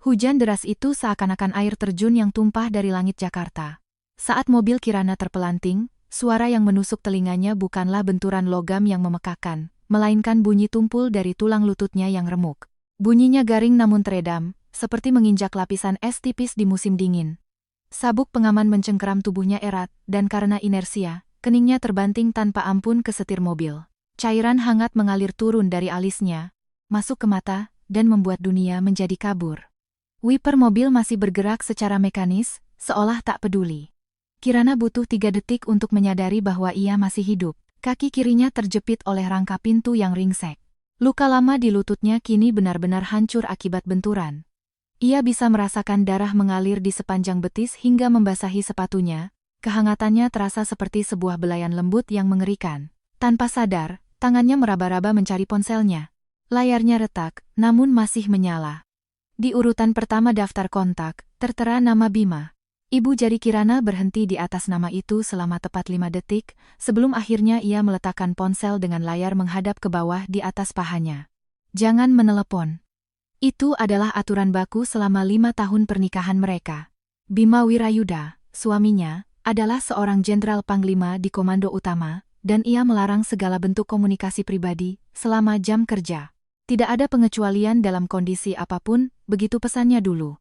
Hujan deras itu seakan-akan air terjun yang tumpah dari langit Jakarta. Saat mobil Kirana terpelanting, suara yang menusuk telinganya bukanlah benturan logam yang memekakan, melainkan bunyi tumpul dari tulang lututnya yang remuk. Bunyinya garing namun teredam, seperti menginjak lapisan es tipis di musim dingin. Sabuk pengaman mencengkeram tubuhnya erat, dan karena inersia, keningnya terbanting tanpa ampun ke setir mobil. Cairan hangat mengalir turun dari alisnya, masuk ke mata, dan membuat dunia menjadi kabur. Wiper mobil masih bergerak secara mekanis, seolah tak peduli. Kirana butuh 3 detik untuk menyadari bahwa ia masih hidup. Kaki kirinya terjepit oleh rangka pintu yang ringsek. Luka lama di lututnya kini benar-benar hancur akibat benturan. Ia bisa merasakan darah mengalir di sepanjang betis hingga membasahi sepatunya. Kehangatannya terasa seperti sebuah belayan lembut yang mengerikan. Tanpa sadar, tangannya meraba-raba mencari ponselnya. Layarnya retak, namun masih menyala. Di urutan pertama daftar kontak, tertera nama Bima. Ibu jari Kirana berhenti di atas nama itu selama tepat 5 detik, sebelum akhirnya ia meletakkan ponsel dengan layar menghadap ke bawah di atas pahanya. Jangan menelepon. Itu adalah aturan baku selama 5 tahun pernikahan mereka. Bima Wirayuda, suaminya, adalah seorang jenderal panglima di Komando Utama, dan ia melarang segala bentuk komunikasi pribadi selama jam kerja. Tidak ada pengecualian dalam kondisi apapun, begitu pesannya dulu.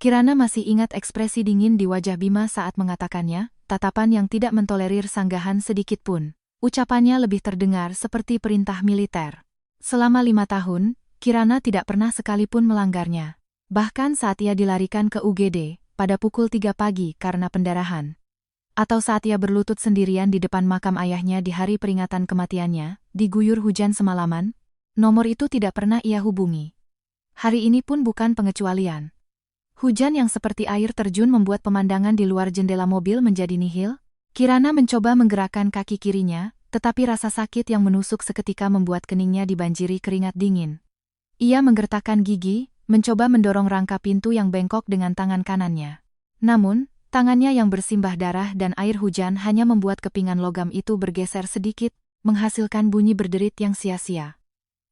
Kirana masih ingat ekspresi dingin di wajah Bima saat mengatakannya, tatapan yang tidak mentolerir sanggahan sedikit pun. Ucapannya lebih terdengar seperti perintah militer. Selama 5 tahun, Kirana tidak pernah sekalipun melanggarnya. Bahkan saat ia dilarikan ke UGD, pada pukul 3 pagi karena pendarahan. Atau saat ia berlutut sendirian di depan makam ayahnya di hari peringatan kematiannya, diguyur hujan semalaman, nomor itu tidak pernah ia hubungi. Hari ini pun bukan pengecualian. Hujan yang seperti air terjun membuat pemandangan di luar jendela mobil menjadi nihil. Kirana mencoba menggerakkan kaki kirinya, tetapi rasa sakit yang menusuk seketika membuat keningnya dibanjiri keringat dingin. Ia menggertakkan gigi, mencoba mendorong rangka pintu yang bengkok dengan tangan kanannya. Namun, tangannya yang bersimbah darah dan air hujan hanya membuat kepingan logam itu bergeser sedikit, menghasilkan bunyi berderit yang sia-sia.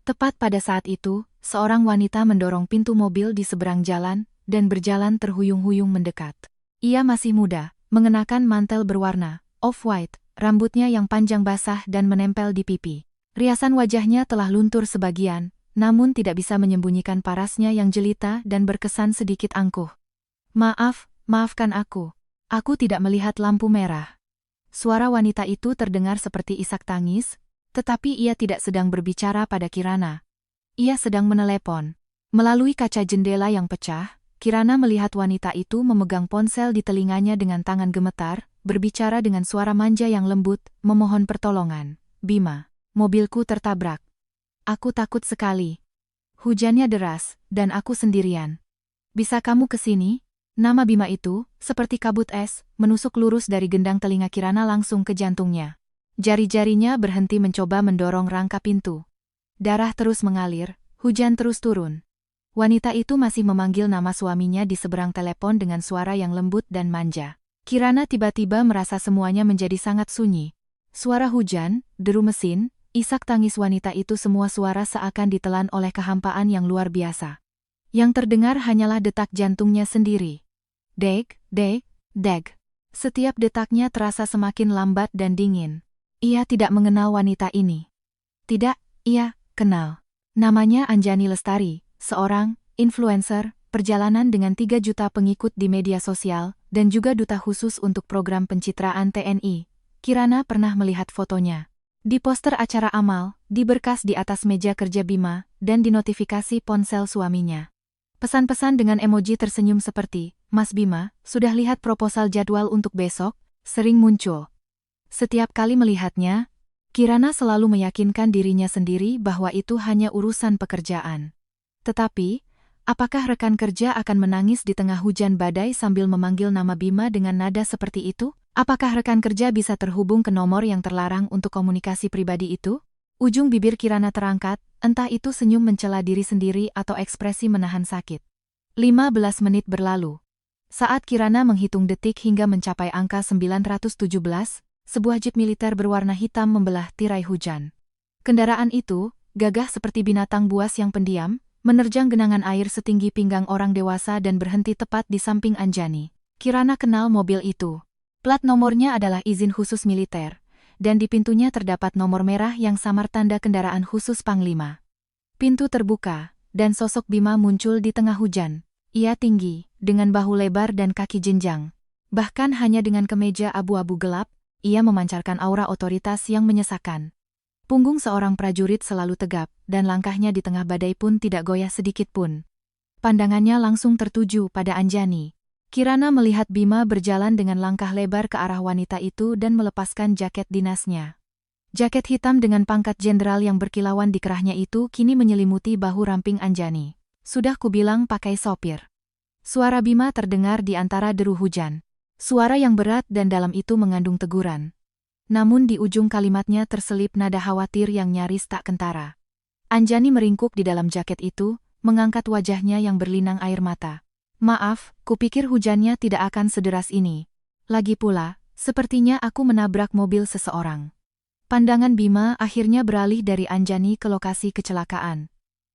Tepat pada saat itu, seorang wanita mendorong pintu mobil di seberang jalan, dan berjalan terhuyung-huyung mendekat. Ia masih muda, mengenakan mantel berwarna off-white, rambutnya yang panjang basah dan menempel di pipi. Riasan wajahnya telah luntur sebagian, namun tidak bisa menyembunyikan parasnya yang jelita dan berkesan sedikit angkuh. Maafkan aku. Aku tidak melihat lampu merah. Suara wanita itu terdengar seperti isak tangis, tetapi ia tidak sedang berbicara pada Kirana. Ia sedang menelepon. Melalui kaca jendela yang pecah, Kirana melihat wanita itu memegang ponsel di telinganya dengan tangan gemetar, berbicara dengan suara manja yang lembut, memohon pertolongan. Bima, mobilku tertabrak. Aku takut sekali. Hujannya deras, dan aku sendirian. Bisa kamu ke sini? Nama Bima itu, seperti kabut es, menusuk lurus dari gendang telinga Kirana langsung ke jantungnya. Jari-jarinya berhenti mencoba mendorong rangka pintu. Darah terus mengalir, hujan terus turun. Wanita itu masih memanggil nama suaminya di seberang telepon dengan suara yang lembut dan manja. Kirana tiba-tiba merasa semuanya menjadi sangat sunyi. Suara hujan, deru mesin, isak tangis wanita itu semua suara seakan ditelan oleh kehampaan yang luar biasa. Yang terdengar hanyalah detak jantungnya sendiri. Deg, deg, deg. Setiap detaknya terasa semakin lambat dan dingin. Ia tidak mengenal wanita ini. Tidak, ia kenal. Namanya Anjani Lestari, seorang influencer perjalanan dengan 3 juta pengikut di media sosial, dan juga duta khusus untuk program pencitraan TNI. Kirana pernah melihat fotonya. Di poster acara amal, di berkas di atas meja kerja Bima, dan di notifikasi ponsel suaminya. Pesan-pesan dengan emoji tersenyum seperti, Mas Bima, sudah lihat proposal jadwal untuk besok, sering muncul. Setiap kali melihatnya, Kirana selalu meyakinkan dirinya sendiri bahwa itu hanya urusan pekerjaan. Tetapi, apakah rekan kerja akan menangis di tengah hujan badai sambil memanggil nama Bima dengan nada seperti itu? Apakah rekan kerja bisa terhubung ke nomor yang terlarang untuk komunikasi pribadi itu? Ujung bibir Kirana terangkat, entah itu senyum mencela diri sendiri atau ekspresi menahan sakit. 15 menit berlalu. Saat Kirana menghitung detik hingga mencapai angka 917, sebuah jeep militer berwarna hitam membelah tirai hujan. Kendaraan itu, gagah seperti binatang buas yang pendiam, menerjang genangan air setinggi pinggang orang dewasa dan berhenti tepat di samping Anjani. Kirana kenal mobil itu. Plat nomornya adalah izin khusus militer, dan di pintunya terdapat nomor merah yang samar tanda kendaraan khusus Panglima. Pintu terbuka, dan sosok Bima muncul di tengah hujan. Ia tinggi, dengan bahu lebar dan kaki jenjang. Bahkan hanya dengan kemeja abu-abu gelap, ia memancarkan aura otoritas yang menyesakan. Punggung seorang prajurit selalu tegap, dan langkahnya di tengah badai pun tidak goyah sedikit pun. Pandangannya langsung tertuju pada Anjani. Kirana melihat Bima berjalan dengan langkah lebar ke arah wanita itu dan melepaskan jaket dinasnya. Jaket hitam dengan pangkat jenderal yang berkilauan di kerahnya itu kini menyelimuti bahu ramping Anjani. Sudah kubilang pakai sopir. Suara Bima terdengar di antara deru hujan. Suara yang berat dan dalam itu mengandung teguran. Namun di ujung kalimatnya terselip nada khawatir yang nyaris tak kentara. Anjani meringkuk di dalam jaket itu, mengangkat wajahnya yang berlinang air mata. Maaf, kupikir hujannya tidak akan sederas ini. Lagi pula, sepertinya aku menabrak mobil seseorang. Pandangan Bima akhirnya beralih dari Anjani ke lokasi kecelakaan.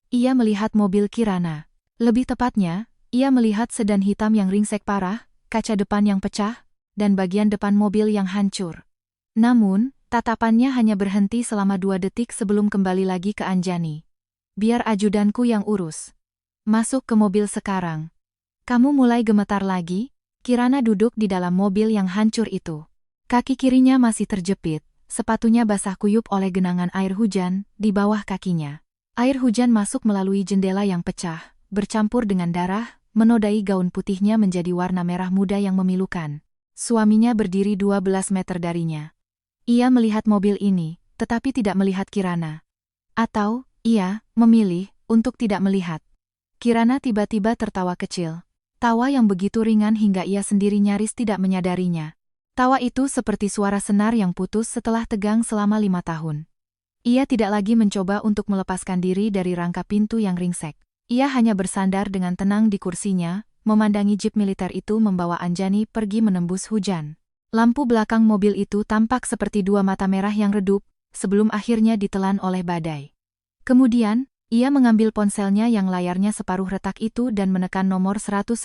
Ia melihat mobil Kirana. Lebih tepatnya, ia melihat sedan hitam yang ringsek parah, kaca depan yang pecah, dan bagian depan mobil yang hancur. Namun, tatapannya hanya berhenti selama 2 detik sebelum kembali lagi ke Anjani. Biar ajudanku yang urus. Masuk ke mobil sekarang. Kamu mulai gemetar lagi? Kirana duduk di dalam mobil yang hancur itu. Kaki kirinya masih terjepit. Sepatunya basah kuyup oleh genangan air hujan di bawah kakinya. Air hujan masuk melalui jendela yang pecah, bercampur dengan darah, menodai gaun putihnya menjadi warna merah muda yang memilukan. Suaminya berdiri 12 meter darinya. Ia melihat mobil ini, tetapi tidak melihat Kirana. Atau, ia memilih untuk tidak melihat. Kirana tiba-tiba tertawa kecil. Tawa yang begitu ringan hingga ia sendiri nyaris tidak menyadarinya. Tawa itu seperti suara senar yang putus setelah tegang selama 5 tahun. Ia tidak lagi mencoba untuk melepaskan diri dari rangka pintu yang ringsek. Ia hanya bersandar dengan tenang di kursinya, memandangi jeep militer itu membawa Anjani pergi menembus hujan. Lampu belakang mobil itu tampak seperti 2 mata merah yang redup, sebelum akhirnya ditelan oleh badai. Kemudian, ia mengambil ponselnya yang layarnya separuh retak itu dan menekan nomor 119.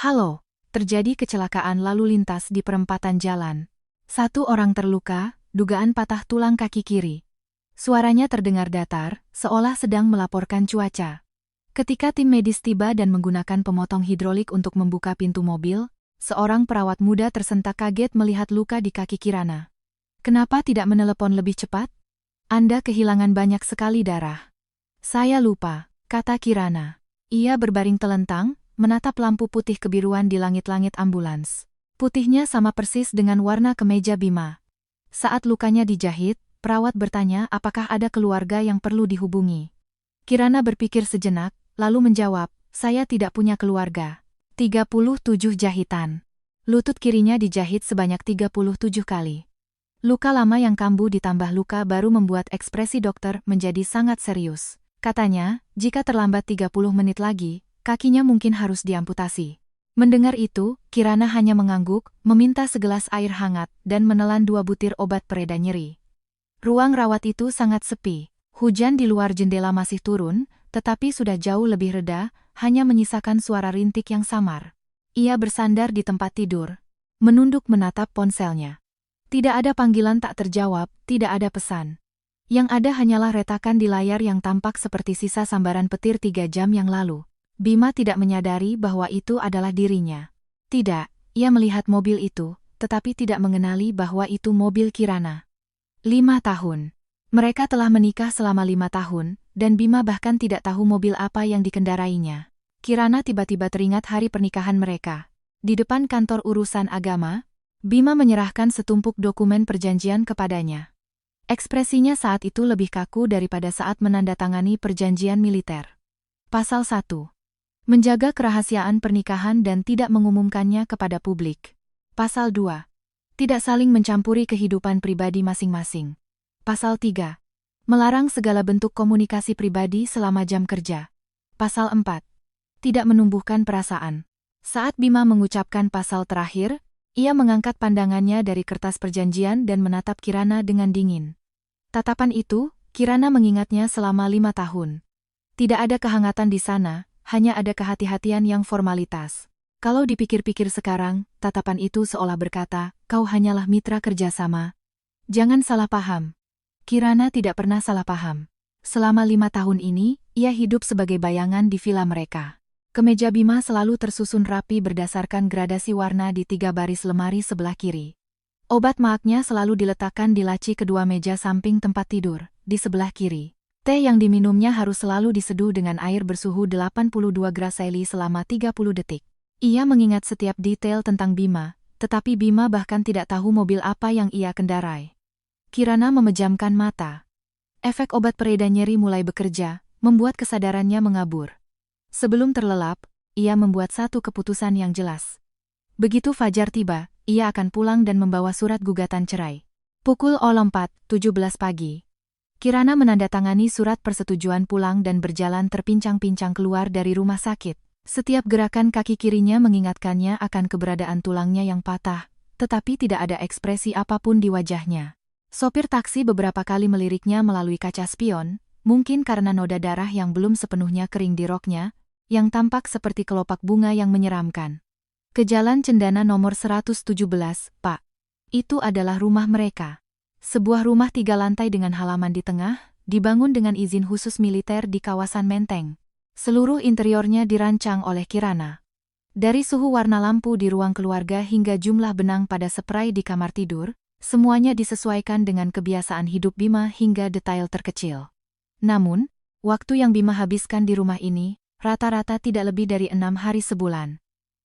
Halo. Terjadi kecelakaan lalu lintas di perempatan jalan. 1 orang terluka, dugaan patah tulang kaki kiri. Suaranya terdengar datar, seolah sedang melaporkan cuaca. Ketika tim medis tiba dan menggunakan pemotong hidrolik untuk membuka pintu mobil, seorang perawat muda tersentak kaget melihat luka di kaki Kirana. Kenapa tidak menelepon lebih cepat? Anda kehilangan banyak sekali darah. Saya lupa, kata Kirana. Ia berbaring telentang, menatap lampu putih kebiruan di langit-langit ambulans. Putihnya sama persis dengan warna kemeja Bima. Saat lukanya dijahit, perawat bertanya apakah ada keluarga yang perlu dihubungi. Kirana berpikir sejenak, lalu menjawab, saya tidak punya keluarga. 37 jahitan. Lutut kirinya dijahit sebanyak 37 kali. Luka lama yang kambuh ditambah luka baru membuat ekspresi dokter menjadi sangat serius. Katanya, jika terlambat 30 menit lagi, kakinya mungkin harus diamputasi. Mendengar itu, Kirana hanya mengangguk, meminta segelas air hangat, dan menelan 2 butir obat pereda nyeri. Ruang rawat itu sangat sepi. Hujan di luar jendela masih turun, tetapi sudah jauh lebih reda, hanya menyisakan suara rintik yang samar. Ia bersandar di tempat tidur, menunduk menatap ponselnya. Tidak ada panggilan tak terjawab, tidak ada pesan. Yang ada hanyalah retakan di layar yang tampak seperti sisa sambaran petir 3 jam yang lalu. Bima tidak menyadari bahwa itu adalah dirinya. Tidak, ia melihat mobil itu, tetapi tidak mengenali bahwa itu mobil Kirana. 5 tahun. Mereka telah menikah selama 5 tahun, dan Bima bahkan tidak tahu mobil apa yang dikendarainya. Kirana tiba-tiba teringat hari pernikahan mereka. Di depan kantor urusan agama, Bima menyerahkan setumpuk dokumen perjanjian kepadanya. Ekspresinya saat itu lebih kaku daripada saat menandatangani perjanjian militer. Pasal 1. Menjaga kerahasiaan pernikahan dan tidak mengumumkannya kepada publik. Pasal 2. Tidak saling mencampuri kehidupan pribadi masing-masing. Pasal 3. Melarang segala bentuk komunikasi pribadi selama jam kerja. Pasal 4. Tidak menumbuhkan perasaan. Saat Bima mengucapkan pasal terakhir, ia mengangkat pandangannya dari kertas perjanjian dan menatap Kirana dengan dingin. Tatapan itu, Kirana mengingatnya selama 5 tahun. Tidak ada kehangatan di sana, hanya ada kehati-hatian yang formalitas. Kalau dipikir-pikir sekarang, tatapan itu seolah berkata, kau hanyalah mitra kerjasama. Jangan salah paham. Kirana tidak pernah salah paham. Selama 5 tahun ini, ia hidup sebagai bayangan di villa mereka. Kemeja Bima selalu tersusun rapi berdasarkan gradasi warna di 3 baris lemari sebelah kiri. Obat maaknya selalu diletakkan di laci kedua meja samping tempat tidur, di sebelah kiri. Teh yang diminumnya harus selalu diseduh dengan air bersuhu 82 graseli selama 30 detik. Ia mengingat setiap detail tentang Bima, tetapi Bima bahkan tidak tahu mobil apa yang ia kendarai. Kirana memejamkan mata. Efek obat pereda nyeri mulai bekerja, membuat kesadarannya mengabur. Sebelum terlelap, ia membuat satu keputusan yang jelas. Begitu fajar tiba, ia akan pulang dan membawa surat gugatan cerai. Pukul 04.17 pagi. Kirana menandatangani surat persetujuan pulang dan berjalan terpincang-pincang keluar dari rumah sakit. Setiap gerakan kaki kirinya mengingatkannya akan keberadaan tulangnya yang patah, tetapi tidak ada ekspresi apapun di wajahnya. Sopir taksi beberapa kali meliriknya melalui kaca spion, mungkin karena noda darah yang belum sepenuhnya kering di roknya, yang tampak seperti kelopak bunga yang menyeramkan. Ke Jalan Cendana nomor 117, Pak. Itu adalah rumah mereka. Sebuah rumah 3 lantai dengan halaman di tengah, dibangun dengan izin khusus militer di kawasan Menteng. Seluruh interiornya dirancang oleh Kirana. Dari suhu warna lampu di ruang keluarga hingga jumlah benang pada spray di kamar tidur, semuanya disesuaikan dengan kebiasaan hidup Bima hingga detail terkecil. Namun, waktu yang Bima habiskan di rumah ini, rata-rata tidak lebih dari 6 hari sebulan.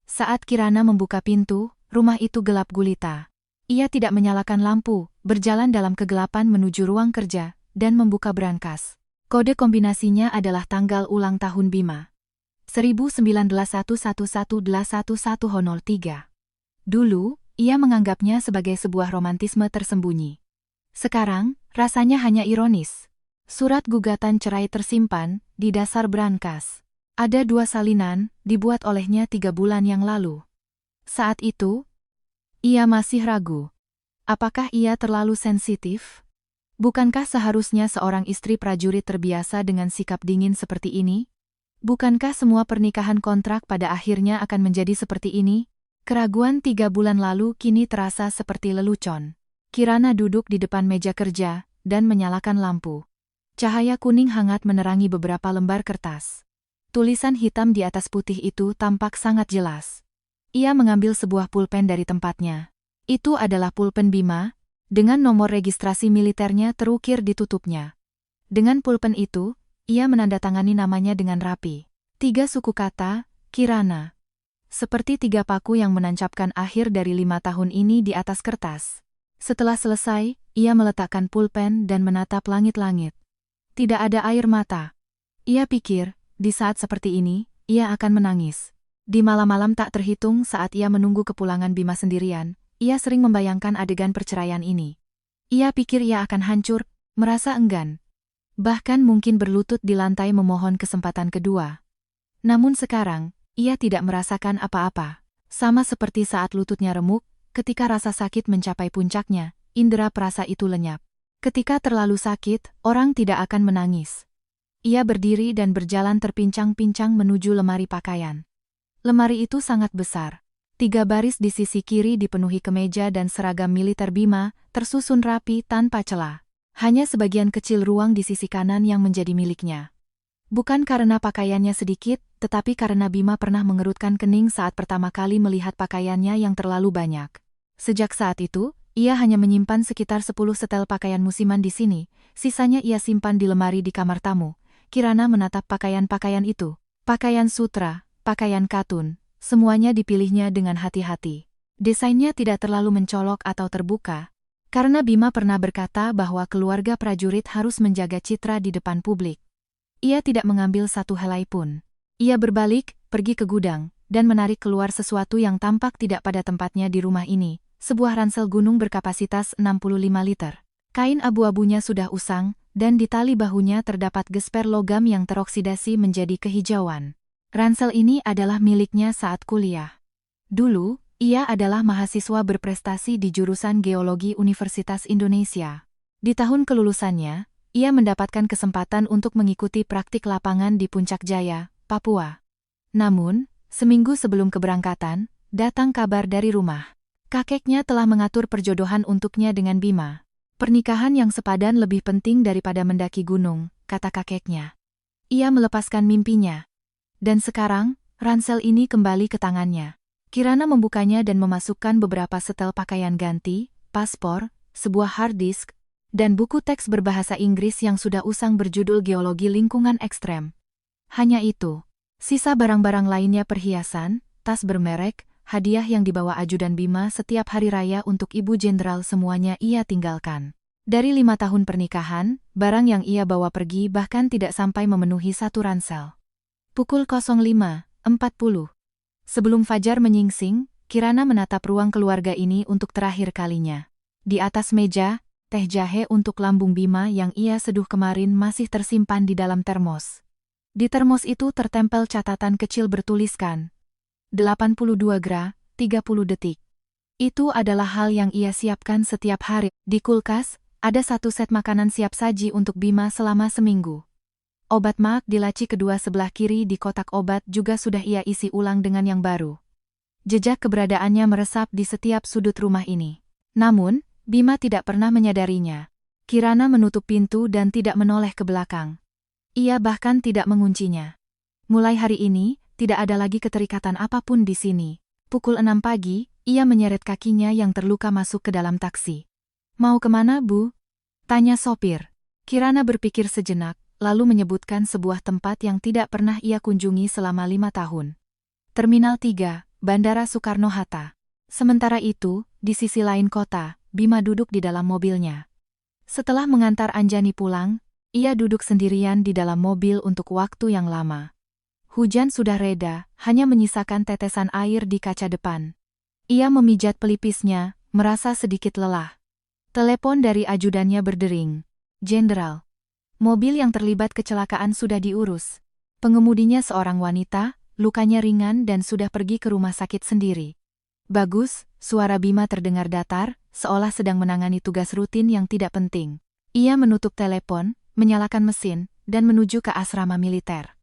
Saat Kirana membuka pintu, rumah itu gelap gulita. Ia tidak menyalakan lampu, berjalan dalam kegelapan menuju ruang kerja, dan membuka brankas. Kode kombinasinya adalah tanggal ulang tahun Bima. 1911111103. Dulu, ia menganggapnya sebagai sebuah romantisme tersembunyi. Sekarang, rasanya hanya ironis. Surat gugatan cerai tersimpan di dasar brankas. Ada 2 salinan, dibuat olehnya 3 bulan yang lalu. Saat itu, ia masih ragu. Apakah ia terlalu sensitif? Bukankah seharusnya seorang istri prajurit terbiasa dengan sikap dingin seperti ini? Bukankah semua pernikahan kontrak pada akhirnya akan menjadi seperti ini? Keraguan 3 bulan lalu kini terasa seperti lelucon. Kirana duduk di depan meja kerja dan menyalakan lampu. Cahaya kuning hangat menerangi beberapa lembar kertas. Tulisan hitam di atas putih itu tampak sangat jelas. Ia mengambil sebuah pulpen dari tempatnya. Itu adalah pulpen Bima, dengan nomor registrasi militernya terukir di tutupnya. Dengan pulpen itu, ia menandatangani namanya dengan rapi. 3 suku kata, Kirana. Seperti 3 paku yang menancapkan akhir dari 5 tahun ini di atas kertas. Setelah selesai, ia meletakkan pulpen dan menatap langit-langit. Tidak ada air mata. Ia pikir, di saat seperti ini, ia akan menangis. Di malam-malam tak terhitung saat ia menunggu kepulangan Bima sendirian, ia sering membayangkan adegan perceraian ini. Ia pikir ia akan hancur, merasa enggan. Bahkan mungkin berlutut di lantai memohon kesempatan kedua. Namun sekarang, ia tidak merasakan apa-apa. Sama seperti saat lututnya remuk, ketika rasa sakit mencapai puncaknya, indera perasa itu lenyap. Ketika terlalu sakit, orang tidak akan menangis. Ia berdiri dan berjalan terpincang-pincang menuju lemari pakaian. Lemari itu sangat besar. 3 baris di sisi kiri dipenuhi kemeja dan seragam militer Bima, tersusun rapi tanpa celah. Hanya sebagian kecil ruang di sisi kanan yang menjadi miliknya. Bukan karena pakaiannya sedikit, tetapi karena Bima pernah mengerutkan kening saat pertama kali melihat pakaiannya yang terlalu banyak. Sejak saat itu, ia hanya menyimpan sekitar 10 setel pakaian musiman di sini, sisanya ia simpan di lemari di kamar tamu. Kirana menatap pakaian-pakaian itu. Pakaian sutra, pakaian katun, semuanya dipilihnya dengan hati-hati. Desainnya tidak terlalu mencolok atau terbuka, karena Bima pernah berkata bahwa keluarga prajurit harus menjaga citra di depan publik. Ia tidak mengambil satu helai pun. Ia berbalik, pergi ke gudang, dan menarik keluar sesuatu yang tampak tidak pada tempatnya di rumah ini, sebuah ransel gunung berkapasitas 65 liter. Kain abu-abunya sudah usang, dan di tali bahunya terdapat gesper logam yang teroksidasi menjadi kehijauan. Ransel ini adalah miliknya saat kuliah. Dulu, ia adalah mahasiswa berprestasi di jurusan Geologi Universitas Indonesia. Di tahun kelulusannya, ia mendapatkan kesempatan untuk mengikuti praktik lapangan di Puncak Jaya, Papua. Namun, seminggu sebelum keberangkatan, datang kabar dari rumah. Kakeknya telah mengatur perjodohan untuknya dengan Bima. Pernikahan yang sepadan lebih penting daripada mendaki gunung, kata kakeknya. Ia melepaskan mimpinya. Dan sekarang, ransel ini kembali ke tangannya. Kirana membukanya dan memasukkan beberapa setel pakaian ganti, paspor, sebuah hard disk, dan buku teks berbahasa Inggris yang sudah usang berjudul Geologi Lingkungan Ekstrem. Hanya itu. Sisa barang-barang lainnya perhiasan, tas bermerek, hadiah yang dibawa ajudan Bima setiap hari raya untuk Ibu Jenderal semuanya ia tinggalkan. Dari 5 tahun pernikahan, barang yang ia bawa pergi bahkan tidak sampai memenuhi 1 ransel. Pukul 05.40. Sebelum fajar menyingsing, Kirana menatap ruang keluarga ini untuk terakhir kalinya. Di atas meja, teh jahe untuk lambung Bima yang ia seduh kemarin masih tersimpan di dalam termos. Di termos itu tertempel catatan kecil bertuliskan 82 gra, 30 detik. Itu adalah hal yang ia siapkan setiap hari. Di kulkas, ada 1 set makanan siap saji untuk Bima selama seminggu. Obat maag di laci kedua sebelah kiri di kotak obat juga sudah ia isi ulang dengan yang baru. Jejak keberadaannya meresap di setiap sudut rumah ini. Namun, Bima tidak pernah menyadarinya. Kirana menutup pintu dan tidak menoleh ke belakang. Ia bahkan tidak menguncinya. Mulai hari ini, tidak ada lagi keterikatan apapun di sini. Pukul 6 pagi, ia menyeret kakinya yang terluka masuk ke dalam taksi. "Mau kemana, Bu?" tanya sopir. Kirana berpikir sejenak, lalu menyebutkan sebuah tempat yang tidak pernah ia kunjungi selama 5 tahun. Terminal 3, Bandara Soekarno-Hatta. Sementara itu, di sisi lain kota, Bima duduk di dalam mobilnya. Setelah mengantar Anjani pulang, ia duduk sendirian di dalam mobil untuk waktu yang lama. Hujan sudah reda, hanya menyisakan tetesan air di kaca depan. Ia memijat pelipisnya, merasa sedikit lelah. Telepon dari ajudannya berdering. "Jenderal, mobil yang terlibat kecelakaan sudah diurus. Pengemudinya seorang wanita, lukanya ringan dan sudah pergi ke rumah sakit sendiri." "Bagus," suara Bima terdengar datar, seolah sedang menangani tugas rutin yang tidak penting. Ia menutup telepon, menyalakan mesin, dan menuju ke asrama militer.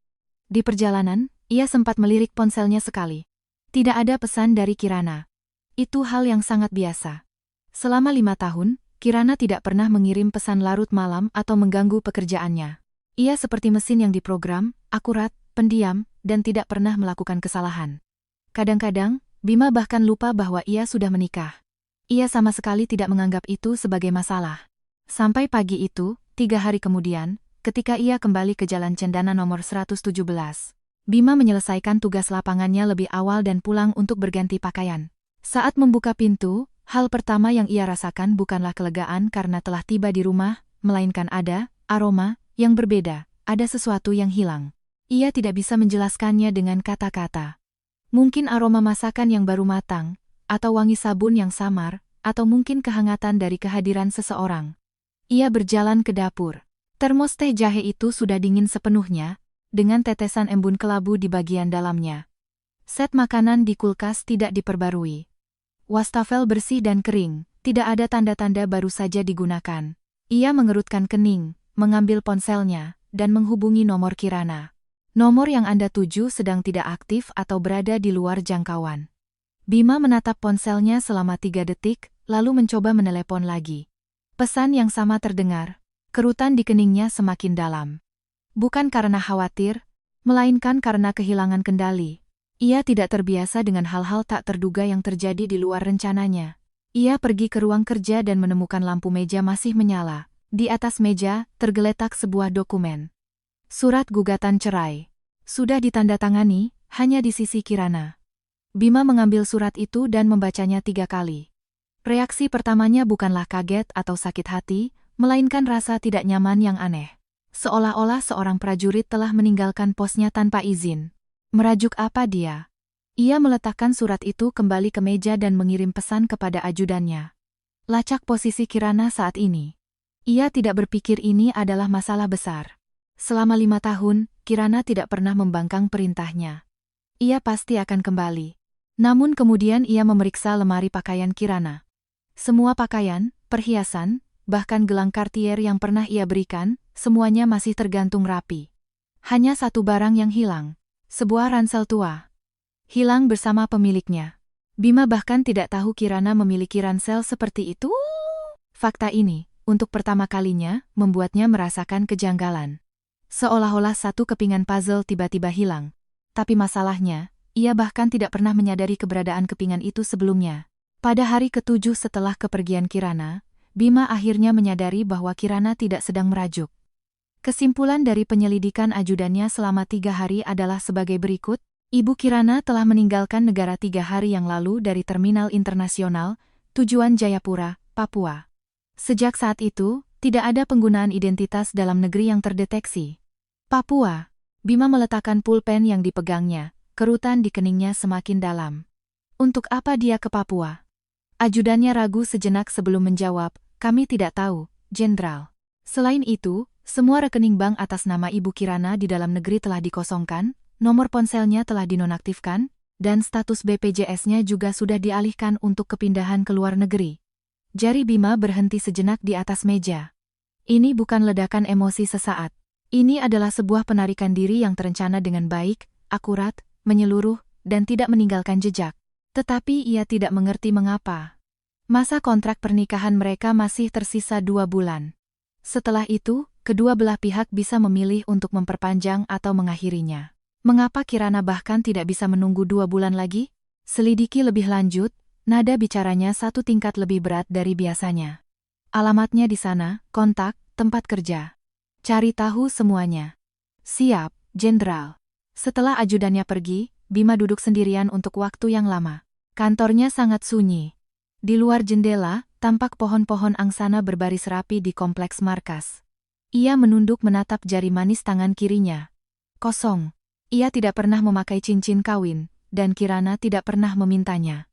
Di perjalanan, ia sempat melirik ponselnya sekali. Tidak ada pesan dari Kirana. Itu hal yang sangat biasa. Selama 5 tahun, Kirana tidak pernah mengirim pesan larut malam atau mengganggu pekerjaannya. Ia seperti mesin yang diprogram, akurat, pendiam, dan tidak pernah melakukan kesalahan. Kadang-kadang, Bima bahkan lupa bahwa ia sudah menikah. Ia sama sekali tidak menganggap itu sebagai masalah. Sampai pagi itu, 3 hari kemudian, ketika ia kembali ke Jalan Cendana nomor 117. Bima menyelesaikan tugas lapangannya lebih awal dan pulang untuk berganti pakaian. Saat membuka pintu, hal pertama yang ia rasakan bukanlah kelegaan karena telah tiba di rumah, melainkan ada aroma yang berbeda, ada sesuatu yang hilang. Ia tidak bisa menjelaskannya dengan kata-kata. Mungkin aroma masakan yang baru matang, atau wangi sabun yang samar, atau mungkin kehangatan dari kehadiran seseorang. Ia berjalan ke dapur. Termos teh jahe itu sudah dingin sepenuhnya, dengan tetesan embun kelabu di bagian dalamnya. Set makanan di kulkas tidak diperbarui. Wastafel bersih dan kering, tidak ada tanda-tanda baru saja digunakan. Ia mengerutkan kening, mengambil ponselnya, dan menghubungi nomor Kirana. Nomor yang Anda tuju sedang tidak aktif atau berada di luar jangkauan. Bima menatap ponselnya selama 3 detik, lalu mencoba menelepon lagi. Pesan yang sama terdengar. Kerutan di keningnya semakin dalam. Bukan karena khawatir, melainkan karena kehilangan kendali. Ia tidak terbiasa dengan hal-hal tak terduga yang terjadi di luar rencananya. Ia pergi ke ruang kerja dan menemukan lampu meja masih menyala. Di atas meja, tergeletak sebuah dokumen. Surat gugatan cerai. Sudah ditandatangani, hanya di sisi Kirana. Bima mengambil surat itu dan membacanya 3 kali. Reaksi pertamanya bukanlah kaget atau sakit hati, melainkan rasa tidak nyaman yang aneh. Seolah-olah seorang prajurit telah meninggalkan posnya tanpa izin. Merajuk apa dia? Ia meletakkan surat itu kembali ke meja dan mengirim pesan kepada ajudannya. Lacak posisi Kirana saat ini. Ia tidak berpikir ini adalah masalah besar. Selama 5 tahun, Kirana tidak pernah membangkang perintahnya. Ia pasti akan kembali. Namun kemudian ia memeriksa lemari pakaian Kirana. Semua pakaian, perhiasan, bahkan gelang Cartier yang pernah ia berikan, semuanya masih tergantung rapi. Hanya satu barang yang hilang. Sebuah ransel tua. Hilang bersama pemiliknya. Bima bahkan tidak tahu Kirana memiliki ransel seperti itu. Fakta ini, untuk pertama kalinya, membuatnya merasakan kejanggalan. Seolah-olah satu kepingan puzzle tiba-tiba hilang. Tapi masalahnya, ia bahkan tidak pernah menyadari keberadaan kepingan itu sebelumnya. Pada hari ke-7 setelah kepergian Kirana, Bima akhirnya menyadari bahwa Kirana tidak sedang merajuk. Kesimpulan dari penyelidikan ajudannya selama 3 hari adalah sebagai berikut. Ibu Kirana telah meninggalkan negara 3 hari yang lalu dari terminal internasional, tujuan Jayapura, Papua. Sejak saat itu, tidak ada penggunaan identitas dalam negeri yang terdeteksi. Papua. Bima meletakkan pulpen yang dipegangnya, kerutan di keningnya semakin dalam. Untuk apa dia ke Papua? Ajudannya ragu sejenak sebelum menjawab, kami tidak tahu, Jenderal. Selain itu, semua rekening bank atas nama Ibu Kirana di dalam negeri telah dikosongkan, nomor ponselnya telah dinonaktifkan, dan status BPJS-nya juga sudah dialihkan untuk kepindahan ke luar negeri. Jari Bima berhenti sejenak di atas meja. Ini bukan ledakan emosi sesaat. Ini adalah sebuah penarikan diri yang terencana dengan baik, akurat, menyeluruh, dan tidak meninggalkan jejak. Tetapi ia tidak mengerti mengapa. Masa kontrak pernikahan mereka masih tersisa 2 bulan. Setelah itu, kedua belah pihak bisa memilih untuk memperpanjang atau mengakhirinya. Mengapa Kirana bahkan tidak bisa menunggu 2 bulan lagi? Selidiki lebih lanjut, nada bicaranya satu tingkat lebih berat dari biasanya. Alamatnya di sana, kontak, tempat kerja. Cari tahu semuanya. Siap, Jenderal. Setelah ajudannya pergi, Bima duduk sendirian untuk waktu yang lama. Kantornya sangat sunyi. Di luar jendela, tampak pohon-pohon angsana berbaris rapi di kompleks markas. Ia menunduk menatap jari manis tangan kirinya. Kosong. Ia tidak pernah memakai cincin kawin, dan Kirana tidak pernah memintanya.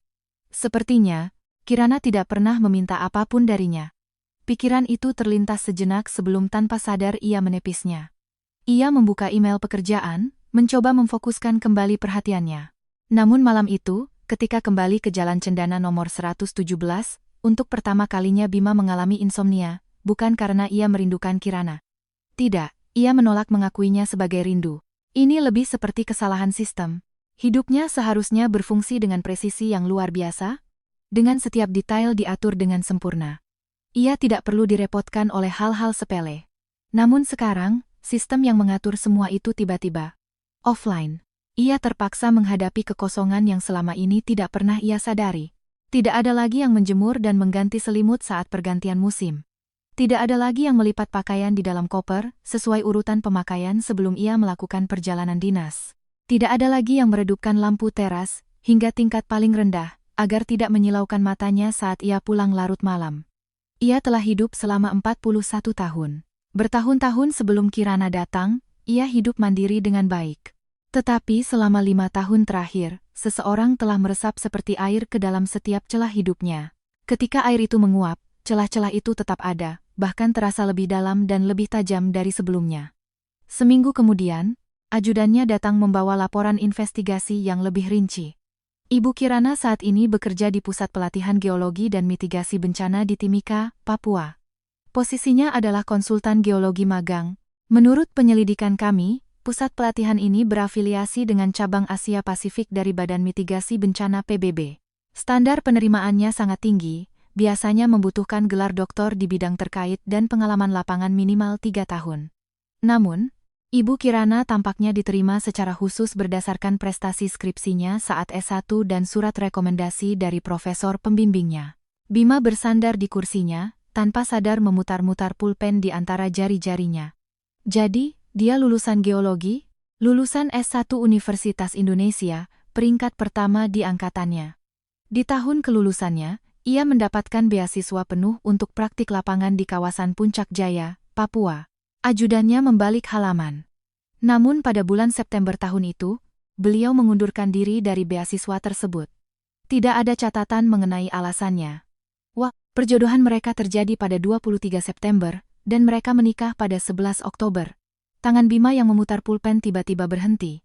Sepertinya, Kirana tidak pernah meminta apapun darinya. Pikiran itu terlintas sejenak sebelum tanpa sadar ia menepisnya. Ia membuka email pekerjaan, mencoba memfokuskan kembali perhatiannya. Namun malam itu, ketika kembali ke Jalan Cendana nomor 117, untuk pertama kalinya Bima mengalami insomnia, bukan karena ia merindukan Kirana. Tidak, ia menolak mengakuinya sebagai rindu. Ini lebih seperti kesalahan sistem. Hidupnya seharusnya berfungsi dengan presisi yang luar biasa, dengan setiap detail diatur dengan sempurna. Ia tidak perlu direpotkan oleh hal-hal sepele. Namun sekarang, sistem yang mengatur semua itu tiba-tiba offline. Ia terpaksa menghadapi kekosongan yang selama ini tidak pernah ia sadari. Tidak ada lagi yang menjemur dan mengganti selimut saat pergantian musim. Tidak ada lagi yang melipat pakaian di dalam koper, sesuai urutan pemakaian sebelum ia melakukan perjalanan dinas. Tidak ada lagi yang meredupkan lampu teras, hingga tingkat paling rendah, agar tidak menyilaukan matanya saat ia pulang larut malam. Ia telah hidup selama 41 tahun. Bertahun-tahun sebelum Kirana datang, ia hidup mandiri dengan baik. Tetapi selama 5 tahun terakhir, seseorang telah meresap seperti air ke dalam setiap celah hidupnya. Ketika air itu menguap, celah-celah itu tetap ada, bahkan terasa lebih dalam dan lebih tajam dari sebelumnya. Seminggu kemudian, ajudannya datang membawa laporan investigasi yang lebih rinci. Ibu Kirana saat ini bekerja di Pusat Pelatihan Geologi dan Mitigasi Bencana di Timika, Papua. Posisinya adalah konsultan geologi magang. Menurut penyelidikan kami, pusat pelatihan ini berafiliasi dengan cabang Asia Pasifik dari Badan Mitigasi Bencana PBB. Standar penerimaannya sangat tinggi, biasanya membutuhkan gelar doktor di bidang terkait dan pengalaman lapangan minimal 3 tahun. Namun, Ibu Kirana tampaknya diterima secara khusus berdasarkan prestasi skripsinya saat S1 dan surat rekomendasi dari profesor pembimbingnya. Bima bersandar di kursinya, tanpa sadar memutar-mutar pulpen di antara jari-jarinya. Jadi, dia lulusan geologi, lulusan S1 Universitas Indonesia, peringkat pertama di angkatannya. Di tahun kelulusannya, ia mendapatkan beasiswa penuh untuk praktik lapangan di kawasan Puncak Jaya, Papua. Ajudannya membalik halaman. Namun pada bulan September tahun itu, beliau mengundurkan diri dari beasiswa tersebut. Tidak ada catatan mengenai alasannya. Perjodohan mereka terjadi pada 23 September, dan mereka menikah pada 11 Oktober. Tangan Bima yang memutar pulpen tiba-tiba berhenti.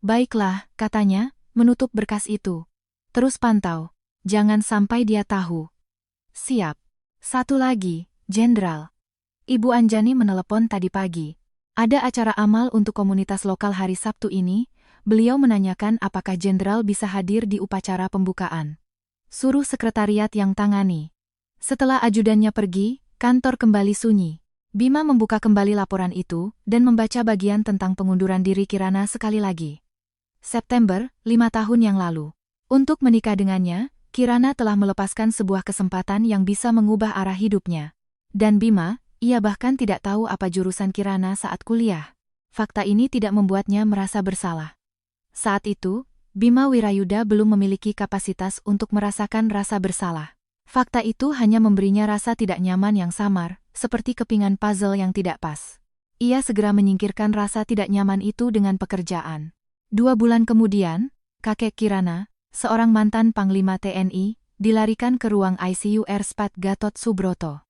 Baiklah, katanya, menutup berkas itu. Terus pantau. Jangan sampai dia tahu. Siap. Satu lagi, Jenderal. Ibu Anjani menelepon tadi pagi. Ada acara amal untuk komunitas lokal hari Sabtu ini. Beliau menanyakan apakah jenderal bisa hadir di upacara pembukaan. Suruh sekretariat yang tangani. Setelah ajudannya pergi, kantor kembali sunyi. Bima membuka kembali laporan itu dan membaca bagian tentang pengunduran diri Kirana sekali lagi. September, 5 tahun yang lalu. Untuk menikah dengannya, Kirana telah melepaskan sebuah kesempatan yang bisa mengubah arah hidupnya. Dan Bima, ia bahkan tidak tahu apa jurusan Kirana saat kuliah. Fakta ini tidak membuatnya merasa bersalah. Saat itu, Bima Wirayuda belum memiliki kapasitas untuk merasakan rasa bersalah. Fakta itu hanya memberinya rasa tidak nyaman yang samar, seperti kepingan puzzle yang tidak pas. Ia segera menyingkirkan rasa tidak nyaman itu dengan pekerjaan. 2 bulan kemudian, kakek Kirana, seorang mantan Panglima TNI, dilarikan ke ruang ICU Erspat Gatot Subroto.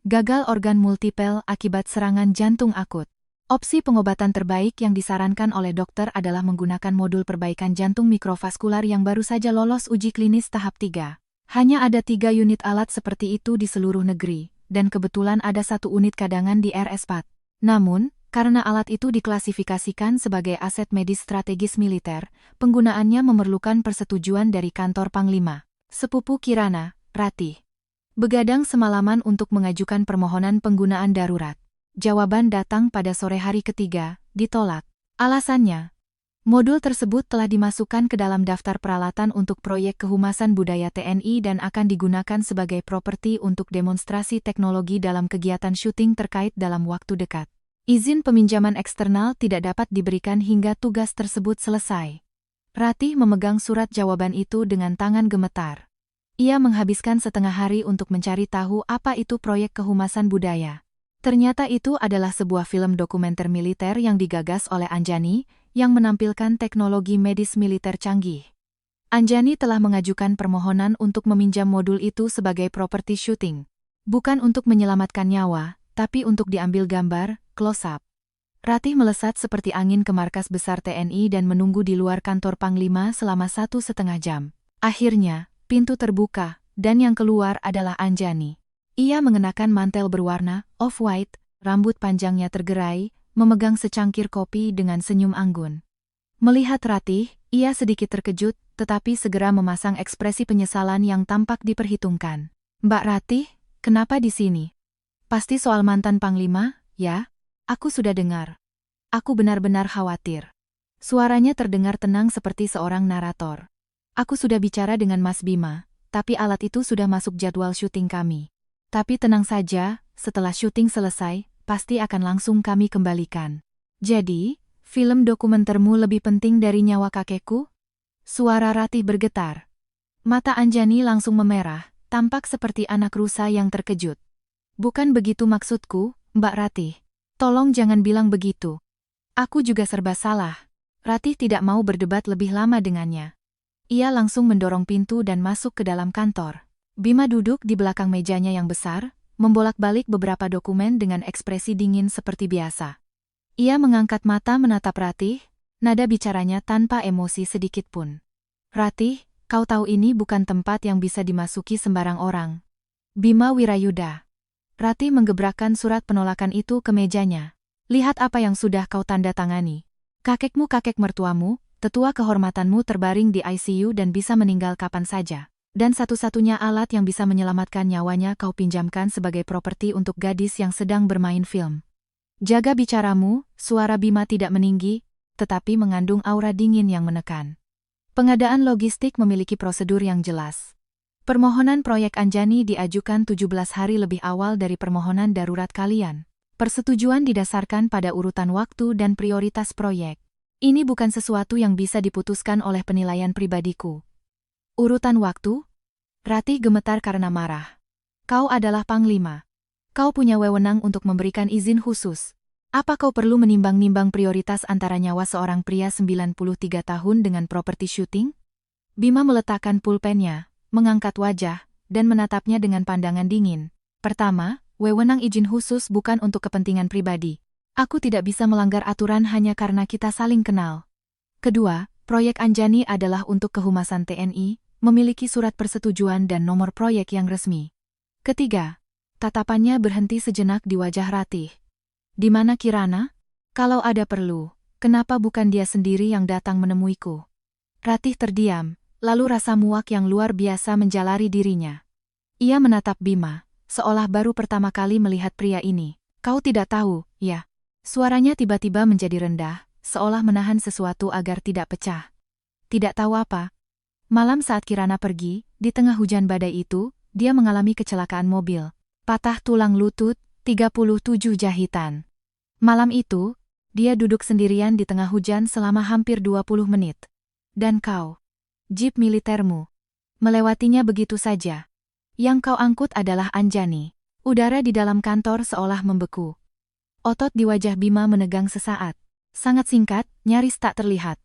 Gagal organ multipel akibat serangan jantung akut. Opsi pengobatan terbaik yang disarankan oleh dokter adalah menggunakan modul perbaikan jantung mikrovaskular yang baru saja lolos uji klinis tahap 3. Hanya ada 3 unit alat seperti itu di seluruh negeri, dan kebetulan ada 1 unit cadangan di Erspat. Namun, karena alat itu diklasifikasikan sebagai aset medis strategis militer, penggunaannya memerlukan persetujuan dari kantor Panglima. Sepupu Kirana, Ratih, begadang semalaman untuk mengajukan permohonan penggunaan darurat. Jawaban datang pada sore hari ketiga, ditolak. Alasannya, modul tersebut telah dimasukkan ke dalam daftar peralatan untuk proyek kehumasan budaya TNI dan akan digunakan sebagai properti untuk demonstrasi teknologi dalam kegiatan syuting terkait dalam waktu dekat. Izin peminjaman eksternal tidak dapat diberikan hingga tugas tersebut selesai. Ratih memegang surat jawaban itu dengan tangan gemetar. Ia menghabiskan setengah hari untuk mencari tahu apa itu proyek kehumasan budaya. Ternyata itu adalah sebuah film dokumenter militer yang digagas oleh Anjani, yang menampilkan teknologi medis militer canggih. Anjani telah mengajukan permohonan untuk meminjam modul itu sebagai properti syuting. Bukan untuk menyelamatkan nyawa, tapi untuk diambil gambar, close-up. Ratih melesat seperti angin ke markas besar TNI dan menunggu di luar kantor Panglima selama 1,5 jam. Akhirnya, pintu terbuka, dan yang keluar adalah Anjani. Ia mengenakan mantel berwarna off-white, rambut panjangnya tergerai, memegang secangkir kopi dengan senyum anggun. Melihat Ratih, ia sedikit terkejut, tetapi segera memasang ekspresi penyesalan yang tampak diperhitungkan. "Mbak Ratih, kenapa di sini? Pasti soal mantan Panglima, ya? Aku sudah dengar. Aku benar-benar khawatir." Suaranya terdengar tenang seperti seorang narator. "Aku sudah bicara dengan Mas Bima, tapi alat itu sudah masuk jadwal syuting kami. Tapi tenang saja, setelah syuting selesai, pasti akan langsung kami kembalikan." "Jadi, film dokumentermu lebih penting dari nyawa kakekku?" Suara Ratih bergetar. Mata Anjani langsung memerah, tampak seperti anak rusa yang terkejut. "Bukan begitu maksudku, Mbak Ratih. Tolong jangan bilang begitu. Aku juga serba salah." Ratih tidak mau berdebat lebih lama dengannya. Ia langsung mendorong pintu dan masuk ke dalam kantor. Bima duduk di belakang mejanya yang besar, membolak-balik beberapa dokumen dengan ekspresi dingin seperti biasa. Ia mengangkat mata menatap Ratih, nada bicaranya tanpa emosi sedikit pun. "Ratih, kau tahu ini bukan tempat yang bisa dimasuki sembarang orang." Bima Wirayuda. Ratih menggebrakkan surat penolakan itu ke mejanya. "Lihat apa yang sudah kau tanda tangani. Kakekmu kakek mertuamu, tetua kehormatanmu terbaring di ICU dan bisa meninggal kapan saja. Dan satu-satunya alat yang bisa menyelamatkan nyawanya kau pinjamkan sebagai properti untuk gadis yang sedang bermain film." Jaga bicaramu, suara Bima tidak meninggi, tetapi mengandung aura dingin yang menekan. Pengadaan logistik memiliki prosedur yang jelas. Permohonan proyek Anjani diajukan 17 hari lebih awal dari permohonan darurat kalian. Persetujuan didasarkan pada urutan waktu dan prioritas proyek. Ini bukan sesuatu yang bisa diputuskan oleh penilaian pribadiku. "Urutan waktu?" Ratih gemetar karena marah. "Kau adalah Panglima. Kau punya wewenang untuk memberikan izin khusus. Apa kau perlu menimbang-nimbang prioritas antara nyawa seorang pria 93 tahun dengan properti syuting?" Bima meletakkan pulpennya, mengangkat wajah, dan menatapnya dengan pandangan dingin. "Pertama, wewenang izin khusus bukan untuk kepentingan pribadi. Aku tidak bisa melanggar aturan hanya karena kita saling kenal. Kedua, proyek Anjani adalah untuk kehumasan TNI, memiliki surat persetujuan dan nomor proyek yang resmi. Ketiga, Tatapannya berhenti sejenak di wajah Ratih. Di mana Kirana? Kalau ada perlu, kenapa bukan dia sendiri yang datang menemuiku? Ratih terdiam, lalu rasa muak yang luar biasa menjalari dirinya. Ia menatap Bima, seolah baru pertama kali melihat pria ini. Kau tidak tahu, ya? Suaranya tiba-tiba menjadi rendah, seolah menahan sesuatu agar tidak pecah. Tidak tahu apa? Malam saat Kirana pergi, di tengah hujan badai itu, dia mengalami kecelakaan mobil. Patah tulang lutut, 37 jahitan. Malam itu, dia duduk sendirian di tengah hujan selama hampir 20 menit. Dan kau, jeep militermu, melewatinya begitu saja. Yang kau angkut adalah Anjani. Udara di dalam kantor seolah membeku. Otot di wajah Bima menegang sesaat. Sangat singkat, nyaris tak terlihat.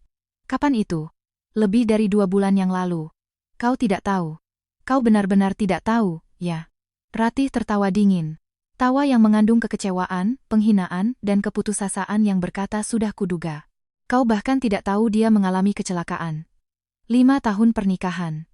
Kapan itu? Lebih dari 2 bulan yang lalu. Kau tidak tahu. Kau benar-benar tidak tahu, ya? Ratih tertawa dingin. Tawa yang mengandung kekecewaan, penghinaan, dan keputusasaan yang berkata sudah kuduga. Kau bahkan tidak tahu dia mengalami kecelakaan. 5 tahun pernikahan.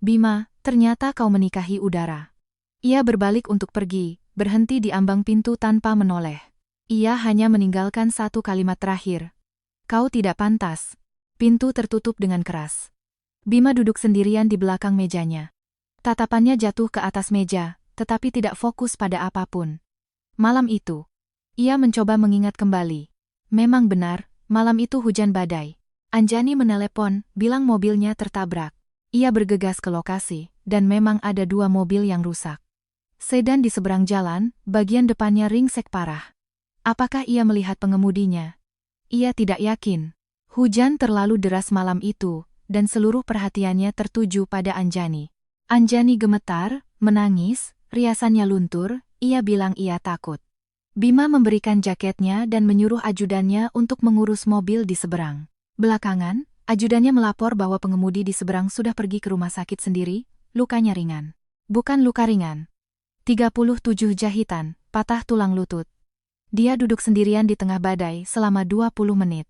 Bima, ternyata kau menikahi udara. Ia berbalik untuk pergi, berhenti di ambang pintu tanpa menoleh. Ia hanya meninggalkan satu kalimat terakhir. Kau tidak pantas. Pintu tertutup dengan keras. Bima duduk sendirian di belakang mejanya. Tatapannya jatuh ke atas meja, tetapi tidak fokus pada apapun. Malam itu, ia mencoba mengingat kembali. Memang benar, malam itu hujan badai. Anjani menelepon, bilang mobilnya tertabrak. Ia bergegas ke lokasi, dan memang ada 2 mobil yang rusak. Sedan di seberang jalan, bagian depannya ringsek parah. Apakah ia melihat pengemudinya? Ia tidak yakin. Hujan terlalu deras malam itu, dan seluruh perhatiannya tertuju pada Anjani. Anjani gemetar, menangis, riasannya luntur, ia bilang ia takut. Bima memberikan jaketnya dan menyuruh ajudannya untuk mengurus mobil di seberang. Belakangan, ajudannya melapor bahwa pengemudi di seberang sudah pergi ke rumah sakit sendiri, lukanya ringan. Bukan luka ringan. 37 jahitan, patah tulang lutut. Dia duduk sendirian di tengah badai selama 20 menit.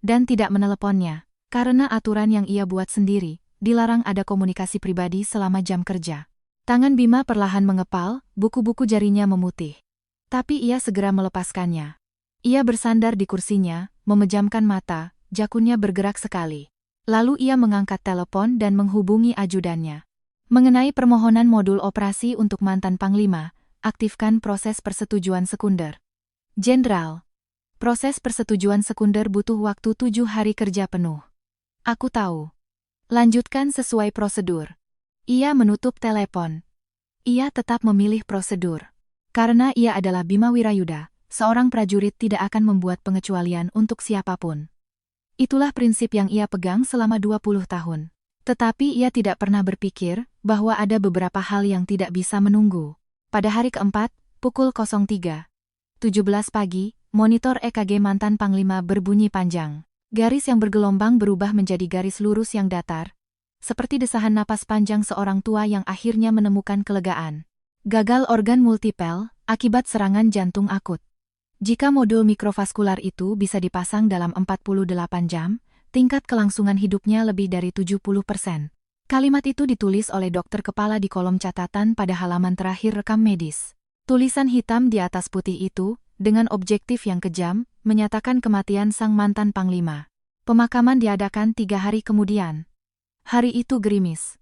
Dan tidak meneleponnya, karena aturan yang ia buat sendiri, dilarang ada komunikasi pribadi selama jam kerja. Tangan Bima perlahan mengepal, buku-buku jarinya memutih. Tapi ia segera melepaskannya. Ia bersandar di kursinya, memejamkan mata, jakunnya bergerak sekali. Lalu ia mengangkat telepon dan menghubungi ajudannya. Mengenai permohonan modul operasi untuk mantan Panglima, aktifkan proses persetujuan sekunder. Jenderal, proses persetujuan sekunder butuh waktu 7 hari kerja penuh. Aku tahu. Lanjutkan sesuai prosedur. Ia menutup telepon. Ia tetap memilih prosedur. Karena ia adalah Bima Wirayuda, seorang prajurit tidak akan membuat pengecualian untuk siapapun. Itulah prinsip yang ia pegang selama 20 tahun. Tetapi ia tidak pernah berpikir bahwa ada beberapa hal yang tidak bisa menunggu. Pada hari keempat, pukul 03.17 pagi, monitor EKG mantan Panglima berbunyi panjang. Garis yang bergelombang berubah menjadi garis lurus yang datar, seperti desahan napas panjang seorang tua yang akhirnya menemukan kelegaan. Gagal organ multipel, akibat serangan jantung akut. Jika modul mikrovaskular itu bisa dipasang dalam 48 jam, tingkat kelangsungan hidupnya lebih dari 70%. Kalimat itu ditulis oleh dokter kepala di kolom catatan pada halaman terakhir rekam medis. Tulisan hitam di atas putih itu, dengan objektif yang kejam, menyatakan kematian sang mantan Panglima. Pemakaman diadakan 3 hari kemudian. Hari itu gerimis.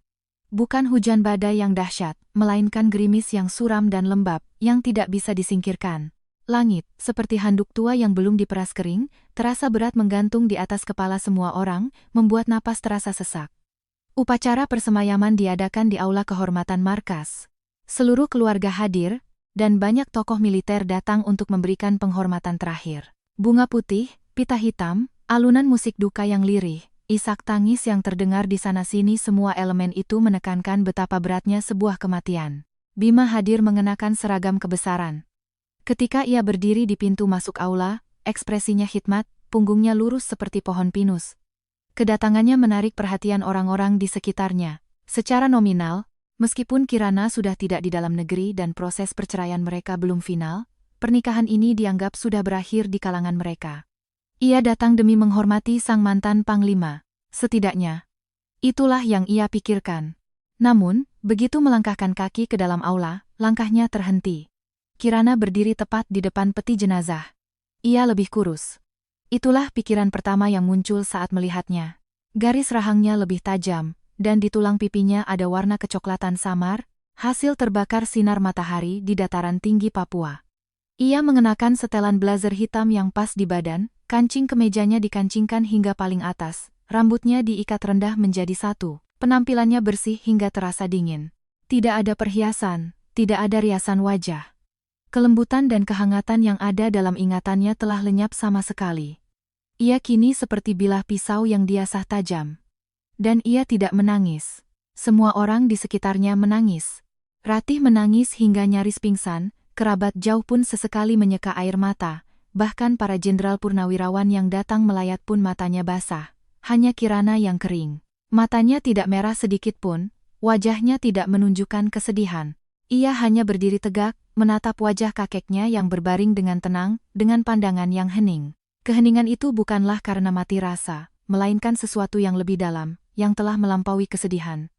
Bukan hujan badai yang dahsyat, melainkan gerimis yang suram dan lembab, yang tidak bisa disingkirkan. Langit, seperti handuk tua yang belum diperas kering, terasa berat menggantung di atas kepala semua orang, membuat napas terasa sesak. Upacara persemayaman diadakan di aula kehormatan markas. Seluruh keluarga hadir, dan banyak tokoh militer datang untuk memberikan penghormatan terakhir. Bunga putih, pita hitam, alunan musik duka yang lirih, isak tangis yang terdengar di sana-sini, semua elemen itu menekankan betapa beratnya sebuah kematian. Bima hadir mengenakan seragam kebesaran. Ketika ia berdiri di pintu masuk aula, ekspresinya hikmat, punggungnya lurus seperti pohon pinus. Kedatangannya menarik perhatian orang-orang di sekitarnya. Secara nominal, meskipun Kirana sudah tidak di dalam negeri dan proses perceraian mereka belum final, pernikahan ini dianggap sudah berakhir di kalangan mereka. Ia datang demi menghormati sang mantan Panglima. Setidaknya, itulah yang ia pikirkan. Namun, begitu melangkahkan kaki ke dalam aula, langkahnya terhenti. Kirana berdiri tepat di depan peti jenazah. Ia lebih kurus. Itulah pikiran pertama yang muncul saat melihatnya. Garis rahangnya lebih tajam, dan di tulang pipinya ada warna kecoklatan samar, hasil terbakar sinar matahari di dataran tinggi Papua. Ia mengenakan setelan blazer hitam yang pas di badan, kancing kemejanya dikancingkan hingga paling atas, rambutnya diikat rendah menjadi satu, penampilannya bersih hingga terasa dingin. Tidak ada perhiasan, tidak ada riasan wajah. Kelembutan dan kehangatan yang ada dalam ingatannya telah lenyap sama sekali. Ia kini seperti bilah pisau yang diasah tajam. Dan ia tidak menangis. Semua orang di sekitarnya menangis. Ratih menangis hingga nyaris pingsan, kerabat jauh pun sesekali menyeka air mata, bahkan para jenderal purnawirawan yang datang melayat pun matanya basah. Hanya Kirana yang kering. Matanya tidak merah sedikit pun, wajahnya tidak menunjukkan kesedihan. Ia hanya berdiri tegak, menatap wajah kakeknya yang berbaring dengan tenang, dengan pandangan yang hening. Keheningan itu bukanlah karena mati rasa, melainkan sesuatu yang lebih dalam, yang telah melampaui kesedihan.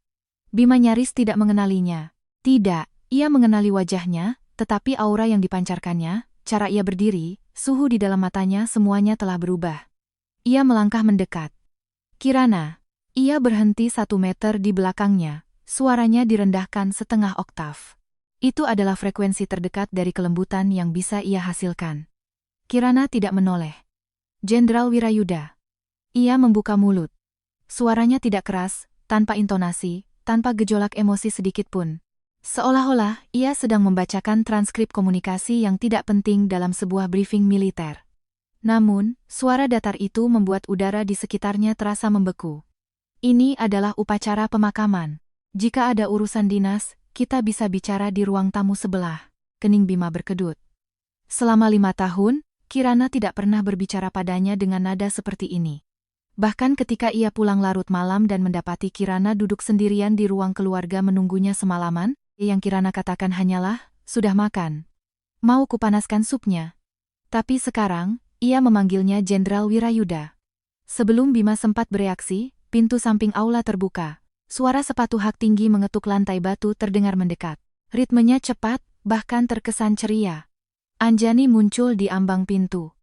Bima nyaris tidak mengenalinya. Tidak, ia mengenali wajahnya, tetapi aura yang dipancarkannya, cara ia berdiri, suhu di dalam matanya semuanya telah berubah. Ia melangkah mendekat. Kirana. Ia berhenti 1 meter di belakangnya, suaranya direndahkan setengah oktav. Itu adalah frekuensi terdekat dari kelembutan yang bisa ia hasilkan. Kirana tidak menoleh. Jenderal Wirayuda. Ia membuka mulut. Suaranya tidak keras, tanpa intonasi, tanpa gejolak emosi sedikit pun. Seolah-olah ia sedang membacakan transkrip komunikasi yang tidak penting dalam sebuah briefing militer. Namun, suara datar itu membuat udara di sekitarnya terasa membeku. Ini adalah upacara pemakaman. Jika ada urusan dinas, kita bisa bicara di ruang tamu sebelah. Kening Bima berkedut. Selama 5 tahun, Kirana tidak pernah berbicara padanya dengan nada seperti ini. Bahkan ketika ia pulang larut malam dan mendapati Kirana duduk sendirian di ruang keluarga menunggunya semalaman, yang Kirana katakan hanyalah, "Sudah makan? Mau kupanaskan supnya?" Tapi sekarang, ia memanggilnya Jenderal Wirayuda. Sebelum Bima sempat bereaksi, pintu samping aula terbuka. Suara sepatu hak tinggi mengetuk lantai batu terdengar mendekat. Ritmenya cepat, bahkan terkesan ceria. Anjani muncul di ambang pintu.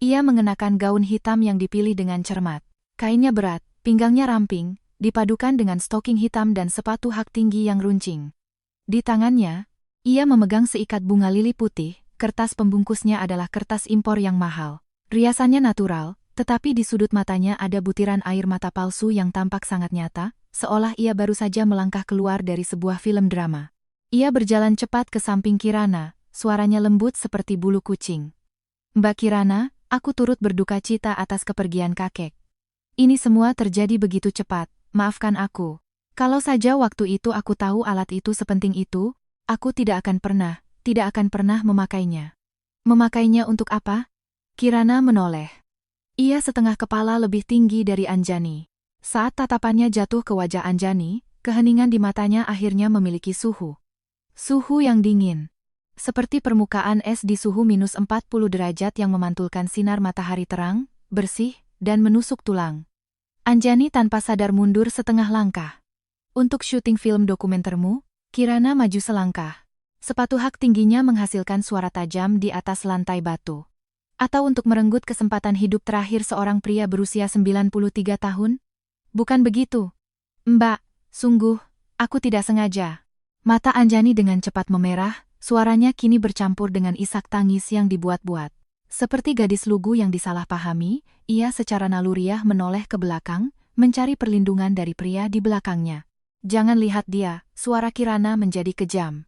Ia mengenakan gaun hitam yang dipilih dengan cermat. Kainnya berat, pinggangnya ramping, dipadukan dengan stoking hitam dan sepatu hak tinggi yang runcing. Di tangannya, ia memegang seikat bunga lili putih, kertas pembungkusnya adalah kertas impor yang mahal. Riasannya natural, tetapi di sudut matanya ada butiran air mata palsu yang tampak sangat nyata, seolah ia baru saja melangkah keluar dari sebuah film drama. Ia berjalan cepat ke samping Kirana, suaranya lembut seperti bulu kucing. "Mbak Kirana, aku turut berduka cita atas kepergian kakek. Ini semua terjadi begitu cepat, maafkan aku. Kalau saja waktu itu aku tahu alat itu sepenting itu, aku tidak akan pernah memakainya." "Memakainya untuk apa?" Kirana menoleh. Ia setengah kepala lebih tinggi dari Anjani. Saat tatapannya jatuh ke wajah Anjani, keheningan di matanya akhirnya memiliki suhu. Suhu yang dingin. Seperti permukaan es di suhu -40 derajat yang memantulkan sinar matahari terang, bersih, dan menusuk tulang. Anjani tanpa sadar mundur setengah langkah. "Untuk syuting film dokumentermu?" Kirana maju selangkah. Sepatu hak tingginya menghasilkan suara tajam di atas lantai batu. "Atau untuk merenggut kesempatan hidup terakhir seorang pria berusia 93 tahun? Bukan begitu. Mbak, sungguh, aku tidak sengaja." Mata Anjani dengan cepat memerah, suaranya kini bercampur dengan isak tangis yang dibuat-buat. Seperti gadis lugu yang disalahpahami, ia secara naluriah menoleh ke belakang, mencari perlindungan dari pria di belakangnya. "Jangan lihat dia," suara Kirana menjadi kejam.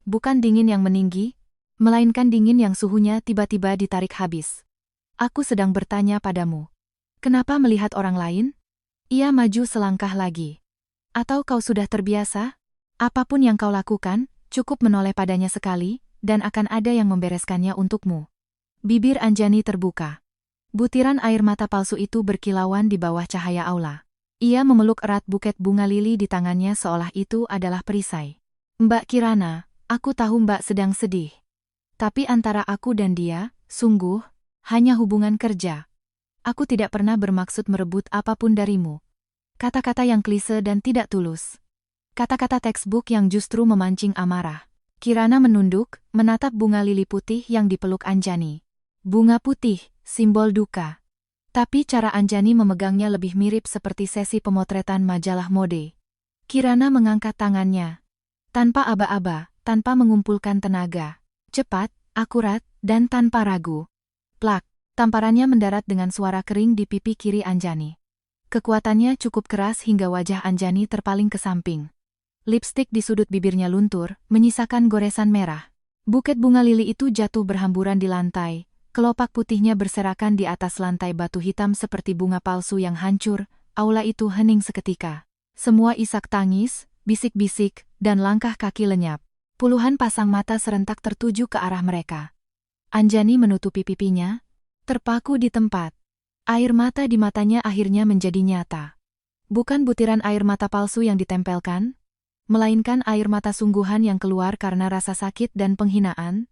"Bukan dingin yang meninggi, melainkan dingin yang suhunya tiba-tiba ditarik habis. Aku sedang bertanya padamu. Kenapa melihat orang lain?" Ia maju selangkah lagi. "Atau kau sudah terbiasa? Apapun yang kau lakukan, cukup menoleh padanya sekali, dan akan ada yang membereskannya untukmu." Bibir Anjani terbuka. Butiran air mata palsu itu berkilauan di bawah cahaya aula. Ia memeluk erat buket bunga lili di tangannya seolah itu adalah perisai. "Mbak Kirana, aku tahu Mbak sedang sedih. Tapi antara aku dan dia, sungguh, hanya hubungan kerja. Aku tidak pernah bermaksud merebut apapun darimu." Kata-kata yang klise dan tidak tulus. Kata-kata textbook yang justru memancing amarah. Kirana menunduk, menatap bunga lili putih yang dipeluk Anjani. Bunga putih, simbol duka. Tapi cara Anjani memegangnya lebih mirip seperti sesi pemotretan majalah mode. Kirana mengangkat tangannya. Tanpa aba-aba, tanpa mengumpulkan tenaga. Cepat, akurat, dan tanpa ragu. Plak, tamparannya mendarat dengan suara kering di pipi kiri Anjani. Kekuatannya cukup keras hingga wajah Anjani terpaling ke samping. Lipstik di sudut bibirnya luntur, menyisakan goresan merah. Buket bunga lili itu jatuh berhamburan di lantai. Kelopak putihnya berserakan di atas lantai batu hitam seperti bunga palsu yang hancur. Aula itu hening seketika. Semua isak tangis, bisik-bisik, dan langkah kaki lenyap. Puluhan pasang mata serentak tertuju ke arah mereka. Anjani menutupi pipinya, terpaku di tempat. Air mata di matanya akhirnya menjadi nyata. Bukan butiran air mata palsu yang ditempelkan, melainkan air mata sungguhan yang keluar karena rasa sakit dan penghinaan.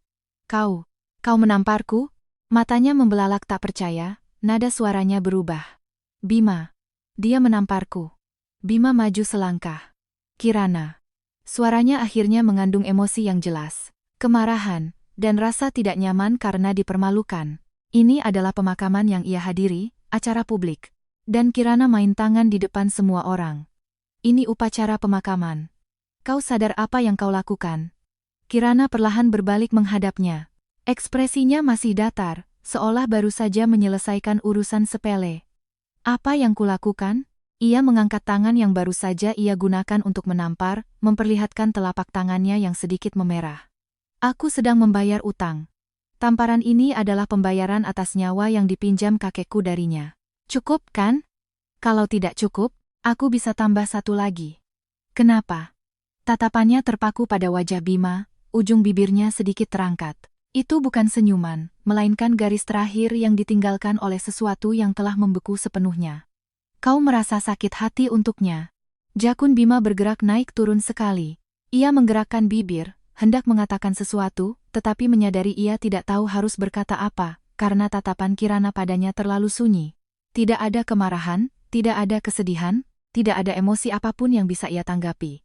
Kau menamparku? Matanya membelalak tak percaya, nada suaranya berubah. Bima. Dia menamparku. Bima maju selangkah. Kirana. Suaranya akhirnya mengandung emosi yang jelas. Kemarahan, dan rasa tidak nyaman karena dipermalukan. Ini adalah pemakaman yang ia hadiri, acara publik. Dan Kirana main tangan di depan semua orang. Ini upacara pemakaman. Kau sadar apa yang kau lakukan? Kirana perlahan berbalik menghadapnya. Ekspresinya masih datar, seolah baru saja menyelesaikan urusan sepele. Apa yang kulakukan? Ia mengangkat tangan yang baru saja ia gunakan untuk menampar, memperlihatkan telapak tangannya yang sedikit memerah. Aku sedang membayar utang. Tamparan ini adalah pembayaran atas nyawa yang dipinjam kakekku darinya. Cukup kan? Kalau tidak cukup, aku bisa tambah satu lagi. Kenapa? Tatapannya terpaku pada wajah Bima, ujung bibirnya sedikit terangkat. Itu bukan senyuman, melainkan garis terakhir yang ditinggalkan oleh sesuatu yang telah membeku sepenuhnya. Kau merasa sakit hati untuknya. Jakun Bima bergerak naik turun sekali. Ia menggerakkan bibir, hendak mengatakan sesuatu, tetapi menyadari ia tidak tahu harus berkata apa, karena tatapan Kirana padanya terlalu sunyi. Tidak ada kemarahan, tidak ada kesedihan, tidak ada emosi apapun yang bisa ia tanggapi.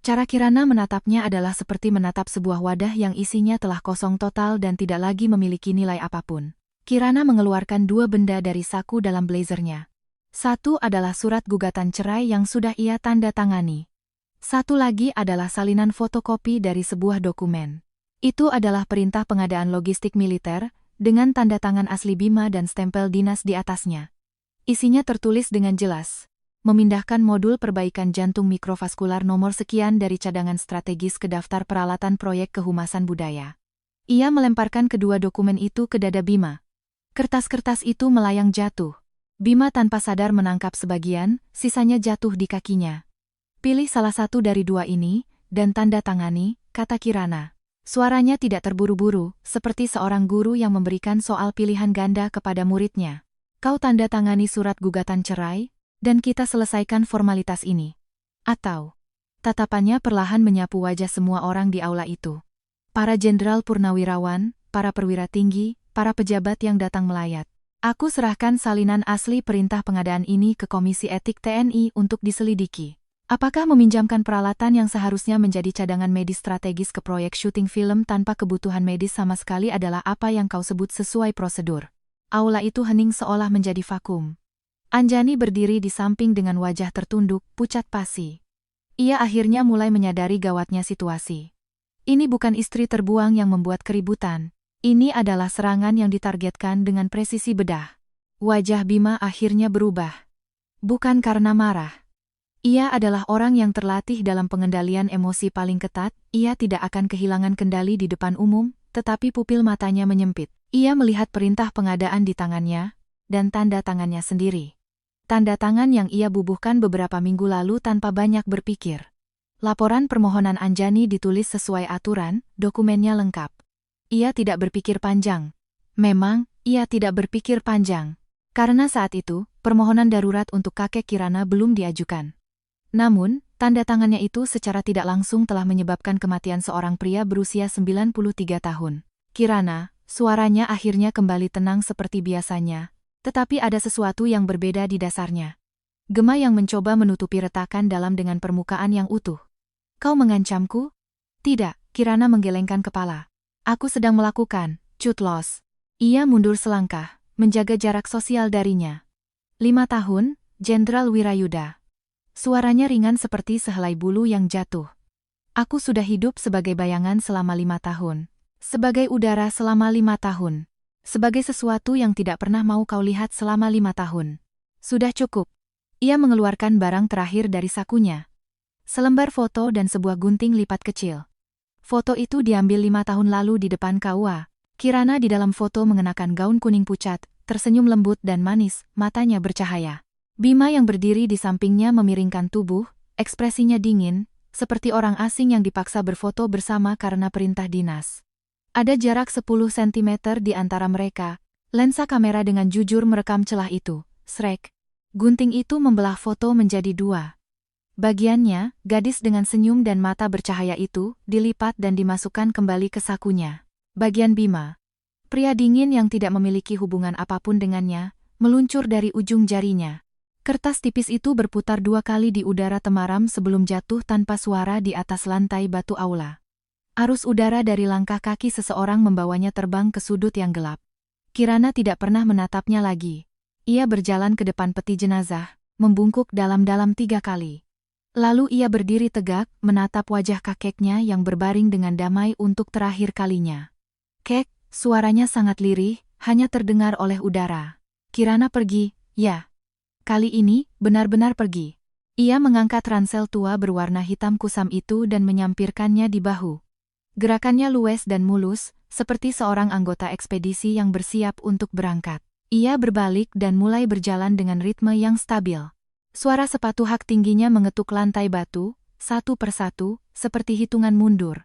Cara Kirana menatapnya adalah seperti menatap sebuah wadah yang isinya telah kosong total dan tidak lagi memiliki nilai apapun. Kirana mengeluarkan dua benda dari saku dalam blazernya. Satu adalah surat gugatan cerai yang sudah ia tanda tangani. Satu lagi adalah salinan fotokopi dari sebuah dokumen. Itu adalah perintah pengadaan logistik militer, dengan tanda tangan asli Bima dan stempel dinas di atasnya. Isinya tertulis dengan jelas. Memindahkan modul perbaikan jantung mikrovaskular nomor sekian dari cadangan strategis ke daftar peralatan proyek kehumasan budaya. Ia melemparkan kedua dokumen itu ke dada Bima. Kertas-kertas itu melayang jatuh. Bima tanpa sadar menangkap sebagian, sisanya jatuh di kakinya. Pilih salah satu dari dua ini, dan tanda tangani, kata Kirana. Suaranya tidak terburu-buru, seperti seorang guru yang memberikan soal pilihan ganda kepada muridnya. Kau tanda tangani surat gugatan cerai, dan kita selesaikan formalitas ini. Atau, tatapannya perlahan menyapu wajah semua orang di aula itu. Para jenderal purnawirawan, para perwira tinggi, para pejabat yang datang melayat. Aku serahkan salinan asli perintah pengadaan ini ke Komisi Etik TNI untuk diselidiki. Apakah meminjamkan peralatan yang seharusnya menjadi cadangan medis strategis ke proyek syuting film tanpa kebutuhan medis sama sekali adalah apa yang kau sebut sesuai prosedur? Aula itu hening seolah menjadi vakum. Anjani berdiri di samping dengan wajah tertunduk, pucat pasi. Ia akhirnya mulai menyadari gawatnya situasi. Ini bukan istri terbuang yang membuat keributan. Ini adalah serangan yang ditargetkan dengan presisi bedah. Wajah Bima akhirnya berubah. Bukan karena marah. Ia adalah orang yang terlatih dalam pengendalian emosi paling ketat. Ia tidak akan kehilangan kendali di depan umum, tetapi pupil matanya menyempit. Ia melihat perintah pengadaan di tangannya, dan tanda tangannya sendiri. Tanda tangan yang ia bubuhkan beberapa minggu lalu tanpa banyak berpikir. Laporan permohonan Anjani ditulis sesuai aturan, dokumennya lengkap. Ia tidak berpikir panjang. Memang, ia tidak berpikir panjang. Karena saat itu, permohonan darurat untuk kakek Kirana belum diajukan. Namun, tanda tangannya itu secara tidak langsung telah menyebabkan kematian seorang pria berusia 93 tahun. Kirana, suaranya akhirnya kembali tenang seperti biasanya. Tetapi ada sesuatu yang berbeda di dasarnya. Gema yang mencoba menutupi retakan dalam dengan permukaan yang utuh. Kau mengancamku? Tidak, Kirana menggelengkan kepala. Aku sedang melakukan, cut loss. Ia mundur selangkah, menjaga jarak sosial darinya. 5 tahun, Jenderal Wirayuda. Suaranya ringan seperti sehelai bulu yang jatuh. Aku sudah hidup sebagai bayangan selama 5 tahun. Sebagai udara selama 5 tahun. Sebagai sesuatu yang tidak pernah mau kau lihat selama 5 tahun. Sudah cukup. Ia mengeluarkan barang terakhir dari sakunya. Selembar foto dan sebuah gunting lipat kecil. Foto itu diambil 5 tahun lalu di depan KUA. Kirana di dalam foto mengenakan gaun kuning pucat, tersenyum lembut dan manis, matanya bercahaya. Bima yang berdiri di sampingnya memiringkan tubuh, ekspresinya dingin, seperti orang asing yang dipaksa berfoto bersama karena perintah dinas. Ada jarak 10 cm di antara mereka. Lensa kamera dengan jujur merekam celah itu. Srek. Gunting itu membelah foto menjadi 2. Bagiannya, gadis dengan senyum dan mata bercahaya itu, dilipat dan dimasukkan kembali ke sakunya. Bagian Bima. Pria dingin yang tidak memiliki hubungan apapun dengannya, meluncur dari ujung jarinya. Kertas tipis itu berputar 2 kali di udara temaram sebelum jatuh tanpa suara di atas lantai batu aula. Arus udara dari langkah kaki seseorang membawanya terbang ke sudut yang gelap. Kirana tidak pernah menatapnya lagi. Ia berjalan ke depan peti jenazah, membungkuk dalam-dalam 3 kali. Lalu ia berdiri tegak, menatap wajah kakeknya yang berbaring dengan damai untuk terakhir kalinya. Kek, suaranya sangat lirih, hanya terdengar oleh udara. Kirana pergi, ya. Kali ini, benar-benar pergi. Ia mengangkat ransel tua berwarna hitam kusam itu dan menyampirkannya di bahu. Gerakannya luwes dan mulus, seperti seorang anggota ekspedisi yang bersiap untuk berangkat. Ia berbalik dan mulai berjalan dengan ritme yang stabil. Suara sepatu hak tingginya mengetuk lantai batu, satu persatu, seperti hitungan mundur.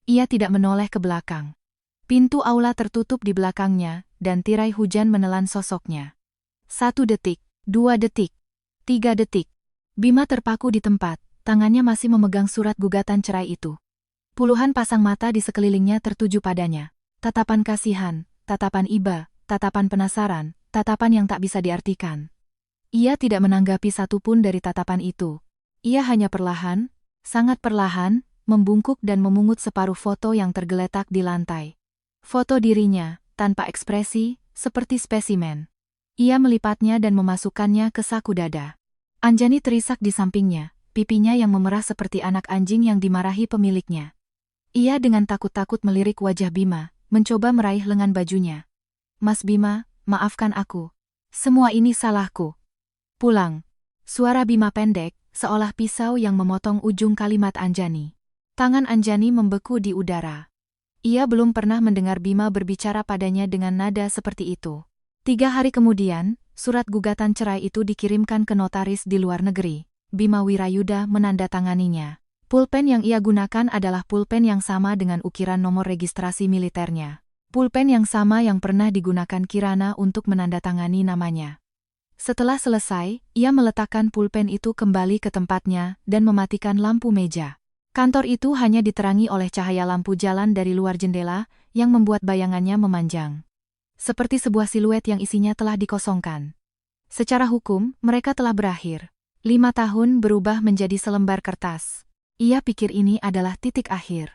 Ia tidak menoleh ke belakang. Pintu aula tertutup di belakangnya, dan tirai hujan menelan sosoknya. 1 detik. 2 detik. 3 detik. Bima terpaku di tempat, tangannya masih memegang surat gugatan cerai itu. Puluhan pasang mata di sekelilingnya tertuju padanya. Tatapan kasihan, tatapan iba, tatapan penasaran, tatapan yang tak bisa diartikan. Ia tidak menanggapi satupun dari tatapan itu. Ia hanya perlahan, sangat perlahan, membungkuk dan memungut separuh foto yang tergeletak di lantai. Foto dirinya, tanpa ekspresi, seperti spesimen. Ia melipatnya dan memasukkannya ke saku dada. Anjani terisak di sampingnya, pipinya yang memerah seperti anak anjing yang dimarahi pemiliknya. Ia dengan takut-takut melirik wajah Bima, mencoba meraih lengan bajunya. Mas Bima, maafkan aku. Semua ini salahku. Pulang. Suara Bima pendek, seolah pisau yang memotong ujung kalimat Anjani. Tangan Anjani membeku di udara. Ia belum pernah mendengar Bima berbicara padanya dengan nada seperti itu. 3 hari kemudian, surat gugatan cerai itu dikirimkan ke notaris di luar negeri. Bima Wirayuda menandatanganinya. Pulpen yang ia gunakan adalah pulpen yang sama dengan ukiran nomor registrasi militernya. Pulpen yang sama yang pernah digunakan Kirana untuk menandatangani namanya. Setelah selesai, ia meletakkan pulpen itu kembali ke tempatnya dan mematikan lampu meja. Kantor itu hanya diterangi oleh cahaya lampu jalan dari luar jendela, yang membuat bayangannya memanjang. Seperti sebuah siluet yang isinya telah dikosongkan. Secara hukum, mereka telah berakhir. 5 tahun berubah menjadi selembar kertas. Ia pikir ini adalah titik akhir.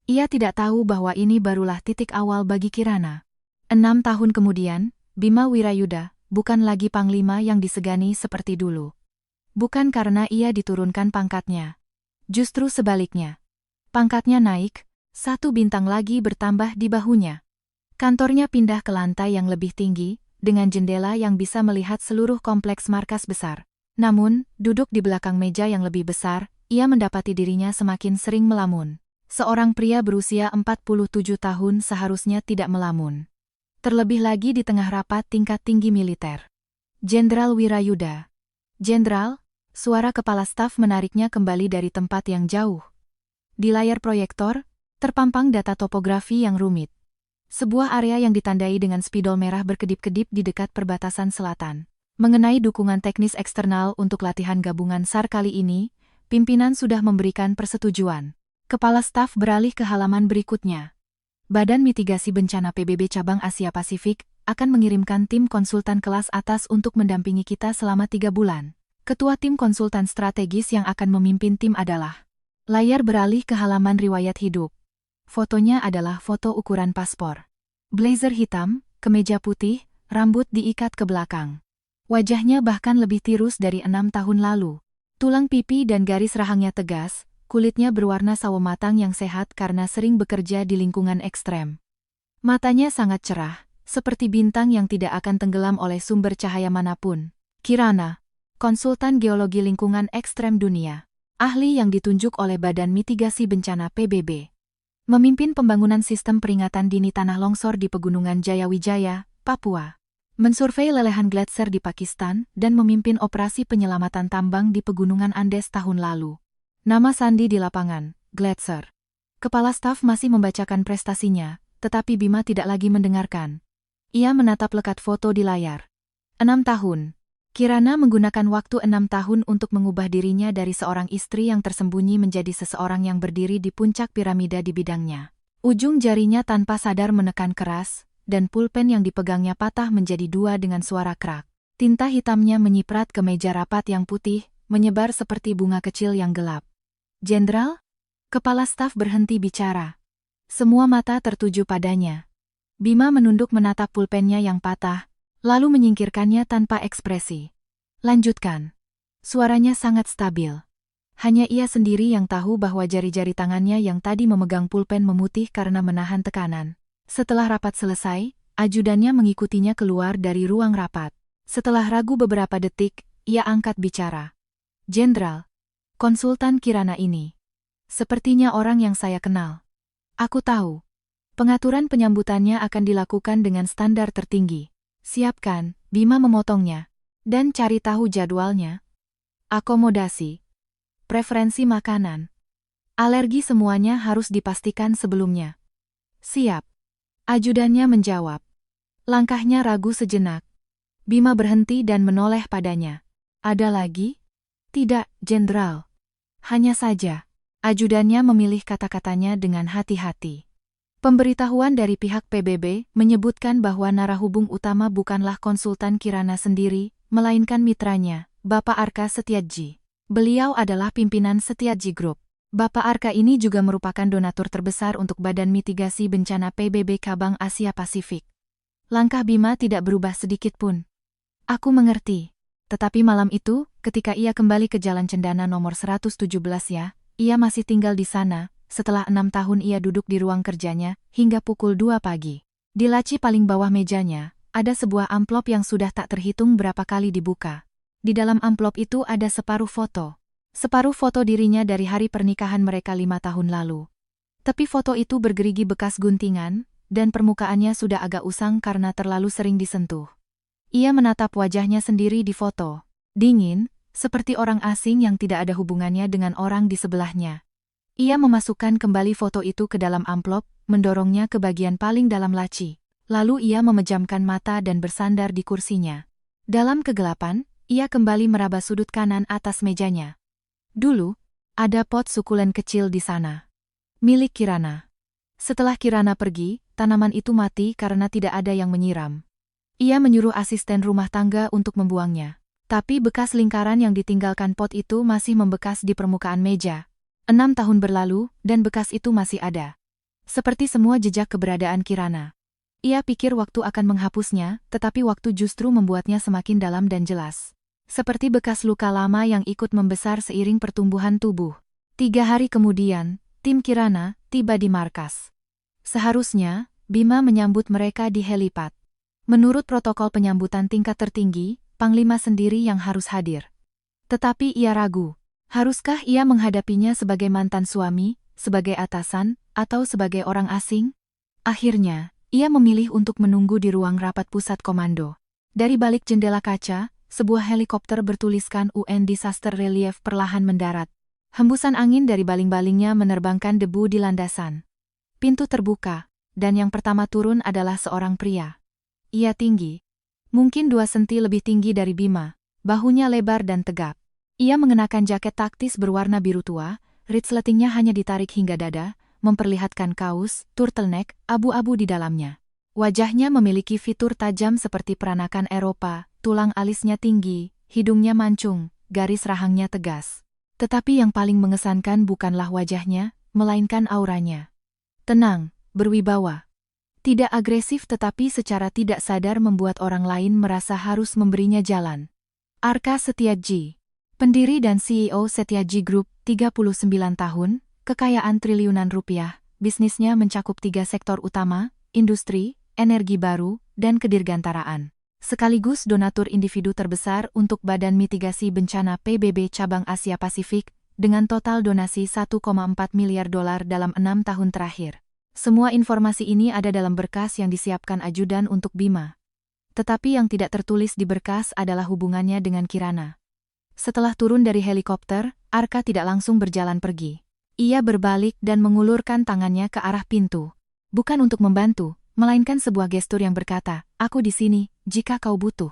Ia tidak tahu bahwa ini barulah titik awal bagi Kirana. 6 tahun kemudian, Bima Wirayuda bukan lagi panglima yang disegani seperti dulu. Bukan karena ia diturunkan pangkatnya. Justru sebaliknya. Pangkatnya naik, 1 bintang lagi bertambah di bahunya. Kantornya pindah ke lantai yang lebih tinggi, dengan jendela yang bisa melihat seluruh kompleks markas besar. Namun, duduk di belakang meja yang lebih besar, ia mendapati dirinya semakin sering melamun. Seorang pria berusia 47 tahun seharusnya tidak melamun. Terlebih lagi di tengah rapat tingkat tinggi militer. Jenderal Wirayuda. Jenderal, suara kepala staf menariknya kembali dari tempat yang jauh. Di layar proyektor, terpampang data topografi yang rumit. Sebuah area yang ditandai dengan spidol merah berkedip-kedip di dekat perbatasan selatan. Mengenai dukungan teknis eksternal untuk latihan gabungan SAR kali ini, pimpinan sudah memberikan persetujuan. Kepala staf beralih ke halaman berikutnya. Badan Mitigasi Bencana PBB Cabang Asia Pasifik akan mengirimkan tim konsultan kelas atas untuk mendampingi kita selama 3 bulan. Ketua tim konsultan strategis yang akan memimpin tim adalah Layar beralih ke halaman riwayat hidup. Fotonya adalah foto ukuran paspor. Blazer hitam, kemeja putih, rambut diikat ke belakang. Wajahnya bahkan lebih tirus dari 6 tahun lalu. Tulang pipi dan garis rahangnya tegas, kulitnya berwarna sawo matang yang sehat karena sering bekerja di lingkungan ekstrem. Matanya sangat cerah, seperti bintang yang tidak akan tenggelam oleh sumber cahaya manapun. Kirana, konsultan geologi lingkungan ekstrem dunia, ahli yang ditunjuk oleh Badan Mitigasi Bencana PBB. Memimpin pembangunan sistem peringatan dini tanah longsor di Pegunungan Jayawijaya, Papua. Mensurvei lelehan gletser di Pakistan dan memimpin operasi penyelamatan tambang di Pegunungan Andes tahun lalu. Nama Sandi di lapangan, Gletser. Kepala staf masih membacakan prestasinya, tetapi Bima tidak lagi mendengarkan. Ia menatap lekat foto di layar. 6 tahun. Kirana menggunakan waktu 6 tahun untuk mengubah dirinya dari seorang istri yang tersembunyi menjadi seseorang yang berdiri di puncak piramida di bidangnya. Ujung jarinya tanpa sadar menekan keras, dan pulpen yang dipegangnya patah menjadi 2 dengan suara krak. Tinta hitamnya menyiprat ke meja rapat yang putih, menyebar seperti bunga kecil yang gelap. "Jenderal?" Kepala staf berhenti bicara. Semua mata tertuju padanya. Bima menunduk menatap pulpennya yang patah, lalu menyingkirkannya tanpa ekspresi. "Lanjutkan." Suaranya sangat stabil. Hanya ia sendiri yang tahu bahwa jari-jari tangannya yang tadi memegang pulpen memutih karena menahan tekanan. Setelah rapat selesai, ajudannya mengikutinya keluar dari ruang rapat. Setelah ragu beberapa detik, ia angkat bicara. "Jenderal, konsultan Kirana ini. Sepertinya orang yang saya kenal. Aku tahu. Pengaturan penyambutannya akan dilakukan dengan standar tertinggi. Siapkan," Bima memotongnya. "Dan cari tahu jadwalnya. Akomodasi. Preferensi makanan. Alergi semuanya harus dipastikan sebelumnya." "Siap." Ajudannya menjawab. Langkahnya ragu sejenak. Bima berhenti dan menoleh padanya. "Ada lagi?" "Tidak, Jenderal. Hanya saja." Ajudannya memilih kata-katanya dengan hati-hati. Pemberitahuan dari pihak PBB menyebutkan bahwa narahubung utama bukanlah konsultan Kirana sendiri, melainkan mitranya, Bapak Arka Setiaji. Beliau adalah pimpinan Setiaji Group. Bapak Arka ini juga merupakan donatur terbesar untuk Badan Mitigasi Bencana PBB Cabang Asia Pasifik. Langkah Bima tidak berubah sedikit pun. "Aku mengerti. Tetapi malam itu, ketika ia kembali ke Jalan Cendana nomor 117 ya, ia masih tinggal di sana. Setelah 6 tahun ia duduk di ruang kerjanya, hingga pukul 2 pagi. Di laci paling bawah mejanya, ada sebuah amplop yang sudah tak terhitung berapa kali dibuka. Di dalam amplop itu ada separuh foto. Separuh foto dirinya dari hari pernikahan mereka 5 tahun lalu. Tapi foto itu bergerigi bekas guntingan, dan permukaannya sudah agak usang karena terlalu sering disentuh. Ia menatap wajahnya sendiri di foto. Dingin, seperti orang asing yang tidak ada hubungannya dengan orang di sebelahnya. Ia memasukkan kembali foto itu ke dalam amplop, mendorongnya ke bagian paling dalam laci. Lalu ia memejamkan mata dan bersandar di kursinya. Dalam kegelapan, ia kembali meraba sudut kanan atas mejanya. Dulu, ada pot sukulen kecil di sana. Milik Kirana. Setelah Kirana pergi, tanaman itu mati karena tidak ada yang menyiram. Ia menyuruh asisten rumah tangga untuk membuangnya. Tapi bekas lingkaran yang ditinggalkan pot itu masih membekas di permukaan meja. 6 tahun berlalu, dan bekas itu masih ada. Seperti semua jejak keberadaan Kirana. Ia pikir waktu akan menghapusnya, tetapi waktu justru membuatnya semakin dalam dan jelas. Seperti bekas luka lama yang ikut membesar seiring pertumbuhan tubuh. 3 hari kemudian, tim Kirana tiba di markas. Seharusnya, Bima menyambut mereka di helipad. Menurut protokol penyambutan tingkat tertinggi, Panglima sendiri yang harus hadir. Tetapi ia ragu. Haruskah ia menghadapinya sebagai mantan suami, sebagai atasan, atau sebagai orang asing? Akhirnya, ia memilih untuk menunggu di ruang rapat pusat komando. Dari balik jendela kaca, sebuah helikopter bertuliskan UN Disaster Relief perlahan mendarat. Hembusan angin dari baling-balingnya menerbangkan debu di landasan. Pintu terbuka, dan yang pertama turun adalah seorang pria. Ia tinggi. Mungkin 2 senti lebih tinggi dari Bima, bahunya lebar dan tegap. Ia mengenakan jaket taktis berwarna biru tua, resletingnya hanya ditarik hingga dada, memperlihatkan kaos, turtleneck, abu-abu di dalamnya. Wajahnya memiliki fitur tajam seperti peranakan Eropa, tulang alisnya tinggi, hidungnya mancung, garis rahangnya tegas. Tetapi yang paling mengesankan bukanlah wajahnya, melainkan auranya. Tenang, berwibawa. Tidak agresif tetapi secara tidak sadar membuat orang lain merasa harus memberinya jalan. Arka Setiaji, pendiri dan CEO Setiaji Group, 39 tahun, kekayaan triliunan rupiah, bisnisnya mencakup 3 sektor utama, industri, energi baru, dan kedirgantaraan. Sekaligus donatur individu terbesar untuk Badan Mitigasi Bencana PBB Cabang Asia Pasifik, dengan total donasi $1,4 miliar dalam 6 tahun terakhir. Semua informasi ini ada dalam berkas yang disiapkan ajudan untuk Bima. Tetapi yang tidak tertulis di berkas adalah hubungannya dengan Kirana. Setelah turun dari helikopter, Arka tidak langsung berjalan pergi. Ia berbalik dan mengulurkan tangannya ke arah pintu. Bukan untuk membantu, melainkan sebuah gestur yang berkata, "Aku di sini, jika kau butuh."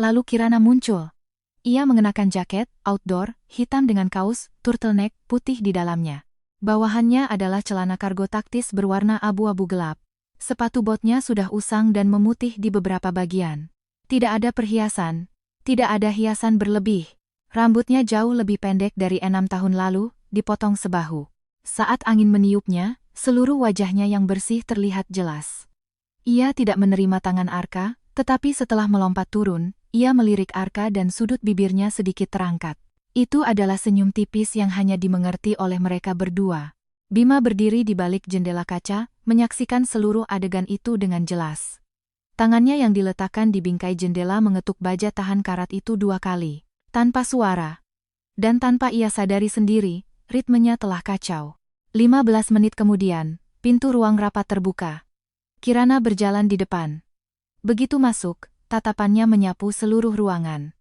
Lalu Kirana muncul. Ia mengenakan jaket, outdoor, hitam dengan kaos, turtleneck, putih di dalamnya. Bawahannya adalah celana kargo taktis berwarna abu-abu gelap. Sepatu botnya sudah usang dan memutih di beberapa bagian. Tidak ada perhiasan. Tidak ada hiasan berlebih. Rambutnya jauh lebih pendek dari 6 tahun lalu, dipotong sebahu. Saat angin meniupnya, seluruh wajahnya yang bersih terlihat jelas. Ia tidak menerima tangan Arka, tetapi setelah melompat turun, ia melirik Arka dan sudut bibirnya sedikit terangkat. Itu adalah senyum tipis yang hanya dimengerti oleh mereka berdua. Bima berdiri di balik jendela kaca, menyaksikan seluruh adegan itu dengan jelas. Tangannya yang diletakkan di bingkai jendela mengetuk baja tahan karat itu 2 kali, tanpa suara. Dan tanpa ia sadari sendiri, ritmenya telah kacau. 15 menit kemudian, pintu ruang rapat terbuka. Kirana berjalan di depan. Begitu masuk, tatapannya menyapu seluruh ruangan.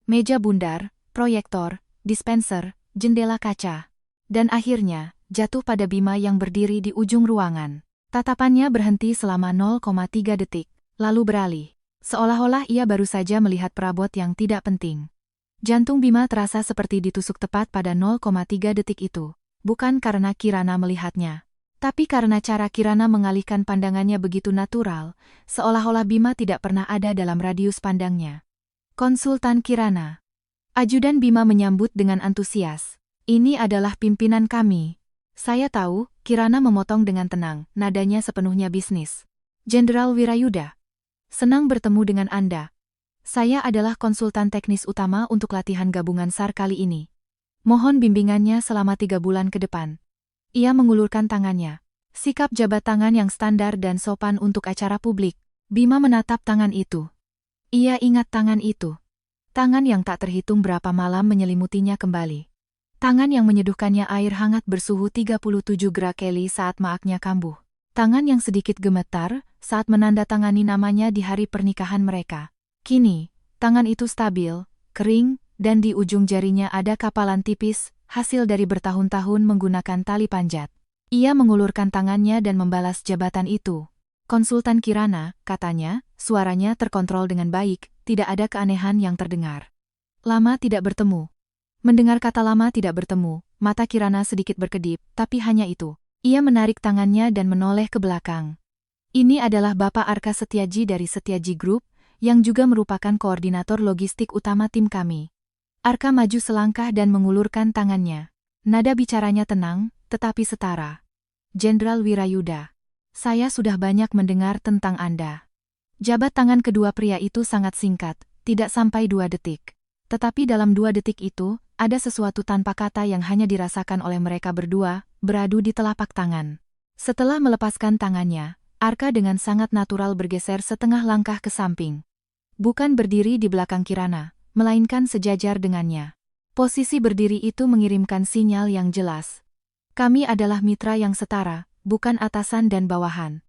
Meja bundar, proyektor, dispenser, jendela kaca. Dan akhirnya, jatuh pada Bima yang berdiri di ujung ruangan. Tatapannya berhenti selama 0,3 detik, lalu beralih. Seolah-olah ia baru saja melihat perabot yang tidak penting. Jantung Bima terasa seperti ditusuk tepat pada 0,3 detik itu. Bukan karena Kirana melihatnya, tapi karena cara Kirana mengalihkan pandangannya begitu natural, seolah-olah Bima tidak pernah ada dalam radius pandangnya. Konsultan Kirana. Ajudan Bima menyambut dengan antusias. "Ini adalah pimpinan kami." "Saya tahu," Kirana memotong dengan tenang, nadanya sepenuhnya bisnis. "Jenderal Wirayuda. Senang bertemu dengan Anda. Saya adalah konsultan teknis utama untuk latihan gabungan SAR kali ini. Mohon bimbingannya selama 3 bulan ke depan." Ia mengulurkan tangannya. Sikap jabat tangan yang standar dan sopan untuk acara publik. Bima menatap tangan itu. Ia ingat tangan itu. Tangan yang tak terhitung berapa malam menyelimutinya kembali. Tangan yang menyeduhkannya air hangat bersuhu 37 grad Kelvin saat maaknya kambuh. Tangan yang sedikit gemetar saat menandatangani namanya di hari pernikahan mereka. Kini, tangan itu stabil, kering, dan di ujung jarinya ada kapalan tipis, hasil dari bertahun-tahun menggunakan tali panjat. Ia mengulurkan tangannya dan membalas jabatan itu. "Konsultan Kirana," katanya, suaranya terkontrol dengan baik, tidak ada keanehan yang terdengar. "Lama tidak bertemu." Mendengar kata lama tidak bertemu, mata Kirana sedikit berkedip, tapi hanya itu. Ia menarik tangannya dan menoleh ke belakang. "Ini adalah Bapak Arka Setiaji dari Setiaji Group, yang juga merupakan koordinator logistik utama tim kami." Arka maju selangkah dan mengulurkan tangannya. Nada bicaranya tenang, tetapi setara. "Jenderal Wirayuda, saya sudah banyak mendengar tentang Anda." Jabat tangan kedua pria itu sangat singkat, tidak sampai 2 detik. Tetapi dalam 2 detik itu, ada sesuatu tanpa kata yang hanya dirasakan oleh mereka berdua, beradu di telapak tangan. Setelah melepaskan tangannya, Arka dengan sangat natural bergeser setengah langkah ke samping. Bukan berdiri di belakang Kirana, melainkan sejajar dengannya. Posisi berdiri itu mengirimkan sinyal yang jelas. "Kami adalah mitra yang setara, bukan atasan dan bawahan."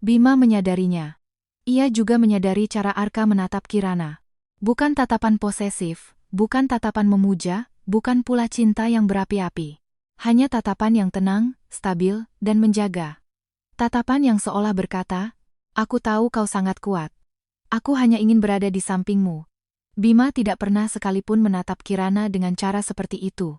Bima menyadarinya. Ia juga menyadari cara Arka menatap Kirana. Bukan tatapan posesif, bukan tatapan memuja, bukan pula cinta yang berapi-api. Hanya tatapan yang tenang, stabil, dan menjaga. Tatapan yang seolah berkata, "Aku tahu kau sangat kuat. Aku hanya ingin berada di sampingmu." Bima tidak pernah sekalipun menatap Kirana dengan cara seperti itu.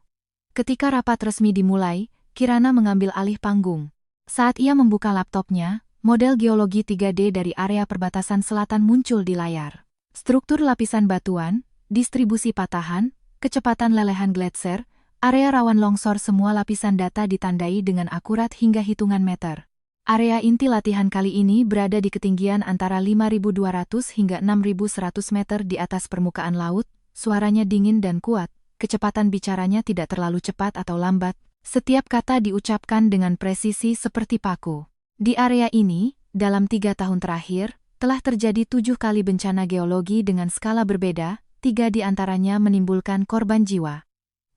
Ketika rapat resmi dimulai, Kirana mengambil alih panggung. Saat ia membuka laptopnya, model geologi 3D dari area perbatasan selatan muncul di layar. Struktur lapisan batuan, distribusi patahan, kecepatan lelehan gletser, Area rawan longsor, semua lapisan data ditandai dengan akurat hingga hitungan meter. Area inti latihan kali ini berada di ketinggian antara 5.200 hingga 6.100 meter di atas permukaan laut. Suaranya dingin dan kuat, kecepatan bicaranya tidak terlalu cepat atau lambat. Setiap kata diucapkan dengan presisi seperti paku. Di area ini, dalam 3 tahun terakhir, telah terjadi 7 kali bencana geologi dengan skala berbeda, 3 di antaranya menimbulkan korban jiwa.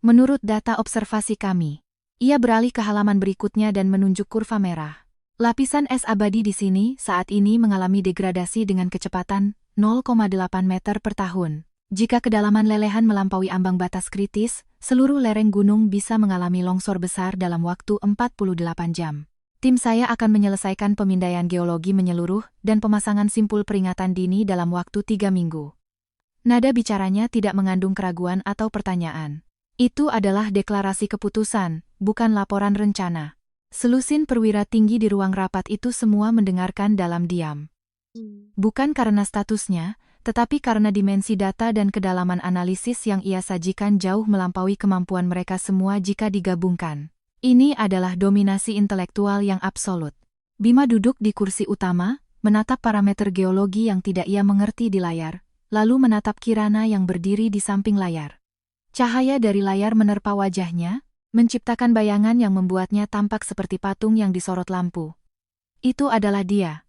Menurut data observasi kami, ia beralih ke halaman berikutnya dan menunjuk kurva merah. Lapisan es abadi di sini saat ini mengalami degradasi dengan kecepatan 0,8 meter per tahun. Jika kedalaman lelehan melampaui ambang batas kritis, seluruh lereng gunung bisa mengalami longsor besar dalam waktu 48 jam. Tim saya akan menyelesaikan pemindaian geologi menyeluruh dan pemasangan simpul peringatan dini dalam waktu 3 minggu. Nada bicaranya tidak mengandung keraguan atau pertanyaan. Itu adalah deklarasi keputusan, bukan laporan rencana. Selusin perwira tinggi di ruang rapat itu semua mendengarkan dalam diam. Bukan karena statusnya, tetapi karena dimensi data dan kedalaman analisis yang ia sajikan jauh melampaui kemampuan mereka semua jika digabungkan. Ini adalah dominasi intelektual yang absolut. Bima duduk di kursi utama, menatap parameter geologi yang tidak ia mengerti di layar, lalu menatap Kirana yang berdiri di samping layar. Cahaya dari layar menerpa wajahnya, menciptakan bayangan yang membuatnya tampak seperti patung yang disorot lampu. Itu adalah dia.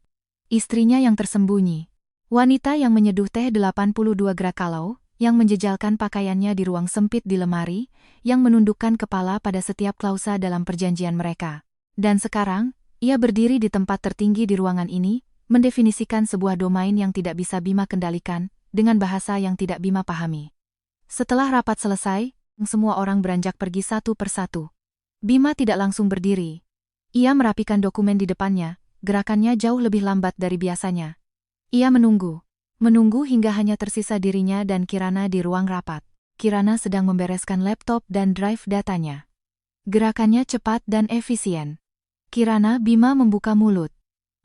Istrinya yang tersembunyi. Wanita yang menyeduh teh 82 Grakalau, yang menjejalkan pakaiannya di ruang sempit di lemari, yang menundukkan kepala pada setiap klausa dalam perjanjian mereka. Dan sekarang, ia berdiri di tempat tertinggi di ruangan ini, mendefinisikan sebuah domain yang tidak bisa Bima kendalikan, dengan bahasa yang tidak Bima pahami. Setelah rapat selesai, semua orang beranjak pergi satu persatu. Bima tidak langsung berdiri. Ia merapikan dokumen di depannya, gerakannya jauh lebih lambat dari biasanya. Ia menunggu hingga hanya tersisa dirinya dan Kirana di ruang rapat. Kirana sedang membereskan laptop dan drive datanya. Gerakannya cepat dan efisien. Kirana, Bima membuka mulut.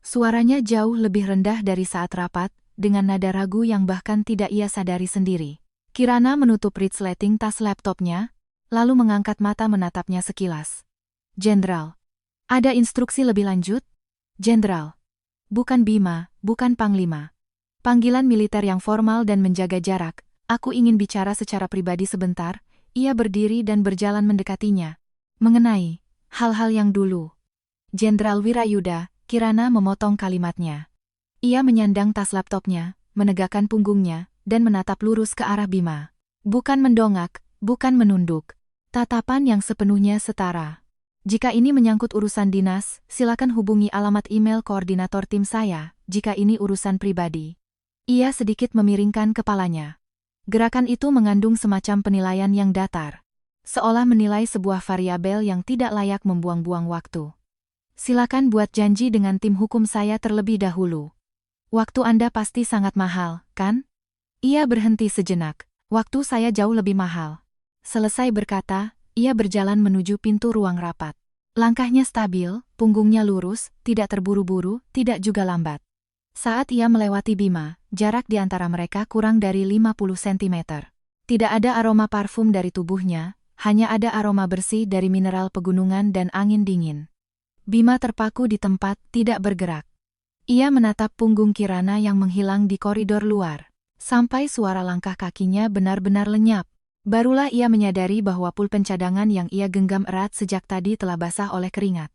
Suaranya jauh lebih rendah dari saat rapat, dengan nada ragu yang bahkan tidak ia sadari sendiri. Kirana menutup resleting tas laptopnya, lalu mengangkat mata menatapnya sekilas. Jenderal. Ada instruksi lebih lanjut? Jenderal. Bukan Bima, bukan Panglima. Panggilan militer yang formal dan menjaga jarak. Aku ingin bicara secara pribadi sebentar. Ia berdiri dan berjalan mendekatinya. Mengenai hal-hal yang dulu. Jenderal Wirayuda, Kirana memotong kalimatnya. Ia menyandang tas laptopnya, menegakkan punggungnya, dan menatap lurus ke arah Bima. Bukan mendongak, bukan menunduk. Tatapan yang sepenuhnya setara. Jika ini menyangkut urusan dinas, silakan hubungi alamat email koordinator tim saya. Jika ini urusan pribadi. Ia sedikit memiringkan kepalanya. Gerakan itu mengandung semacam penilaian yang datar. Seolah menilai sebuah variabel yang tidak layak membuang-buang waktu. Silakan buat janji dengan tim hukum saya terlebih dahulu. Waktu Anda pasti sangat mahal, kan? Ia berhenti sejenak. Waktu saya jauh lebih mahal. Selesai berkata, ia berjalan menuju pintu ruang rapat. Langkahnya stabil, punggungnya lurus, tidak terburu-buru, tidak juga lambat. Saat ia melewati Bima, jarak di antara mereka kurang dari 50 cm. Tidak ada aroma parfum dari tubuhnya, hanya ada aroma bersih dari mineral pegunungan dan angin dingin. Bima terpaku di tempat, tidak bergerak. Ia menatap punggung Kirana yang menghilang di koridor luar. Sampai suara langkah kakinya benar-benar lenyap. Barulah ia menyadari bahwa pulpen cadangan yang ia genggam erat sejak tadi telah basah oleh keringat.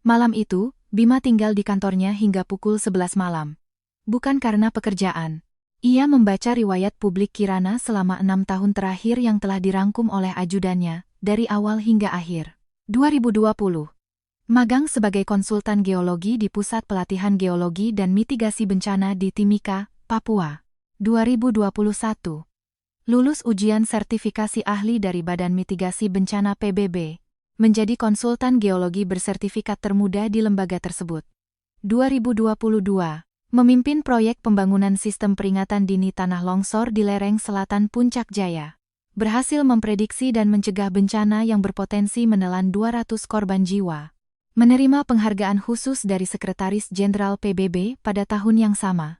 Malam itu, Bima tinggal di kantornya hingga pukul 11 malam. Bukan karena pekerjaan. Ia membaca riwayat publik Kirana selama 6 tahun terakhir yang telah dirangkum oleh ajudannya, dari awal hingga akhir. 2020. Magang sebagai konsultan geologi di Pusat Pelatihan Geologi dan Mitigasi Bencana di Timika, Papua. 2021. Lulus ujian sertifikasi ahli dari Badan Mitigasi Bencana PBB. Menjadi konsultan geologi bersertifikat termuda di lembaga tersebut. 2022. Memimpin proyek pembangunan sistem peringatan dini tanah longsor di lereng selatan Puncak Jaya. Berhasil memprediksi dan mencegah bencana yang berpotensi menelan 200 korban jiwa. Menerima penghargaan khusus dari Sekretaris Jenderal PBB pada tahun yang sama.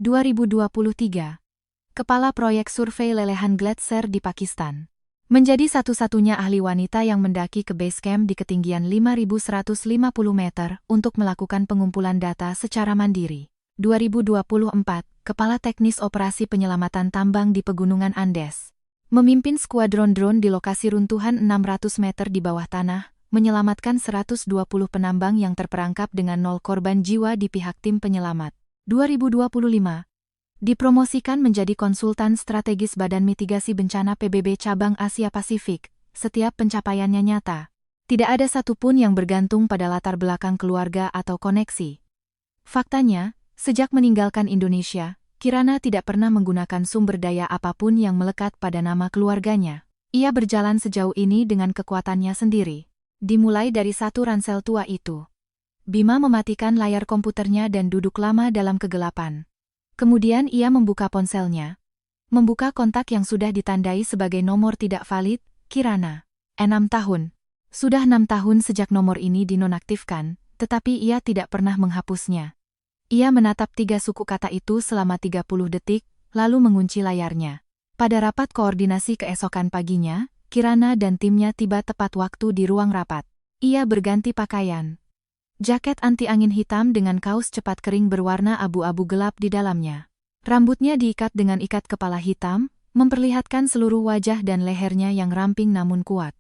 2023. Kepala Proyek Survei Lelehan Gletser di Pakistan. Menjadi satu-satunya ahli wanita yang mendaki ke base camp di ketinggian 5.150 meter untuk melakukan pengumpulan data secara mandiri. 2024, Kepala Teknis Operasi Penyelamatan Tambang di Pegunungan Andes. Memimpin skuadron drone di lokasi runtuhan 600 meter di bawah tanah, menyelamatkan 120 penambang yang terperangkap dengan 0 korban jiwa di pihak tim penyelamat. 2025. Dipromosikan menjadi konsultan strategis Badan Mitigasi Bencana PBB Cabang Asia Pasifik. Setiap pencapaiannya nyata. Tidak ada satupun yang bergantung pada latar belakang keluarga atau koneksi. Faktanya, sejak meninggalkan Indonesia, Kirana tidak pernah menggunakan sumber daya apapun yang melekat pada nama keluarganya. Ia berjalan sejauh ini dengan kekuatannya sendiri. Dimulai dari satu ransel tua itu. Bima mematikan layar komputernya dan duduk lama dalam kegelapan. Kemudian ia membuka ponselnya. Membuka kontak yang sudah ditandai sebagai nomor tidak valid, Kirana. 6 tahun. Sudah 6 tahun sejak nomor ini dinonaktifkan, tetapi ia tidak pernah menghapusnya. Ia menatap 3 suku kata itu selama 30 detik, lalu mengunci layarnya. Pada rapat koordinasi keesokan paginya, Kirana dan timnya tiba tepat waktu di ruang rapat. Ia berganti pakaian. Jaket anti-angin hitam dengan kaos cepat kering berwarna abu-abu gelap di dalamnya. Rambutnya diikat dengan ikat kepala hitam, memperlihatkan seluruh wajah dan lehernya yang ramping namun kuat.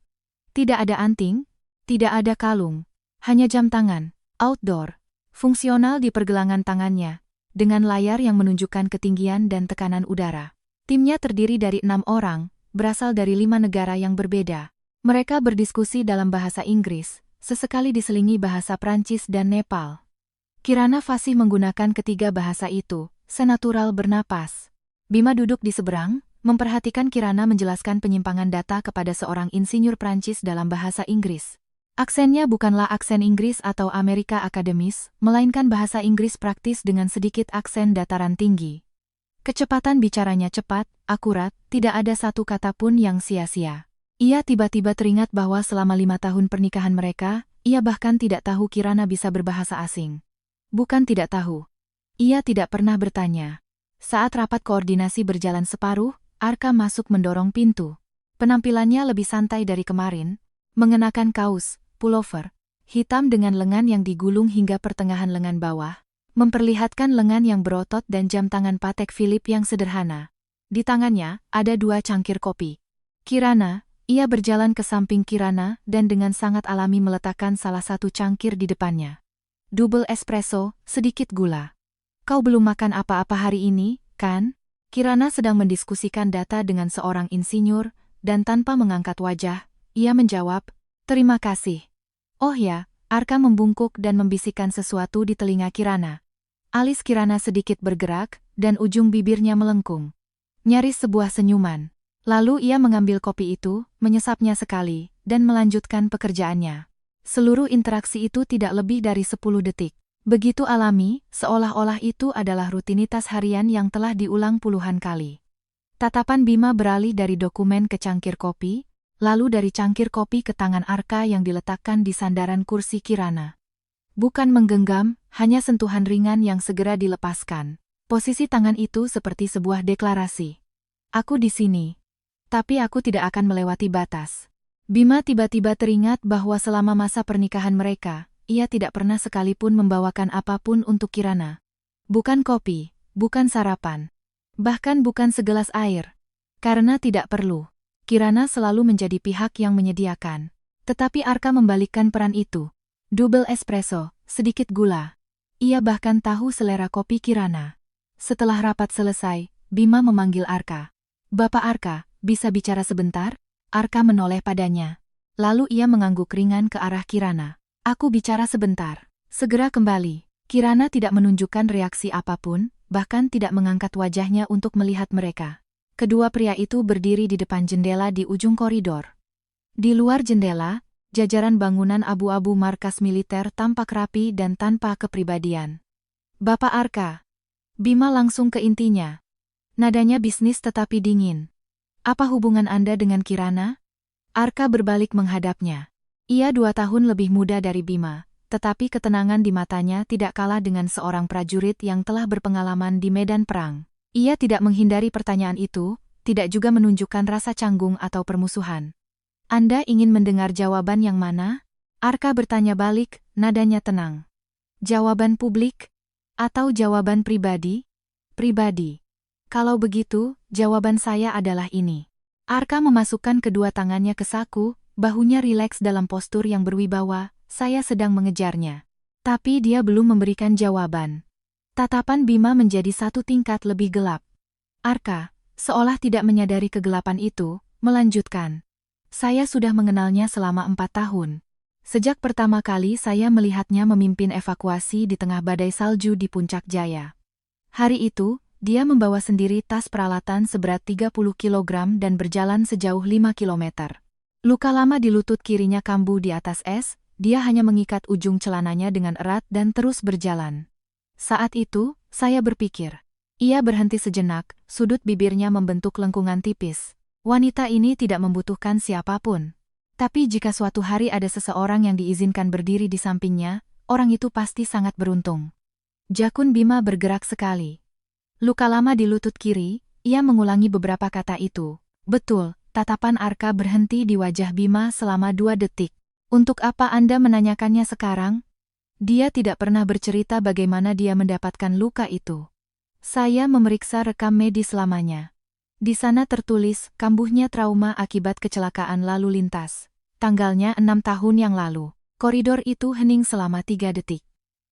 Tidak ada anting, tidak ada kalung, hanya jam tangan, outdoor, fungsional di pergelangan tangannya, dengan layar yang menunjukkan ketinggian dan tekanan udara. Timnya terdiri dari 6 orang, berasal dari 5 negara yang berbeda. Mereka berdiskusi dalam bahasa Inggris, sesekali diselingi bahasa Prancis dan Nepal. Kirana fasih menggunakan ketiga bahasa itu, senatural bernapas. Bima duduk di seberang, memperhatikan Kirana menjelaskan penyimpangan data kepada seorang insinyur Prancis dalam bahasa Inggris. Aksennya bukanlah aksen Inggris atau Amerika akademis, melainkan bahasa Inggris praktis dengan sedikit aksen dataran tinggi. Kecepatan bicaranya cepat, akurat, tidak ada satu kata pun yang sia-sia. Ia tiba-tiba teringat bahwa selama 5 tahun pernikahan mereka, ia bahkan tidak tahu Kirana bisa berbahasa asing. Bukan tidak tahu. Ia tidak pernah bertanya. Saat rapat koordinasi berjalan separuh, Arka masuk mendorong pintu. Penampilannya lebih santai dari kemarin, mengenakan kaos, pullover, hitam dengan lengan yang digulung hingga pertengahan lengan bawah, memperlihatkan lengan yang berotot dan jam tangan Patek Philippe yang sederhana. Di tangannya, ada 2 cangkir kopi. Kirana. Ia berjalan ke samping Kirana dan dengan sangat alami meletakkan salah satu cangkir di depannya. Double espresso, sedikit gula. Kau belum makan apa-apa hari ini, kan? Kirana sedang mendiskusikan data dengan seorang insinyur, dan tanpa mengangkat wajah, ia menjawab, terima kasih. Oh ya, Arka membungkuk dan membisikkan sesuatu di telinga Kirana. Alis Kirana sedikit bergerak, dan ujung bibirnya melengkung. Nyaris sebuah senyuman. Lalu ia mengambil kopi itu, menyesapnya sekali, dan melanjutkan pekerjaannya. Seluruh interaksi itu tidak lebih dari 10 detik. Begitu alami, seolah-olah itu adalah rutinitas harian yang telah diulang puluhan kali. Tatapan Bima beralih dari dokumen ke cangkir kopi, lalu dari cangkir kopi ke tangan Arka yang diletakkan di sandaran kursi Kirana. Bukan menggenggam, hanya sentuhan ringan yang segera dilepaskan. Posisi tangan itu seperti sebuah deklarasi. Aku di sini. Tapi aku tidak akan melewati batas. Bima tiba-tiba teringat bahwa selama masa pernikahan mereka, ia tidak pernah sekalipun membawakan apapun untuk Kirana. Bukan kopi, bukan sarapan. Bahkan bukan segelas air. Karena tidak perlu. Kirana selalu menjadi pihak yang menyediakan. Tetapi Arka membalikkan peran itu. Double espresso, sedikit gula. Ia bahkan tahu selera kopi Kirana. Setelah rapat selesai, Bima memanggil Arka. Bapak Arka, bisa bicara sebentar? Arka menoleh padanya. Lalu ia mengangguk ringan ke arah Kirana. Aku bicara sebentar. Segera kembali. Kirana tidak menunjukkan reaksi apapun, bahkan tidak mengangkat wajahnya untuk melihat mereka. Kedua pria itu berdiri di depan jendela di ujung koridor. Di luar jendela, jajaran bangunan abu-abu markas militer tampak rapi dan tanpa kepribadian. Bapak Arka. Bima langsung ke intinya. Nadanya bisnis tetapi dingin. Apa hubungan Anda dengan Kirana? Arka berbalik menghadapnya. Ia 2 tahun lebih muda dari Bima, tetapi ketenangan di matanya tidak kalah dengan seorang prajurit yang telah berpengalaman di medan perang. Ia tidak menghindari pertanyaan itu, tidak juga menunjukkan rasa canggung atau permusuhan. Anda ingin mendengar jawaban yang mana? Arka bertanya balik, nadanya tenang. Jawaban publik? Atau jawaban pribadi? Pribadi. Kalau begitu, jawaban saya adalah ini. Arka memasukkan kedua tangannya ke saku, bahunya rileks dalam postur yang berwibawa, saya sedang mengejarnya. Tapi dia belum memberikan jawaban. Tatapan Bima menjadi satu tingkat lebih gelap. Arka, seolah tidak menyadari kegelapan itu, melanjutkan. Saya sudah mengenalnya selama 4 tahun. Sejak pertama kali saya melihatnya memimpin evakuasi di tengah badai salju di Puncak Jaya. Hari itu, dia membawa sendiri tas peralatan seberat 30 kg dan berjalan sejauh 5 km. Luka lama di lutut kirinya kambuh di atas es, dia hanya mengikat ujung celananya dengan erat dan terus berjalan. Saat itu, saya berpikir. Ia berhenti sejenak, sudut bibirnya membentuk lengkungan tipis. Wanita ini tidak membutuhkan siapapun. Tapi jika suatu hari ada seseorang yang diizinkan berdiri di sampingnya, orang itu pasti sangat beruntung. Jakun Bima bergerak sekali. Luka lama di lutut kiri, ia mengulangi beberapa kata itu. Betul, tatapan Arka berhenti di wajah Bima selama 2 detik. Untuk apa Anda menanyakannya sekarang? Dia tidak pernah bercerita bagaimana dia mendapatkan luka itu. Saya memeriksa rekam medis lamanya. Di sana tertulis, kambuhnya trauma akibat kecelakaan lalu lintas. Tanggalnya 6 tahun yang lalu. Koridor itu hening selama 3 detik.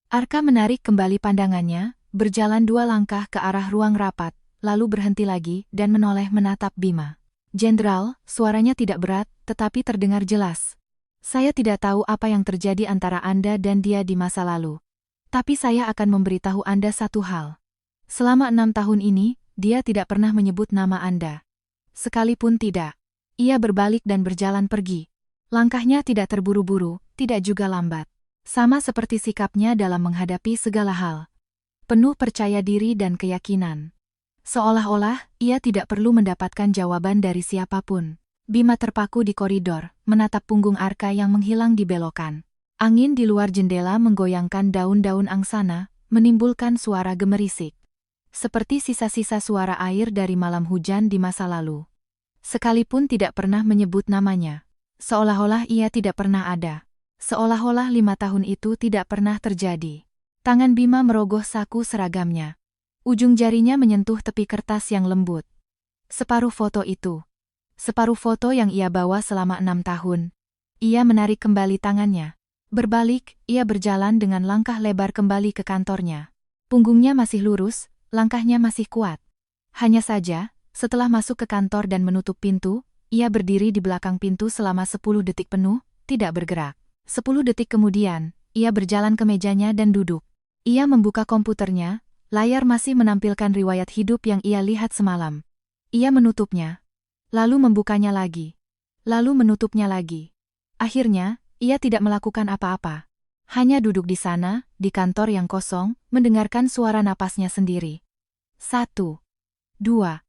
Arka menarik kembali pandangannya, berjalan 2 langkah ke arah ruang rapat, lalu berhenti lagi dan menoleh menatap Bima. Jenderal, suaranya tidak berat, tetapi terdengar jelas. Saya tidak tahu apa yang terjadi antara Anda dan dia di masa lalu. Tapi saya akan memberitahu Anda satu hal. Selama 6 tahun ini, dia tidak pernah menyebut nama Anda. Sekalipun tidak. Ia berbalik dan berjalan pergi. Langkahnya tidak terburu-buru, tidak juga lambat. Sama seperti sikapnya dalam menghadapi segala hal. Penuh percaya diri dan keyakinan. Seolah-olah, ia tidak perlu mendapatkan jawaban dari siapapun. Bima terpaku di koridor, menatap punggung Arka yang menghilang di belokan. Angin di luar jendela menggoyangkan daun-daun angsana, menimbulkan suara gemerisik. Seperti sisa-sisa suara air dari malam hujan di masa lalu. Sekalipun tidak pernah menyebut namanya. Seolah-olah ia tidak pernah ada. Seolah-olah 5 tahun itu tidak pernah terjadi. Tangan Bima merogoh saku seragamnya. Ujung jarinya menyentuh tepi kertas yang lembut. Separuh foto itu. Separuh foto yang ia bawa selama 6 tahun. Ia menarik kembali tangannya. Berbalik, ia berjalan dengan langkah lebar kembali ke kantornya. Punggungnya masih lurus, langkahnya masih kuat. Hanya saja, setelah masuk ke kantor dan menutup pintu, ia berdiri di belakang pintu selama 10 detik penuh, tidak bergerak. 10 detik kemudian, ia berjalan ke mejanya dan duduk. Ia membuka komputernya, layar masih menampilkan riwayat hidup yang ia lihat semalam. Ia menutupnya. Lalu membukanya lagi. Lalu menutupnya lagi. Akhirnya, ia tidak melakukan apa-apa. Hanya duduk di sana, di kantor yang kosong, mendengarkan suara napasnya sendiri. 1, 2.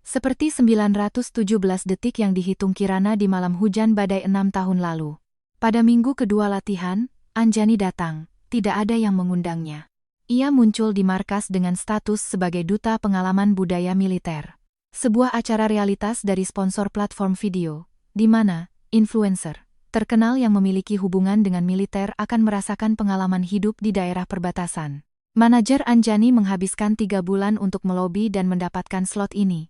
Seperti 917 detik yang dihitung Kirana di malam hujan badai 6 tahun lalu. Pada minggu kedua latihan, Anjani datang, tidak ada yang mengundangnya. Ia muncul di markas dengan status sebagai Duta Pengalaman Budaya Militer. Sebuah acara realitas dari sponsor platform video, di mana influencer terkenal yang memiliki hubungan dengan militer akan merasakan pengalaman hidup di daerah perbatasan. Manajer Anjani menghabiskan 3 bulan untuk melobi dan mendapatkan slot ini.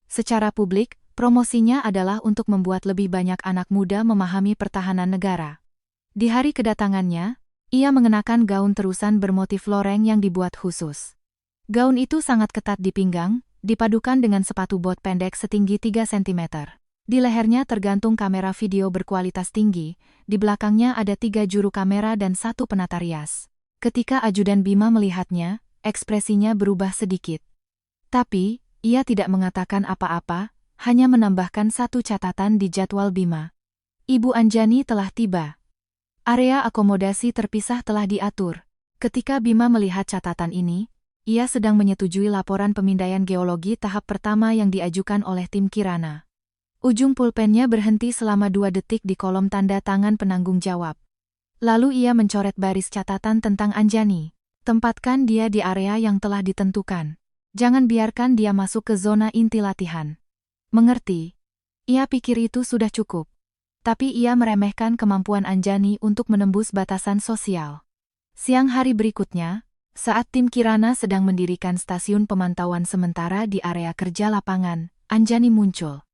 Secara publik, promosinya adalah untuk membuat lebih banyak anak muda memahami pertahanan negara. Di hari kedatangannya, ia mengenakan gaun terusan bermotif loreng yang dibuat khusus. Gaun itu sangat ketat di pinggang, dipadukan dengan sepatu bot pendek setinggi 3 cm. Di lehernya tergantung kamera video berkualitas tinggi, di belakangnya ada 3 juru kamera dan 1 penata rias. Ketika ajudan Bima melihatnya, ekspresinya berubah sedikit. Tapi, ia tidak mengatakan apa-apa, hanya menambahkan 1 catatan di jadwal Bima. Ibu Anjani telah tiba. Area akomodasi terpisah telah diatur. Ketika Bima melihat catatan ini, ia sedang menyetujui laporan pemindaian geologi tahap pertama yang diajukan oleh tim Kirana. Ujung pulpennya berhenti selama 2 detik di kolom tanda tangan penanggung jawab. Lalu ia mencoret baris catatan tentang Anjani. Tempatkan dia di area yang telah ditentukan. Jangan biarkan dia masuk ke zona inti latihan. Mengerti. Ia pikir itu sudah cukup. Tapi ia meremehkan kemampuan Anjani untuk menembus batasan sosial. Siang hari berikutnya, saat tim Kirana sedang mendirikan stasiun pemantauan sementara di area kerja lapangan, Anjani muncul.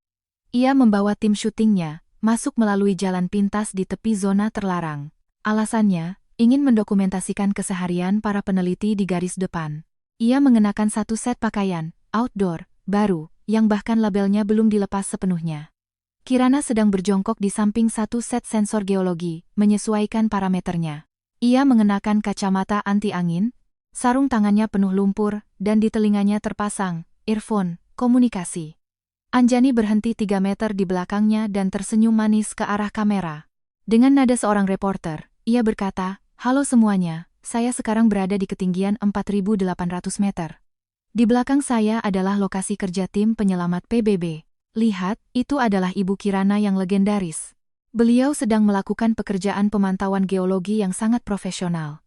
Ia membawa tim syutingnya, masuk melalui jalan pintas di tepi zona terlarang. Alasannya, ingin mendokumentasikan keseharian para peneliti di garis depan. Ia mengenakan satu set pakaian, outdoor, baru, yang bahkan labelnya belum dilepas sepenuhnya. Kirana sedang berjongkok di samping satu set sensor geologi, menyesuaikan parameternya. Ia mengenakan kacamata anti-angin, sarung tangannya penuh lumpur, dan di telinganya terpasang earphone komunikasi. Anjani berhenti 3 meter di belakangnya dan tersenyum manis ke arah kamera. Dengan nada seorang reporter, ia berkata, "Halo semuanya, saya sekarang berada di ketinggian 4.800 meter. Di belakang saya adalah lokasi kerja tim penyelamat PBB. Lihat, itu adalah Ibu Kirana yang legendaris. Beliau sedang melakukan pekerjaan pemantauan geologi yang sangat profesional."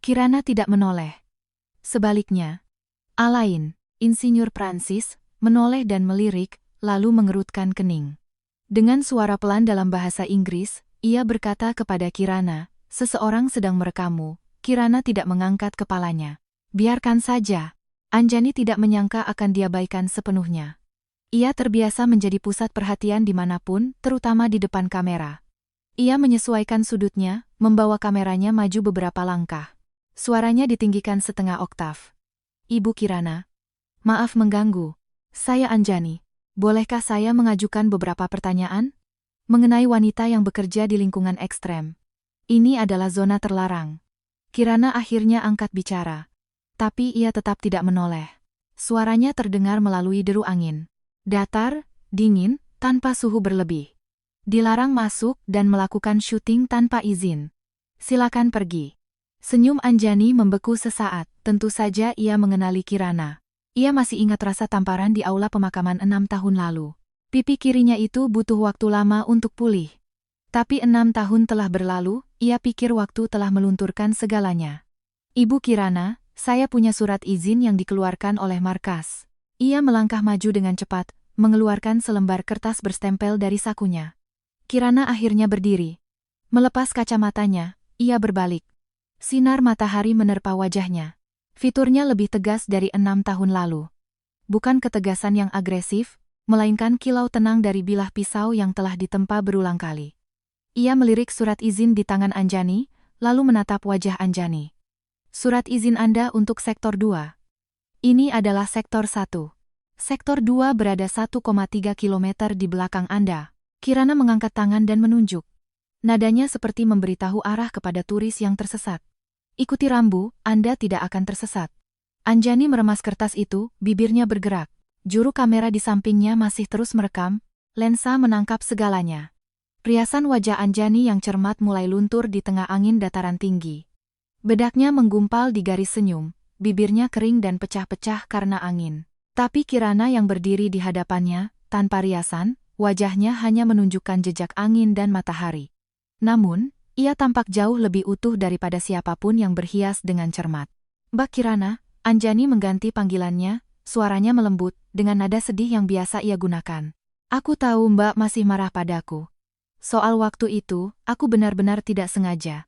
Kirana tidak menoleh. Sebaliknya, Alain, Insinyur Prancis, menoleh dan melirik, lalu mengerutkan kening. Dengan suara pelan dalam bahasa Inggris, ia berkata kepada Kirana, "Seseorang sedang merekammu." Kirana tidak mengangkat kepalanya. "Biarkan saja." Anjani tidak menyangka akan diabaikan sepenuhnya. Ia terbiasa menjadi pusat perhatian dimanapun, terutama di depan kamera. Ia menyesuaikan sudutnya, membawa kameranya maju beberapa langkah. Suaranya ditinggikan setengah oktav. "Ibu Kirana, maaf mengganggu. Saya Anjani. Bolehkah saya mengajukan beberapa pertanyaan? Mengenai wanita yang bekerja di lingkungan ekstrem. Ini adalah zona terlarang." Kirana akhirnya angkat bicara. Tapi ia tetap tidak menoleh. Suaranya terdengar melalui deru angin. Datar, dingin, tanpa suhu berlebih. "Dilarang masuk dan melakukan syuting tanpa izin. Silakan pergi." Senyum Anjani membeku sesaat, tentu saja ia mengenali Kirana. Ia masih ingat rasa tamparan di aula pemakaman 6 tahun lalu. Pipi kirinya itu butuh waktu lama untuk pulih. Tapi 6 tahun telah berlalu, ia pikir waktu telah melunturkan segalanya. "Ibu Kirana, saya punya surat izin yang dikeluarkan oleh markas." Ia melangkah maju dengan cepat, mengeluarkan selembar kertas berstempel dari sakunya. Kirana akhirnya berdiri. Melepas kacamatanya, ia berbalik. Sinar matahari menerpa wajahnya. Fiturnya lebih tegas dari 6 tahun lalu. Bukan ketegasan yang agresif, melainkan kilau tenang dari bilah pisau yang telah ditempa berulang kali. Ia melirik surat izin di tangan Anjani, lalu menatap wajah Anjani. "Surat izin Anda untuk Sektor 2. Ini adalah Sektor 1. Sektor 2 berada 1,3 kilometer di belakang Anda." Kirana mengangkat tangan dan menunjuk. Nadanya seperti memberitahu arah kepada turis yang tersesat. "Ikuti rambu, Anda tidak akan tersesat." Anjani meremas kertas itu, bibirnya bergerak. Juru kamera di sampingnya masih terus merekam, lensa menangkap segalanya. Riasan wajah Anjani yang cermat mulai luntur di tengah angin dataran tinggi. Bedaknya menggumpal di garis senyum, bibirnya kering dan pecah-pecah karena angin. Tapi Kirana yang berdiri di hadapannya, tanpa riasan, wajahnya hanya menunjukkan jejak angin dan matahari. Namun, ia tampak jauh lebih utuh daripada siapapun yang berhias dengan cermat. "Mbak Kirana," Anjani mengganti panggilannya, suaranya melembut, dengan nada sedih yang biasa ia gunakan. "Aku tahu Mbak masih marah padaku. Soal waktu itu, aku benar-benar tidak sengaja."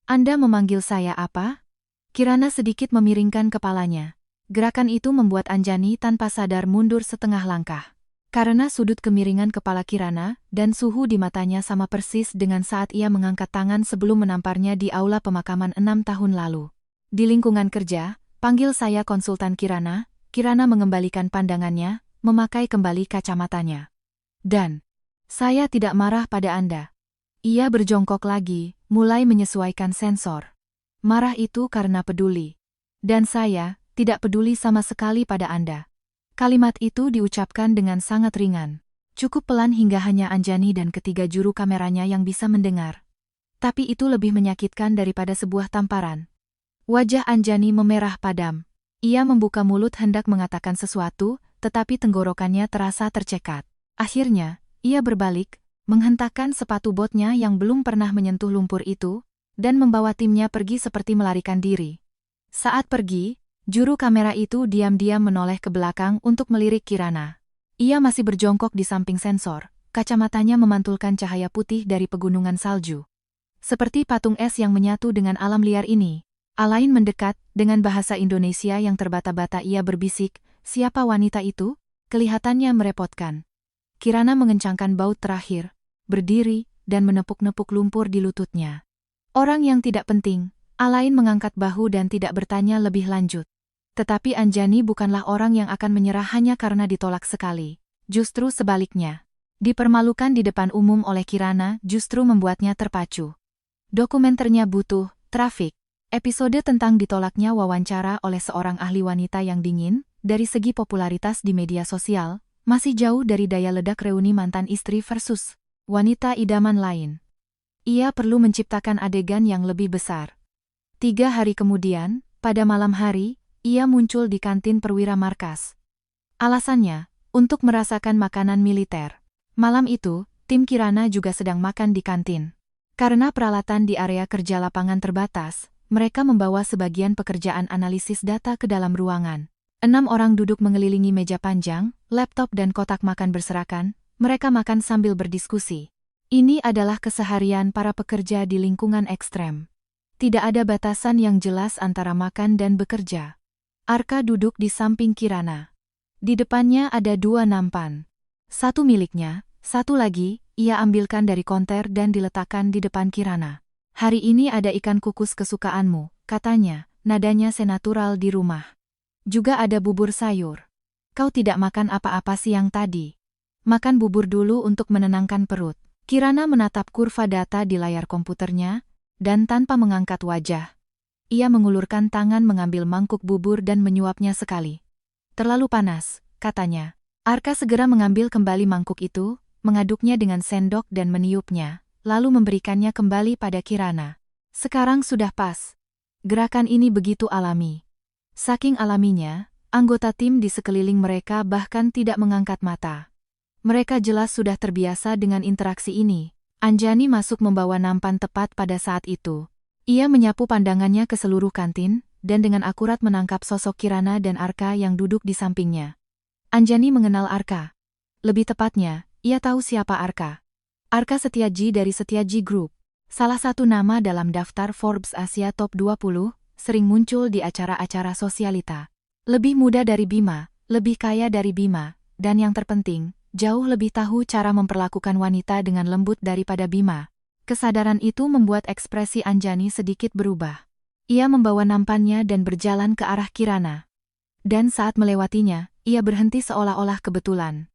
"Anda memanggil saya apa?" Kirana sedikit memiringkan kepalanya. Gerakan itu membuat Anjani tanpa sadar mundur setengah langkah. Karena sudut kemiringan kepala Kirana dan suhu di matanya sama persis dengan saat ia mengangkat tangan sebelum menamparnya di aula pemakaman 6 tahun lalu. "Di lingkungan kerja, panggil saya konsultan Kirana." Kirana mengembalikan pandangannya, memakai kembali kacamatanya. "Dan saya tidak marah pada Anda." Ia berjongkok lagi, mulai menyesuaikan sensor. "Marah itu karena peduli. Dan saya tidak peduli sama sekali pada Anda." Kalimat itu diucapkan dengan sangat ringan. Cukup pelan hingga hanya Anjani dan ketiga juru kameranya yang bisa mendengar. Tapi itu lebih menyakitkan daripada sebuah tamparan. Wajah Anjani memerah padam. Ia membuka mulut hendak mengatakan sesuatu, tetapi tenggorokannya terasa tercekat. Akhirnya, ia berbalik, menghentakkan sepatu botnya yang belum pernah menyentuh lumpur itu, dan membawa timnya pergi seperti melarikan diri. Saat pergi, juru kamera itu diam-diam menoleh ke belakang untuk melirik Kirana. Ia masih berjongkok di samping sensor, kacamatanya memantulkan cahaya putih dari pegunungan salju. Seperti patung es yang menyatu dengan alam liar ini. Alain mendekat, dengan bahasa Indonesia yang terbata-bata ia berbisik, "Siapa wanita itu?" Kelihatannya merepotkan. Kirana mengencangkan baut terakhir, berdiri, dan menepuk-nepuk lumpur di lututnya. Orang yang tidak penting. Alain mengangkat bahu dan tidak bertanya lebih lanjut. Tetapi Anjani bukanlah orang yang akan menyerah hanya karena ditolak sekali. Justru sebaliknya. Dipermalukan di depan umum oleh Kirana justru membuatnya terpacu. Dokumenternya butuh trafik. Episode tentang ditolaknya wawancara oleh seorang ahli wanita yang dingin, dari segi popularitas di media sosial, masih jauh dari daya ledak reuni mantan istri versus wanita idaman lain. Ia perlu menciptakan adegan yang lebih besar. 3 hari kemudian, pada malam hari, ia muncul di kantin perwira markas. Alasannya, untuk merasakan makanan militer. Malam itu, tim Kirana juga sedang makan di kantin. Karena peralatan di area kerja lapangan terbatas, mereka membawa sebagian pekerjaan analisis data ke dalam ruangan. 6 orang duduk mengelilingi meja panjang, laptop dan kotak makan berserakan, mereka makan sambil berdiskusi. Ini adalah keseharian para pekerja di lingkungan ekstrem. Tidak ada batasan yang jelas antara makan dan bekerja. Arka duduk di samping Kirana. Di depannya ada 2 nampan. Satu miliknya, satu lagi, ia ambilkan dari konter dan diletakkan di depan Kirana. "Hari ini ada ikan kukus kesukaanmu," katanya, nadanya senatural di rumah. "Juga ada bubur sayur. Kau tidak makan apa-apa siang tadi. Makan bubur dulu untuk menenangkan perut." Kirana menatap kurva data di layar komputernya, dan tanpa mengangkat wajah, ia mengulurkan tangan mengambil mangkuk bubur dan menyuapnya sekali. "Terlalu panas," katanya. Arka segera mengambil kembali mangkuk itu, mengaduknya dengan sendok dan meniupnya, lalu memberikannya kembali pada Kirana. "Sekarang sudah pas." Gerakan ini begitu alami. Saking alaminya, anggota tim di sekeliling mereka bahkan tidak mengangkat mata. Mereka jelas sudah terbiasa dengan interaksi ini. Anjani masuk membawa nampan tepat pada saat itu. Ia menyapu pandangannya ke seluruh kantin, dan dengan akurat menangkap sosok Kirana dan Arka yang duduk di sampingnya. Anjani mengenal Arka. Lebih tepatnya, ia tahu siapa Arka. Arka Setiaji dari Setiaji Group. Salah satu nama dalam daftar Forbes Asia Top 20, sering muncul di acara-acara sosialita. Lebih muda dari Bima, lebih kaya dari Bima, dan yang terpenting, jauh lebih tahu cara memperlakukan wanita dengan lembut daripada Bima. Kesadaran itu membuat ekspresi Anjani sedikit berubah. Ia membawa nampannya dan berjalan ke arah Kirana. Dan saat melewatinya, ia berhenti seolah-olah kebetulan.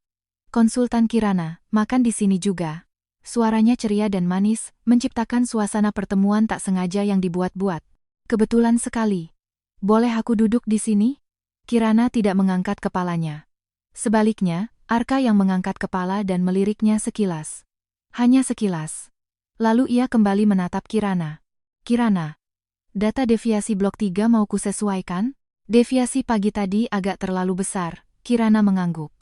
"Konsultan Kirana, makan di sini juga." Suaranya ceria dan manis, menciptakan suasana pertemuan tak sengaja yang dibuat-buat. "Kebetulan sekali. Boleh aku duduk di sini?" Kirana tidak mengangkat kepalanya. Sebaliknya, Arka yang mengangkat kepala dan meliriknya sekilas. Hanya sekilas. Lalu ia kembali menatap Kirana. "Kirana, data deviasi blok 3 mau kusesuaikan? Deviasi pagi tadi agak terlalu besar." Kirana mengangguk.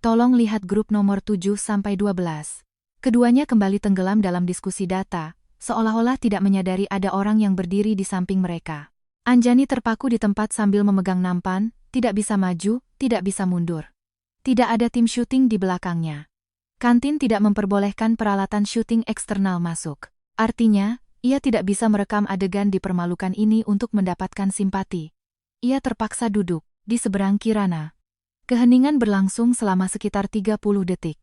"Tolong lihat grup nomor 7-12. Keduanya kembali tenggelam dalam diskusi data, seolah-olah tidak menyadari ada orang yang berdiri di samping mereka. Anjani terpaku di tempat sambil memegang nampan, tidak bisa maju, tidak bisa mundur. Tidak ada tim syuting di belakangnya. Kantin tidak memperbolehkan peralatan syuting eksternal masuk. Artinya, ia tidak bisa merekam adegan dipermalukan ini untuk mendapatkan simpati. Ia terpaksa duduk di seberang Kirana. Keheningan berlangsung selama sekitar 30 detik.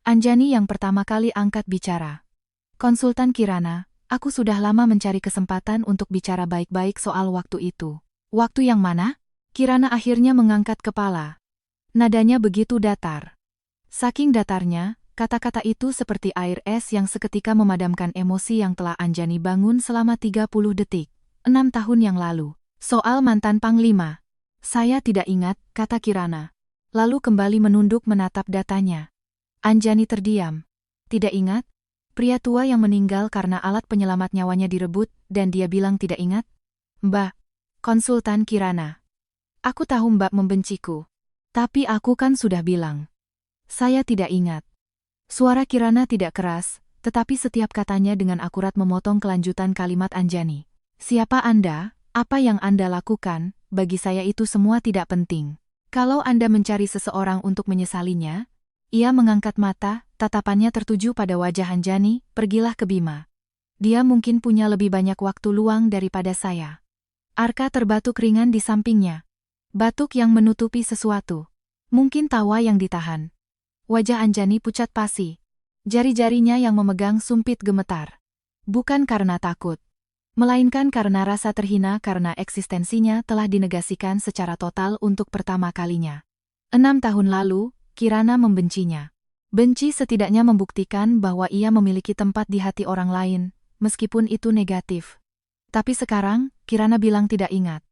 Anjani yang pertama kali angkat bicara. "Konsultan Kirana, aku sudah lama mencari kesempatan untuk bicara baik-baik soal waktu itu." "Waktu yang mana?" Kirana akhirnya mengangkat kepala. Nadanya begitu datar. Saking datarnya, kata-kata itu seperti air es yang seketika memadamkan emosi yang telah Anjani bangun selama 30 detik. 6 tahun yang lalu. "Soal mantan Panglima." "Saya tidak ingat," kata Kirana. Lalu kembali menunduk menatap datanya. Anjani terdiam. "Tidak ingat? Pria tua yang meninggal karena alat penyelamat nyawanya direbut, dan dia bilang tidak ingat?" "Mbak." Konsultan Kirana. "Aku tahu Mbak membenciku. Tapi aku kan sudah bilang. Saya tidak ingat." Suara Kirana tidak keras, tetapi setiap katanya dengan akurat memotong kelanjutan kalimat Anjani. "Siapa Anda, apa yang Anda lakukan, bagi saya itu semua tidak penting. Kalau Anda mencari seseorang untuk menyesalinya, ia mengangkat mata, tatapannya tertuju pada wajah Anjani, pergilah ke Bima. Dia mungkin punya lebih banyak waktu luang daripada saya. Arka terbatuk ringan di sampingnya. Batuk yang menutupi sesuatu. Mungkin tawa yang ditahan. Wajah Anjani pucat pasi. Jari-jarinya yang memegang sumpit gemetar. Bukan karena takut, melainkan karena rasa terhina karena eksistensinya telah dinegasikan secara total untuk pertama kalinya. 6 tahun lalu, Kirana membencinya. Benci setidaknya membuktikan bahwa ia memiliki tempat di hati orang lain, meskipun itu negatif. Tapi sekarang, Kirana bilang tidak ingat.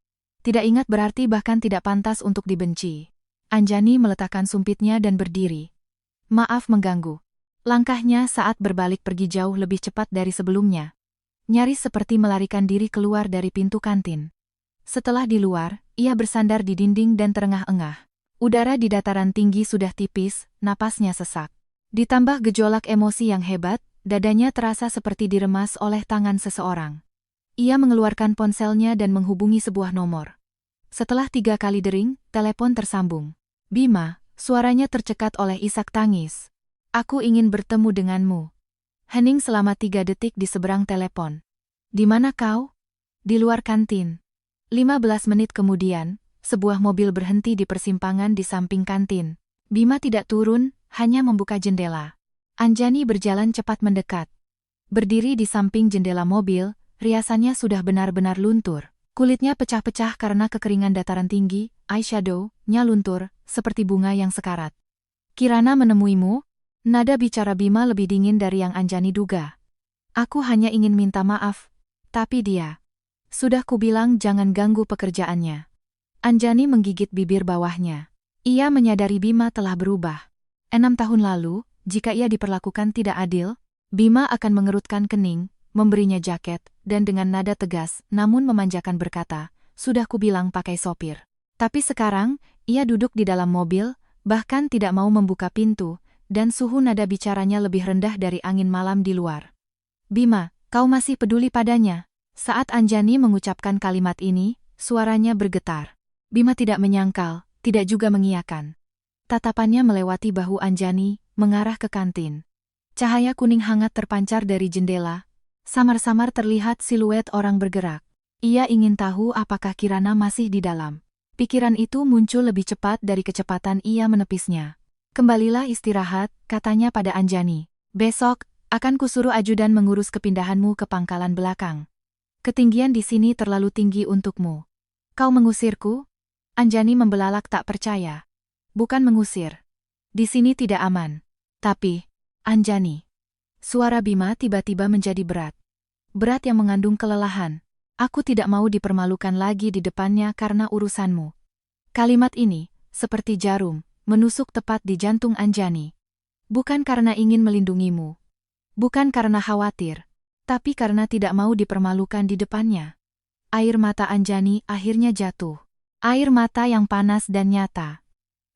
Tidak ingat berarti bahkan tidak pantas untuk dibenci. Anjani meletakkan sumpitnya dan berdiri. Maaf mengganggu. Langkahnya saat berbalik pergi jauh lebih cepat dari sebelumnya. Nyaris seperti melarikan diri keluar dari pintu kantin. Setelah di luar, ia bersandar di dinding dan terengah-engah. Udara di dataran tinggi sudah tipis, napasnya sesak. Ditambah gejolak emosi yang hebat, dadanya terasa seperti diremas oleh tangan seseorang. Ia mengeluarkan ponselnya dan menghubungi sebuah nomor. Setelah 3 kali dering, telepon tersambung. Bima, suaranya tercekat oleh isak tangis. Aku ingin bertemu denganmu. Hening selama 3 detik di seberang telepon. Di mana kau? Di luar kantin. 15 menit kemudian, sebuah mobil berhenti di persimpangan di samping kantin. Bima tidak turun, hanya membuka jendela. Anjani berjalan cepat mendekat. Berdiri di samping jendela mobil, riasannya sudah benar-benar luntur. Kulitnya pecah-pecah karena kekeringan dataran tinggi, eyeshadow-nya luntur, seperti bunga yang sekarat. Kirana menemuimu? Nada bicara Bima lebih dingin dari yang Anjani duga. Aku hanya ingin minta maaf. Tapi dia. Sudah kubilang jangan ganggu pekerjaannya. Anjani menggigit bibir bawahnya. Ia menyadari Bima telah berubah. 6 tahun lalu, jika ia diperlakukan tidak adil, Bima akan mengerutkan kening, memberinya jaket, dan dengan nada tegas namun memanjakan berkata, sudah kubilang pakai sopir. Tapi sekarang, ia duduk di dalam mobil, bahkan tidak mau membuka pintu, dan suhu nada bicaranya lebih rendah dari angin malam di luar. Bima, kau masih peduli padanya? Saat Anjani mengucapkan kalimat ini, suaranya bergetar. Bima tidak menyangkal, tidak juga mengiyakan. Tatapannya melewati bahu Anjani, mengarah ke kantin. Cahaya kuning hangat terpancar dari jendela. Samar-samar terlihat siluet orang bergerak. Ia ingin tahu apakah Kirana masih di dalam. Pikiran itu muncul lebih cepat dari kecepatan ia menepisnya. Kembalilah istirahat, katanya pada Anjani. Besok, akan kusuruh ajudan mengurus kepindahanmu ke pangkalan belakang. Ketinggian di sini terlalu tinggi untukmu. Kau mengusirku? Anjani membelalak tak percaya. Bukan mengusir. Di sini tidak aman. Tapi, Anjani. Suara Bima tiba-tiba menjadi berat. Berat yang mengandung kelelahan. Aku tidak mau dipermalukan lagi di depannya karena urusanmu. Kalimat ini, seperti jarum, menusuk tepat di jantung Anjani. Bukan karena ingin melindungimu. Bukan karena khawatir. Tapi karena tidak mau dipermalukan di depannya. Air mata Anjani akhirnya jatuh. Air mata yang panas dan nyata.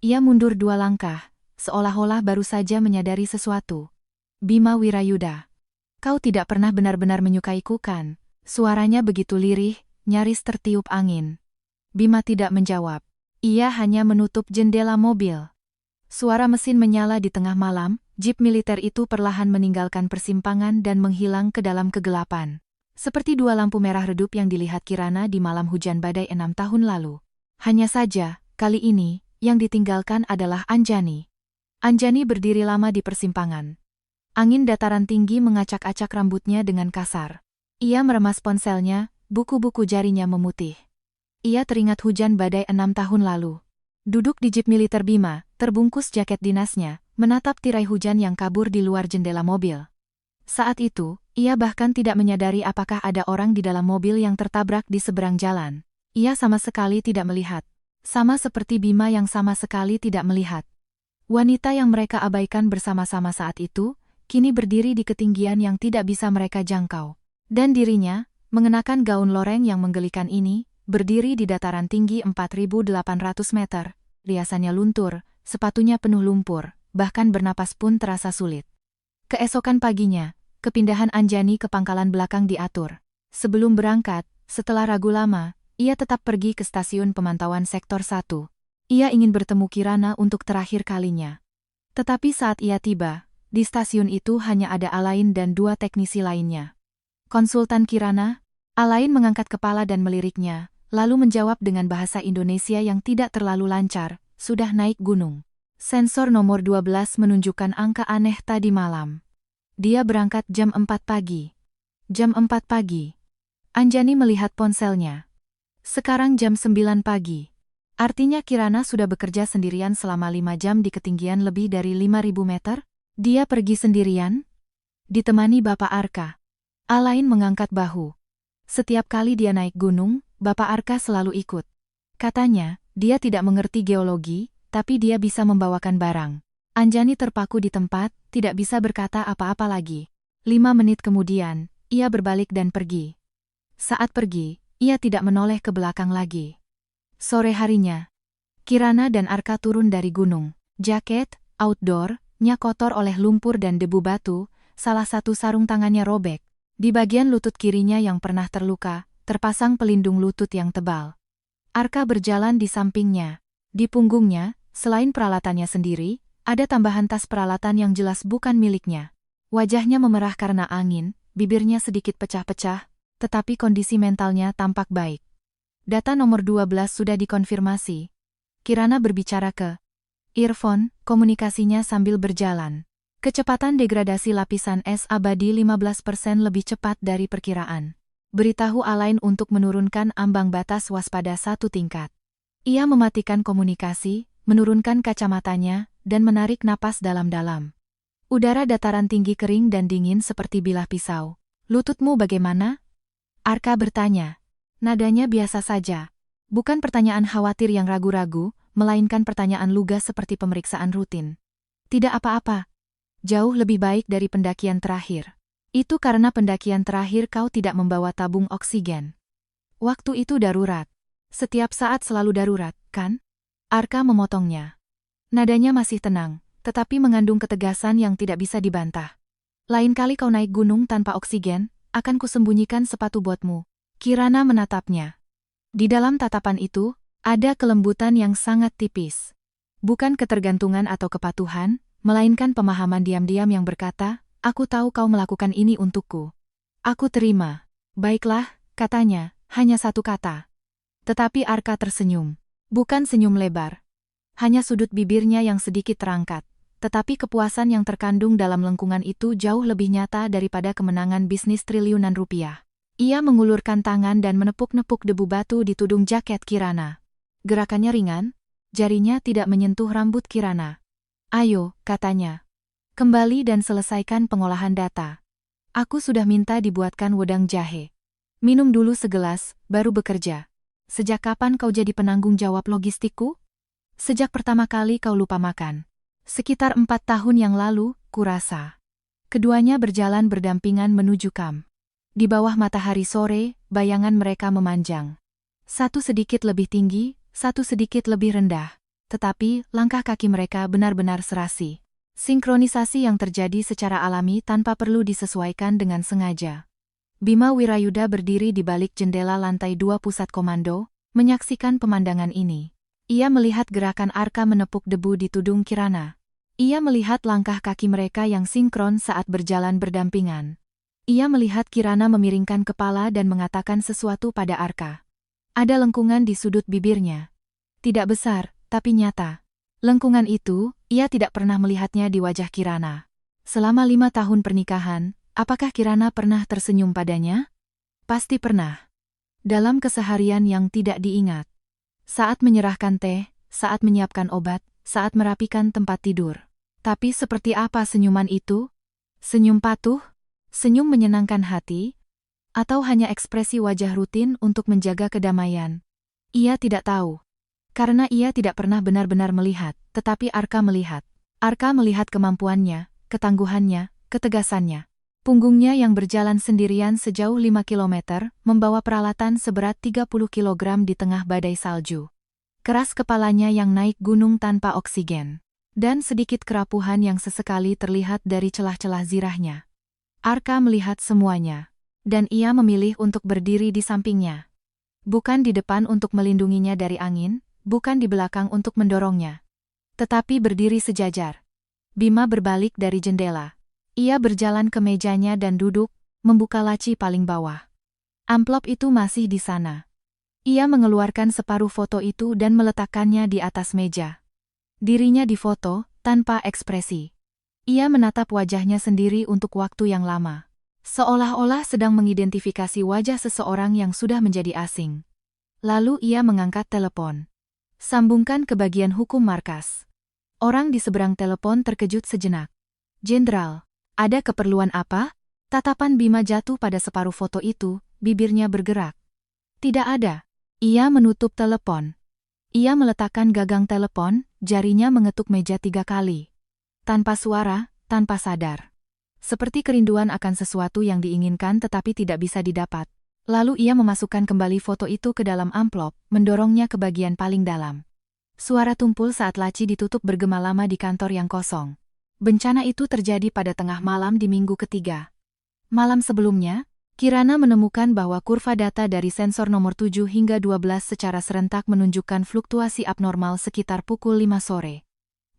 Ia mundur 2 langkah, seolah-olah baru saja menyadari sesuatu. Bima Wirayuda. Kau tidak pernah benar-benar menyukaiku kan? Suaranya begitu lirih, nyaris tertiup angin. Bima tidak menjawab. Ia hanya menutup jendela mobil. Suara mesin menyala di tengah malam, jeep militer itu perlahan meninggalkan persimpangan dan menghilang ke dalam kegelapan. Seperti 2 lampu merah redup yang dilihat Kirana di malam hujan badai 6 tahun lalu. Hanya saja, kali ini, yang ditinggalkan adalah Anjani. Anjani berdiri lama di persimpangan. Angin dataran tinggi mengacak-acak rambutnya dengan kasar. Ia meremas ponselnya, buku-buku jarinya memutih. Ia teringat hujan badai 6 tahun lalu. Duduk di jeep militer Bima, terbungkus jaket dinasnya, menatap tirai hujan yang kabur di luar jendela mobil. Saat itu, ia bahkan tidak menyadari apakah ada orang di dalam mobil yang tertabrak di seberang jalan. Ia sama sekali tidak melihat. Sama seperti Bima yang sama sekali tidak melihat. Wanita yang mereka abaikan bersama-sama saat itu, kini berdiri di ketinggian yang tidak bisa mereka jangkau. Dan dirinya, mengenakan gaun loreng yang menggelikan ini, berdiri di dataran tinggi 4.800 meter, riasannya luntur, sepatunya penuh lumpur, bahkan bernapas pun terasa sulit. Keesokan paginya, kepindahan Anjani ke pangkalan belakang diatur. Sebelum berangkat, setelah ragu lama, ia tetap pergi ke stasiun pemantauan sektor 1. Ia ingin bertemu Kirana untuk terakhir kalinya. Tetapi saat ia tiba, di stasiun itu hanya ada Alain dan 2 teknisi lainnya. Konsultan Kirana, Alain mengangkat kepala dan meliriknya, lalu menjawab dengan bahasa Indonesia yang tidak terlalu lancar, sudah naik gunung. Sensor nomor 12 menunjukkan angka aneh tadi malam. Dia berangkat jam 4 pagi. Jam 4 pagi. Anjani melihat ponselnya. Sekarang jam 9 pagi. Artinya Kirana sudah bekerja sendirian selama 5 jam di ketinggian lebih dari 5.000 meter? Dia pergi sendirian? Ditemani Bapak Arka. Alain mengangkat bahu. Setiap kali dia naik gunung, Bapak Arka selalu ikut. Katanya, dia tidak mengerti geologi, tapi dia bisa membawakan barang. Anjani terpaku di tempat, tidak bisa berkata apa-apa lagi. 5 menit kemudian, ia berbalik dan pergi. Saat pergi, ia tidak menoleh ke belakang lagi. Sore harinya, Kirana dan Arka turun dari gunung. Jaket, outdoor-nya kotor oleh lumpur dan debu batu, salah satu sarung tangannya robek. Di bagian lutut kirinya yang pernah terluka, terpasang pelindung lutut yang tebal. Arka berjalan di sampingnya. Di punggungnya, selain peralatannya sendiri, ada tambahan tas peralatan yang jelas bukan miliknya. Wajahnya memerah karena angin, bibirnya sedikit pecah-pecah, tetapi kondisi mentalnya tampak baik. Data nomor 12 sudah dikonfirmasi. Kirana berbicara ke earphone, komunikasinya sambil berjalan. Kecepatan degradasi lapisan es abadi 15% lebih cepat dari perkiraan. Beritahu Alain untuk menurunkan ambang batas waspada 1 tingkat. Ia mematikan komunikasi, menurunkan kacamatanya, dan menarik napas dalam-dalam. Udara dataran tinggi kering dan dingin seperti bilah pisau. Lututmu bagaimana? Arka bertanya. Nadanya biasa saja. Bukan pertanyaan khawatir yang ragu-ragu, melainkan pertanyaan lugas seperti pemeriksaan rutin. Tidak apa-apa. Jauh lebih baik dari pendakian terakhir. Itu karena pendakian terakhir kau tidak membawa tabung oksigen. Waktu itu darurat. Setiap saat selalu darurat, kan? Arka memotongnya. Nadanya masih tenang, tetapi mengandung ketegasan yang tidak bisa dibantah. Lain kali kau naik gunung tanpa oksigen, akan kusembunyikan sepatu buatmu. Kirana menatapnya. Di dalam tatapan itu, ada kelembutan yang sangat tipis. Bukan ketergantungan atau kepatuhan, melainkan pemahaman diam-diam yang berkata, aku tahu kau melakukan ini untukku. Aku terima. Baiklah, katanya, hanya 1 kata. Tetapi Arka tersenyum. Bukan senyum lebar. Hanya sudut bibirnya yang sedikit terangkat. Tetapi kepuasan yang terkandung dalam lengkungan itu jauh lebih nyata daripada kemenangan bisnis triliunan rupiah. Ia mengulurkan tangan dan menepuk-nepuk debu batu di tudung jaket Kirana. Gerakannya ringan, jarinya tidak menyentuh rambut Kirana. Ayo, katanya. Kembali dan selesaikan pengolahan data. Aku sudah minta dibuatkan wedang jahe. Minum dulu segelas, baru bekerja. Sejak kapan kau jadi penanggung jawab logistikku? Sejak pertama kali kau lupa makan. Sekitar 4 tahun yang lalu, kurasa. Keduanya berjalan berdampingan menuju kamp. Di bawah matahari sore, bayangan mereka memanjang. Satu sedikit lebih tinggi, satu sedikit lebih rendah. Tetapi, langkah kaki mereka benar-benar serasi. Sinkronisasi yang terjadi secara alami tanpa perlu disesuaikan dengan sengaja. Bima Wirayuda berdiri di balik jendela lantai 2 pusat komando, menyaksikan pemandangan ini. Ia melihat gerakan Arka menepuk debu di tudung Kirana. Ia melihat langkah kaki mereka yang sinkron saat berjalan berdampingan. Ia melihat Kirana memiringkan kepala dan mengatakan sesuatu pada Arka. Ada lengkungan di sudut bibirnya. Tidak besar, tapi nyata. Lengkungan itu, ia tidak pernah melihatnya di wajah Kirana. Selama 5 tahun pernikahan, apakah Kirana pernah tersenyum padanya? Pasti pernah. Dalam keseharian yang tidak diingat. Saat menyerahkan teh, saat menyiapkan obat, saat merapikan tempat tidur. Tapi seperti apa senyuman itu? Senyum patuh? Senyum menyenangkan hati? Atau hanya ekspresi wajah rutin untuk menjaga kedamaian? Ia tidak tahu. Karena ia tidak pernah benar-benar melihat, tetapi Arka melihat. Arka melihat kemampuannya, ketangguhannya, ketegasannya. Punggungnya yang berjalan sendirian sejauh 5 kilometer, membawa peralatan seberat 30 kilogram di tengah badai salju. Keras kepalanya yang naik gunung tanpa oksigen. Dan sedikit kerapuhan yang sesekali terlihat dari celah-celah zirahnya. Arka melihat semuanya. Dan ia memilih untuk berdiri di sampingnya. Bukan di depan untuk melindunginya dari angin, bukan di belakang untuk mendorongnya, tetapi berdiri sejajar. Bima berbalik dari jendela. Ia berjalan ke mejanya dan duduk, membuka laci paling bawah. Amplop itu masih di sana. Ia mengeluarkan separuh foto itu dan meletakkannya di atas meja. Dirinya difoto, tanpa ekspresi. Ia menatap wajahnya sendiri untuk waktu yang lama. Seolah-olah sedang mengidentifikasi wajah seseorang yang sudah menjadi asing. Lalu ia mengangkat telepon. Sambungkan ke bagian hukum markas. Orang di seberang telepon terkejut sejenak. "Jenderal, ada keperluan apa?" Tatapan Bima jatuh pada separuh foto itu, bibirnya bergerak. "Tidak ada." Ia menutup telepon. Ia meletakkan gagang telepon, jarinya mengetuk meja 3 kali. Tanpa suara, tanpa sadar. Seperti kerinduan akan sesuatu yang diinginkan tetapi tidak bisa didapat. Lalu ia memasukkan kembali foto itu ke dalam amplop, mendorongnya ke bagian paling dalam. Suara tumpul saat laci ditutup bergema lama di kantor yang kosong. Bencana itu terjadi pada tengah malam di minggu ketiga. Malam sebelumnya, Kirana menemukan bahwa kurva data dari sensor nomor 7 hingga 12 secara serentak menunjukkan fluktuasi abnormal sekitar pukul 5 sore.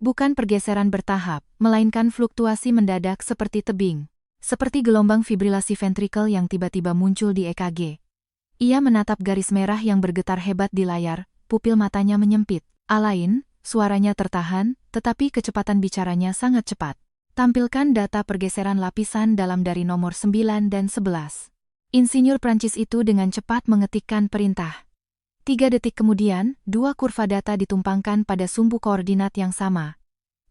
Bukan pergeseran bertahap, melainkan fluktuasi mendadak seperti tebing. Seperti gelombang fibrilasi ventrikel yang tiba-tiba muncul di EKG. Ia menatap garis merah yang bergetar hebat di layar, pupil matanya menyempit. Alain, suaranya tertahan, tetapi kecepatan bicaranya sangat cepat. Tampilkan data pergeseran lapisan dalam dari nomor 9 dan 11. Insinyur Prancis itu dengan cepat mengetikkan perintah. 3 detik kemudian, 2 kurva data ditumpangkan pada sumbu koordinat yang sama.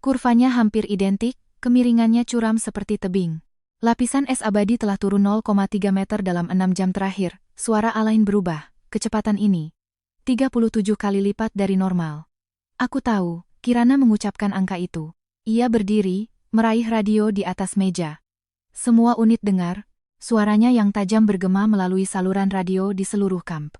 Kurvanya hampir identik, kemiringannya curam seperti tebing. Lapisan es abadi telah turun 0,3 meter dalam 6 jam terakhir. Suara Alain berubah. "Kecepatan ini 37 kali lipat dari normal." "Aku tahu," Kirana mengucapkan angka itu. Ia berdiri, meraih radio di atas meja. Semua unit dengar, suaranya yang tajam bergema melalui saluran radio di seluruh kamp.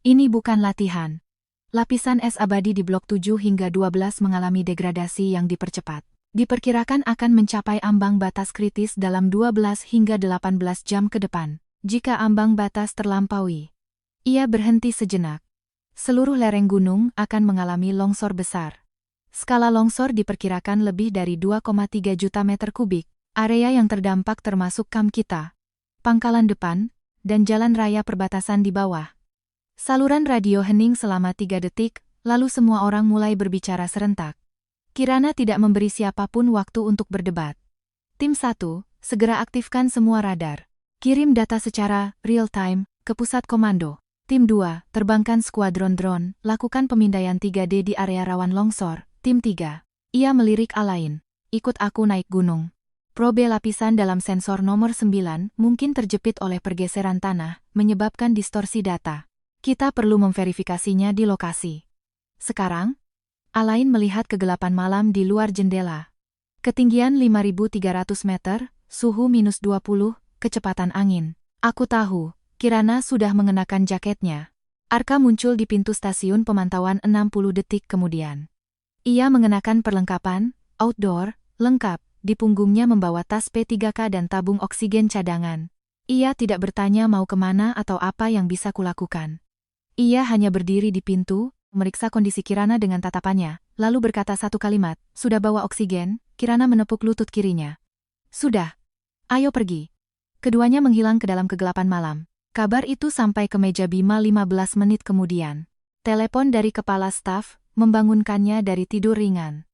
"Ini bukan latihan." Lapisan es abadi di blok 7 hingga 12 mengalami degradasi yang dipercepat. Diperkirakan akan mencapai ambang batas kritis dalam 12 hingga 18 jam ke depan. Jika ambang batas terlampaui, ia berhenti sejenak. Seluruh lereng gunung akan mengalami longsor besar. Skala longsor diperkirakan lebih dari 2,3 juta meter kubik. Area yang terdampak termasuk kamp kita, pangkalan depan, dan jalan raya perbatasan di bawah. Saluran radio hening selama 3 detik, lalu semua orang mulai berbicara serentak. Kirana tidak memberi siapapun waktu untuk berdebat. "Tim 1, segera aktifkan semua radar. Kirim data secara real-time ke pusat komando. Tim 2, terbangkan skuadron drone, lakukan pemindaian 3D di area rawan longsor. Tim 3. Ia melirik Alain. "Ikut aku naik gunung. Probe lapisan dalam sensor nomor 9 mungkin terjepit oleh pergeseran tanah, menyebabkan distorsi data. Kita perlu memverifikasinya di lokasi." Sekarang, Alain melihat kegelapan malam di luar jendela. Ketinggian 5.300 meter, suhu -20, kecepatan angin. "Aku tahu." Kirana sudah mengenakan jaketnya. Arka muncul di pintu stasiun pemantauan 60 detik kemudian. Ia mengenakan perlengkapan, outdoor, lengkap, di punggungnya membawa tas P3K dan tabung oksigen cadangan. Ia tidak bertanya mau kemana atau apa yang bisa kulakukan. Ia hanya berdiri di pintu, meriksa kondisi Kirana dengan tatapannya, lalu berkata satu kalimat, "Sudah bawa oksigen?" Kirana menepuk lutut kirinya. "Sudah. Ayo pergi." Keduanya menghilang ke dalam kegelapan malam. Kabar itu sampai ke meja Bima 15 menit kemudian. Telepon dari kepala staf membangunkannya dari tidur ringan.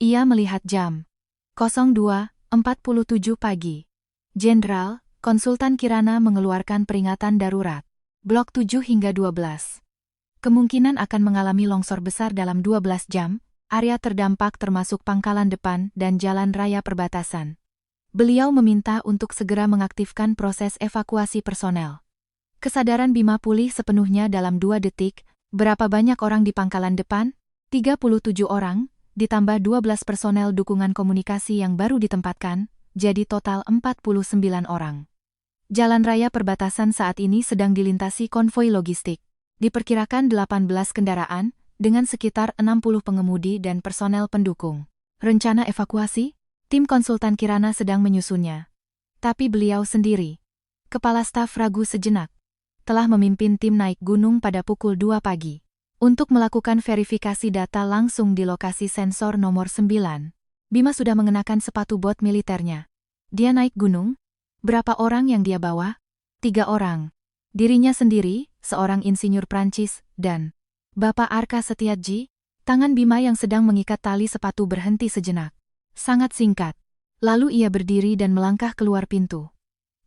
Ia melihat jam. 02:47 pagi. "Jenderal," konsultan Kirana mengeluarkan peringatan darurat. "Blok 7 hingga 12. Kemungkinan akan mengalami longsor besar dalam 12 jam, area terdampak termasuk pangkalan depan dan jalan raya perbatasan." Beliau meminta untuk segera mengaktifkan proses evakuasi personel. Kesadaran Bima pulih sepenuhnya dalam 2 detik. Berapa banyak orang di pangkalan depan? 37 orang, ditambah 12 personel dukungan komunikasi yang baru ditempatkan, jadi total 49 orang. Jalan raya perbatasan saat ini sedang dilintasi konvoi logistik. Diperkirakan 18 kendaraan, dengan sekitar 60 pengemudi dan personel pendukung. Rencana evakuasi? Tim konsultan Kirana sedang menyusunnya. Tapi beliau sendiri, kepala staf ragu sejenak. Telah memimpin tim naik gunung pada pukul 2 pagi. Untuk melakukan verifikasi data langsung di lokasi sensor nomor 9, Bima sudah mengenakan sepatu bot militernya. Dia naik gunung. Berapa orang yang dia bawa? 3 orang. Dirinya sendiri, seorang insinyur Prancis, dan Bapak Arka Setiaji. Tangan Bima yang sedang mengikat tali sepatu berhenti sejenak. Sangat singkat. Lalu ia berdiri dan melangkah keluar pintu.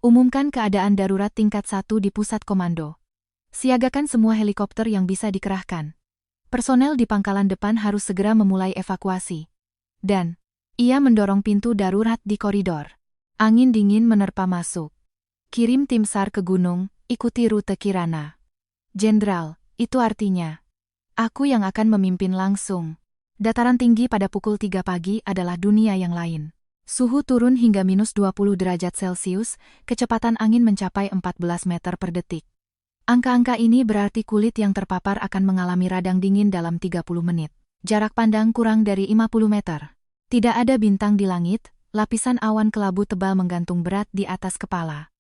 Umumkan keadaan darurat tingkat 1 di pusat komando. Siagakan semua helikopter yang bisa dikerahkan. Personel di pangkalan depan harus segera memulai evakuasi. Dan ia mendorong pintu darurat di koridor. Angin dingin menerpa masuk. Kirim tim SAR ke gunung, ikuti rute Kirana. Jenderal, itu artinya aku yang akan memimpin langsung. Dataran tinggi pada pukul 3 pagi adalah dunia yang lain. Suhu turun hingga minus 20 derajat Celcius, kecepatan angin mencapai 14 meter per detik. Angka-angka ini berarti kulit yang terpapar akan mengalami radang dingin dalam 30 menit. Jarak pandang kurang dari 50 meter. Tidak ada bintang di langit, lapisan awan kelabu tebal menggantung berat di atas kepala.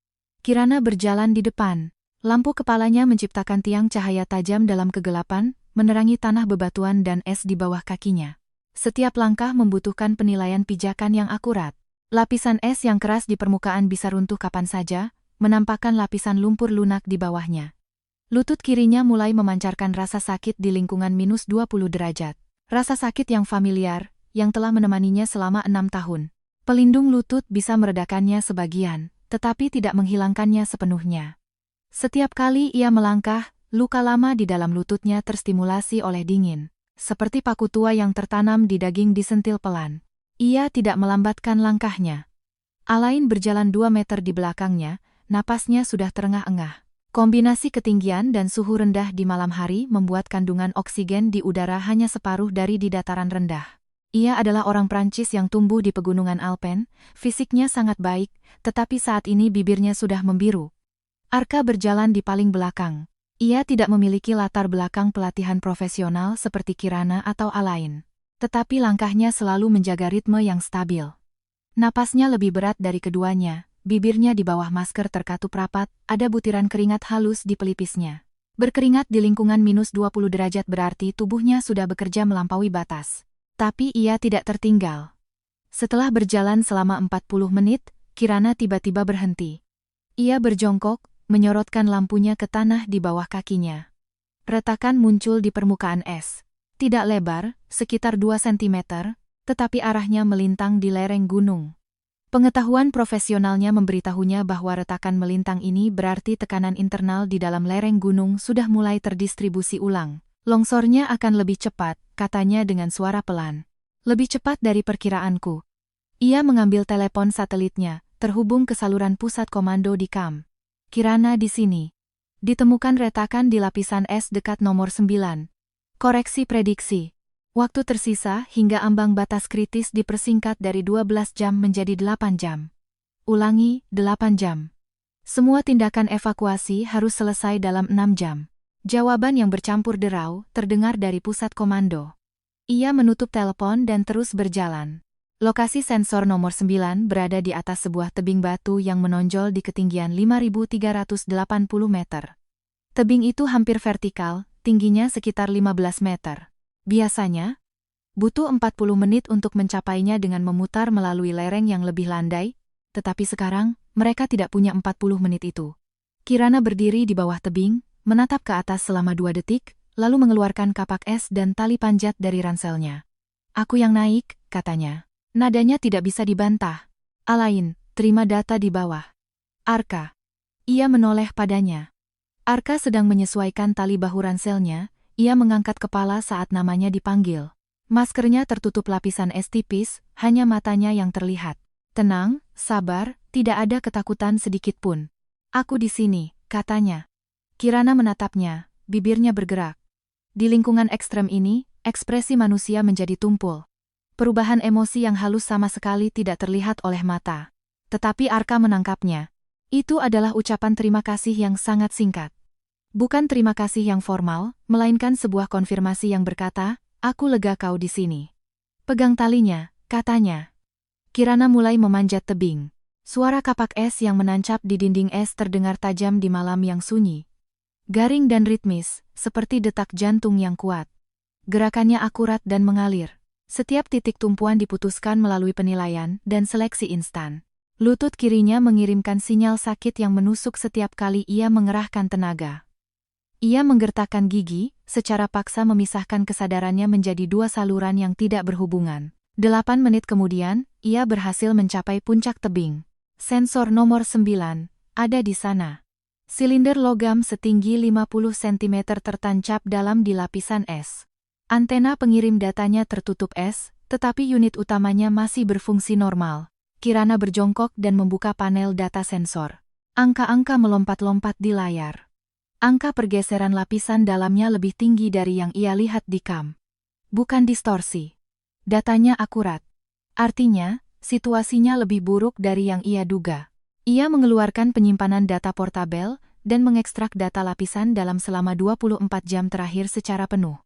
Kirana berjalan di depan. Lampu kepalanya menciptakan tiang cahaya tajam dalam kegelapan, menerangi tanah bebatuan dan es di bawah kakinya. Setiap langkah membutuhkan penilaian pijakan yang akurat. Lapisan es yang keras di permukaan bisa runtuh kapan saja, menampakkan lapisan lumpur lunak di bawahnya. Lutut kirinya mulai memancarkan rasa sakit di lingkungan minus 20 derajat. Rasa sakit yang familiar, yang telah menemaninya selama 6 tahun. Pelindung lutut bisa meredakannya sebagian, tetapi tidak menghilangkannya sepenuhnya. Setiap kali ia melangkah, luka lama di dalam lututnya terstimulasi oleh dingin. Seperti paku tua yang tertanam di daging disentil pelan. Ia tidak melambatkan langkahnya. Alain berjalan 2 meter di belakangnya, napasnya sudah terengah-engah. Kombinasi ketinggian dan suhu rendah di malam hari membuat kandungan oksigen di udara hanya separuh dari di dataran rendah. Ia adalah orang Prancis yang tumbuh di pegunungan Alpen, fisiknya sangat baik, tetapi saat ini bibirnya sudah membiru. Arka berjalan di paling belakang. Ia tidak memiliki latar belakang pelatihan profesional seperti Kirana atau Alain. Tetapi langkahnya selalu menjaga ritme yang stabil. Napasnya lebih berat dari keduanya, bibirnya di bawah masker terkatup rapat, ada butiran keringat halus di pelipisnya. Berkeringat di lingkungan minus 20 derajat berarti tubuhnya sudah bekerja melampaui batas. Tapi ia tidak tertinggal. Setelah berjalan selama 40 menit, Kirana tiba-tiba berhenti. Ia berjongkok, menyorotkan lampunya ke tanah di bawah kakinya. Retakan muncul di permukaan es. Tidak lebar, sekitar 2 cm, tetapi arahnya melintang di lereng gunung. Pengetahuan profesionalnya memberitahunya bahwa retakan melintang ini berarti tekanan internal di dalam lereng gunung sudah mulai terdistribusi ulang. Longsornya akan lebih cepat, katanya dengan suara pelan. Lebih cepat dari perkiraanku. Ia mengambil telepon satelitnya, terhubung ke saluran pusat komando di Kam. Kirana di sini. Ditemukan retakan di lapisan es dekat nomor 9. Koreksi prediksi. Waktu tersisa hingga ambang batas kritis dipersingkat dari 12 jam menjadi 8 jam. Ulangi, 8 jam. Semua tindakan evakuasi harus selesai dalam 6 jam. Jawaban yang bercampur derau terdengar dari pusat komando. Ia menutup telepon dan terus berjalan. Lokasi sensor nomor 9 berada di atas sebuah tebing batu yang menonjol di ketinggian 5.380 meter. Tebing itu hampir vertikal, tingginya sekitar 15 meter. Biasanya, butuh 40 menit untuk mencapainya dengan memutar melalui lereng yang lebih landai, tetapi sekarang, mereka tidak punya 40 menit itu. Kirana berdiri di bawah tebing, menatap ke atas selama 2 detik, lalu mengeluarkan kapak es dan tali panjat dari ranselnya. Aku yang naik, katanya. Nadanya tidak bisa dibantah. Alain, terima data di bawah. Arka. Ia menoleh padanya. Arka sedang menyesuaikan tali bahu ranselnya, ia mengangkat kepala saat namanya dipanggil. Maskernya tertutup lapisan es tipis, hanya matanya yang terlihat. Tenang, sabar, tidak ada ketakutan sedikit pun. Aku di sini, katanya. Kirana menatapnya, bibirnya bergerak. Di lingkungan ekstrem ini, ekspresi manusia menjadi tumpul. Perubahan emosi yang halus sama sekali tidak terlihat oleh mata. Tetapi Arka menangkapnya. Itu adalah ucapan terima kasih yang sangat singkat. Bukan terima kasih yang formal, melainkan sebuah konfirmasi yang berkata, aku lega kau di sini. Pegang talinya, katanya. Kirana mulai memanjat tebing. Suara kapak es yang menancap di dinding es terdengar tajam di malam yang sunyi. Garing dan ritmis, seperti detak jantung yang kuat. Gerakannya akurat dan mengalir. Setiap titik tumpuan diputuskan melalui penilaian dan seleksi instan. Lutut kirinya mengirimkan sinyal sakit yang menusuk setiap kali ia mengerahkan tenaga. Ia menggertakkan gigi, secara paksa memisahkan kesadarannya menjadi dua saluran yang tidak berhubungan. 8 menit kemudian, ia berhasil mencapai puncak tebing. Sensor nomor 9 ada di sana. Silinder logam setinggi 50 cm tertancap dalam di lapisan es. Antena pengirim datanya tertutup es, tetapi unit utamanya masih berfungsi normal. Kirana berjongkok dan membuka panel data sensor. Angka-angka melompat-lompat di layar. Angka pergeseran lapisan dalamnya lebih tinggi dari yang ia lihat di kam. Bukan distorsi. Datanya akurat. Artinya, situasinya lebih buruk dari yang ia duga. Ia mengeluarkan penyimpanan data portabel dan mengekstrak data lapisan dalam selama 24 jam terakhir secara penuh.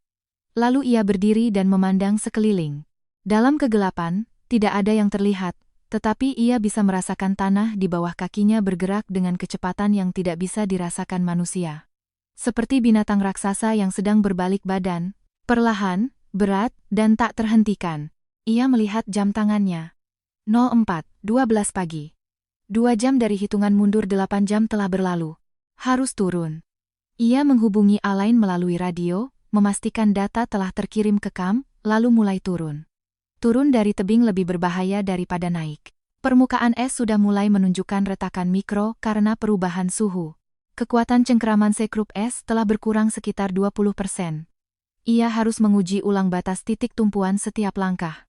Lalu ia berdiri dan memandang sekeliling. Dalam kegelapan, tidak ada yang terlihat, tetapi ia bisa merasakan tanah di bawah kakinya bergerak dengan kecepatan yang tidak bisa dirasakan manusia. Seperti binatang raksasa yang sedang berbalik badan, perlahan, berat, dan tak terhentikan. Ia melihat jam tangannya. 04:12 pagi. 2 jam dari hitungan mundur 8 jam telah berlalu. Harus turun. Ia menghubungi Alain melalui radio, memastikan data telah terkirim ke kam, lalu mulai turun. Turun dari tebing lebih berbahaya daripada naik. Permukaan es sudah mulai menunjukkan retakan mikro karena perubahan suhu. Kekuatan cengkeraman sekrup es telah berkurang sekitar 20%. Ia harus menguji ulang batas titik tumpuan setiap langkah.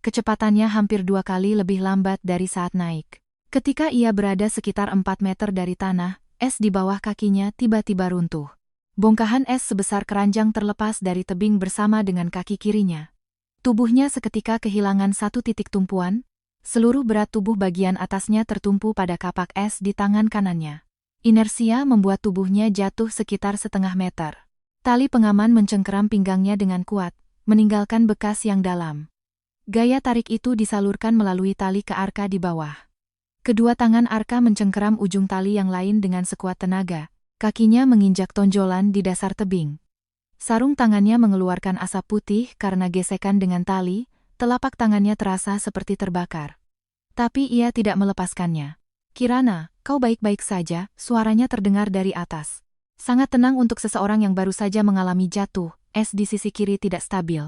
Kecepatannya hampir 2 kali lebih lambat dari saat naik. Ketika ia berada sekitar 4 meter dari tanah, es di bawah kakinya tiba-tiba runtuh. Bongkahan es sebesar keranjang terlepas dari tebing bersama dengan kaki kirinya. Tubuhnya seketika kehilangan satu titik tumpuan, seluruh berat tubuh bagian atasnya tertumpu pada kapak es di tangan kanannya. Inersia membuat tubuhnya jatuh sekitar setengah meter. Tali pengaman mencengkeram pinggangnya dengan kuat, meninggalkan bekas yang dalam. Gaya tarik itu disalurkan melalui tali ke Arka di bawah. Kedua tangan Arka mencengkeram ujung tali yang lain dengan sekuat tenaga, kakinya menginjak tonjolan di dasar tebing. Sarung tangannya mengeluarkan asap putih karena gesekan dengan tali, telapak tangannya terasa seperti terbakar. Tapi ia tidak melepaskannya. "Kirana, kau baik-baik saja," suaranya terdengar dari atas. Sangat tenang untuk seseorang yang baru saja mengalami jatuh, es di sisi kiri tidak stabil.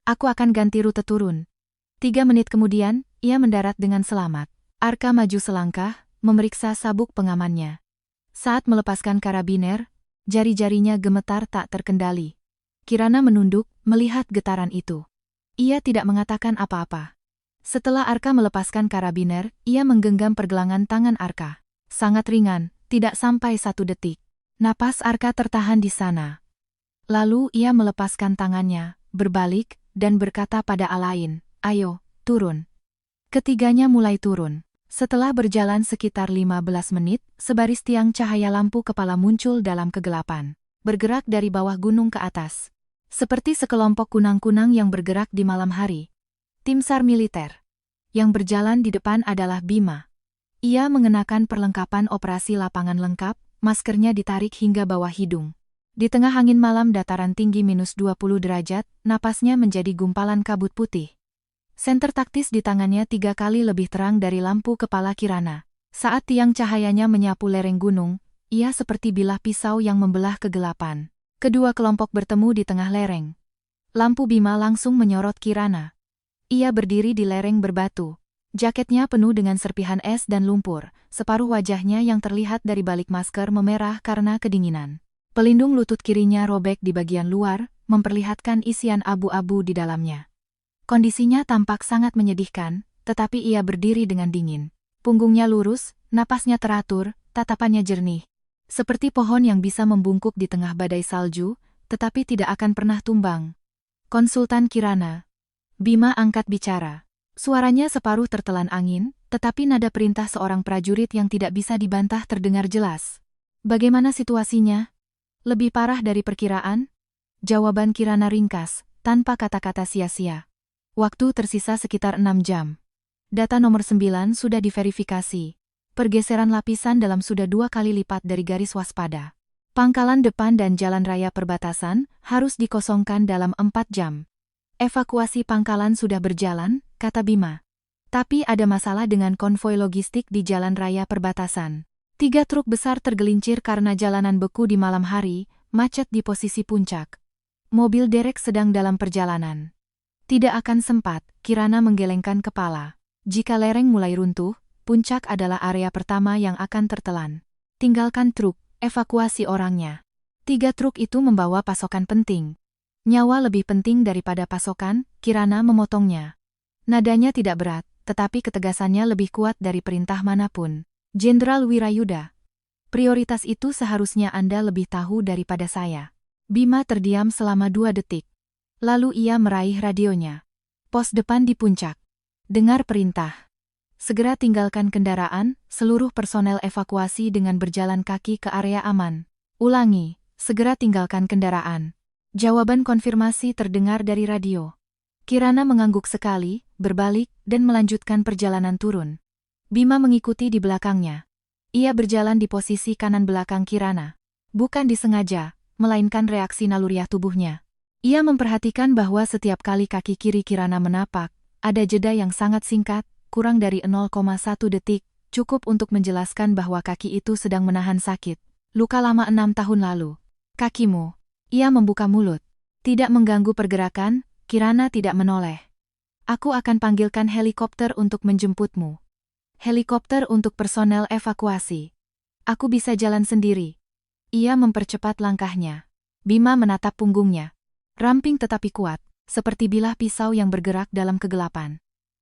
"Aku akan ganti rute turun." 3 menit kemudian, ia mendarat dengan selamat. Arka maju selangkah, memeriksa sabuk pengamannya. Saat melepaskan karabiner, jari-jarinya gemetar tak terkendali. Kirana menunduk, melihat getaran itu. Ia tidak mengatakan apa-apa. Setelah Arka melepaskan karabiner, ia menggenggam pergelangan tangan Arka. Sangat ringan, tidak sampai 1 detik. Napas Arka tertahan di sana. Lalu ia melepaskan tangannya, berbalik, dan berkata pada Alain, "Ayo, turun." Ketiganya mulai turun. Setelah berjalan sekitar 15 menit, sebaris tiang cahaya lampu kepala muncul dalam kegelapan. Bergerak dari bawah gunung ke atas. Seperti sekelompok kunang-kunang yang bergerak di malam hari. Tim SAR militer. Yang berjalan di depan adalah Bima. Ia mengenakan perlengkapan operasi lapangan lengkap, maskernya ditarik hingga bawah hidung. Di tengah angin malam dataran tinggi -20 derajat, napasnya menjadi gumpalan kabut putih. Senter taktis di tangannya 3 kali lebih terang dari lampu kepala Kirana. Saat tiang cahayanya menyapu lereng gunung, ia seperti bilah pisau yang membelah kegelapan. Kedua kelompok bertemu di tengah lereng. Lampu Bima langsung menyorot Kirana. Ia berdiri di lereng berbatu. Jaketnya penuh dengan serpihan es dan lumpur, separuh wajahnya yang terlihat dari balik masker memerah karena kedinginan. Pelindung lutut kirinya robek di bagian luar, memperlihatkan isian abu-abu di dalamnya. Kondisinya tampak sangat menyedihkan, tetapi ia berdiri dengan dingin. Punggungnya lurus, napasnya teratur, tatapannya jernih. Seperti pohon yang bisa membungkuk di tengah badai salju, tetapi tidak akan pernah tumbang. "Konsultan Kirana." Bima angkat bicara. Suaranya separuh tertelan angin, tetapi nada perintah seorang prajurit yang tidak bisa dibantah terdengar jelas. "Bagaimana situasinya? Lebih parah dari perkiraan?" Jawaban Kirana ringkas, tanpa kata-kata sia-sia. "Waktu tersisa sekitar 6 jam. Data nomor 9 sudah diverifikasi. Pergeseran lapisan dalam sudah 2 kali lipat dari garis waspada. Pangkalan depan dan jalan raya perbatasan harus dikosongkan dalam 4 jam. Evakuasi pangkalan sudah berjalan, kata Bima. Tapi ada masalah dengan konvoi logistik di jalan raya perbatasan. 3 truk besar tergelincir karena jalanan beku di malam hari, macet di posisi puncak. Mobil derek sedang dalam perjalanan. Tidak akan sempat, Kirana menggelengkan kepala. Jika lereng mulai runtuh, puncak adalah area pertama yang akan tertelan. Tinggalkan truk, evakuasi orangnya. 3 truk itu membawa pasokan penting. Nyawa lebih penting daripada pasokan, Kirana memotongnya. Nadanya tidak berat, tetapi ketegasannya lebih kuat dari perintah manapun. Jenderal Wirayuda. Prioritas itu seharusnya Anda lebih tahu daripada saya. Bima terdiam selama 2 detik. Lalu ia meraih radionya. Pos depan di puncak. Dengar perintah. Segera tinggalkan kendaraan, seluruh personel evakuasi dengan berjalan kaki ke area aman. Ulangi, segera tinggalkan kendaraan. Jawaban konfirmasi terdengar dari radio. Kirana mengangguk sekali, berbalik, dan melanjutkan perjalanan turun. Bima mengikuti di belakangnya. Ia berjalan di posisi kanan belakang Kirana. Bukan disengaja, melainkan reaksi naluriah tubuhnya. Ia memperhatikan bahwa setiap kali kaki kiri Kirana menapak, ada jeda yang sangat singkat, kurang dari 0,1 detik, cukup untuk menjelaskan bahwa kaki itu sedang menahan sakit. Luka lama 6 tahun lalu. Kakimu. Ia membuka mulut. Tidak mengganggu pergerakan, Kirana tidak menoleh. Aku akan panggilkan helikopter untuk menjemputmu. Helikopter untuk personel evakuasi. Aku bisa jalan sendiri. Ia mempercepat langkahnya. Bima menatap punggungnya. Ramping tetapi kuat, seperti bilah pisau yang bergerak dalam kegelapan.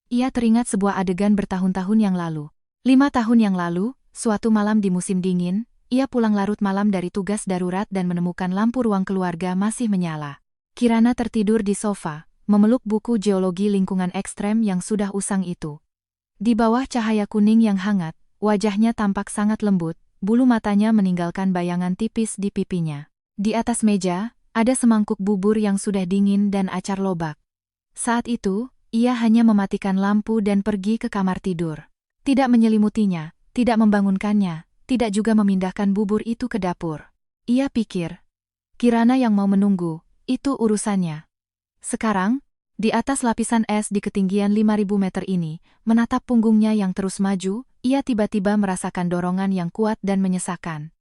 Ia teringat sebuah adegan bertahun-tahun yang lalu. 5 tahun yang lalu, suatu malam di musim dingin, ia pulang larut malam dari tugas darurat dan menemukan lampu ruang keluarga masih menyala. Kirana tertidur di sofa, memeluk buku geologi lingkungan ekstrem yang sudah usang itu. Di bawah cahaya kuning yang hangat, wajahnya tampak sangat lembut, bulu matanya meninggalkan bayangan tipis di pipinya. Di atas meja, ada semangkuk bubur yang sudah dingin dan acar lobak. Saat itu, ia hanya mematikan lampu dan pergi ke kamar tidur. Tidak menyelimutinya, tidak membangunkannya, tidak juga memindahkan bubur itu ke dapur. Ia pikir, Kirana yang mau menunggu, itu urusannya. Sekarang, di atas lapisan es di ketinggian 5.000 meter ini, menatap punggungnya yang terus maju, ia tiba-tiba merasakan dorongan yang kuat dan menyesakan.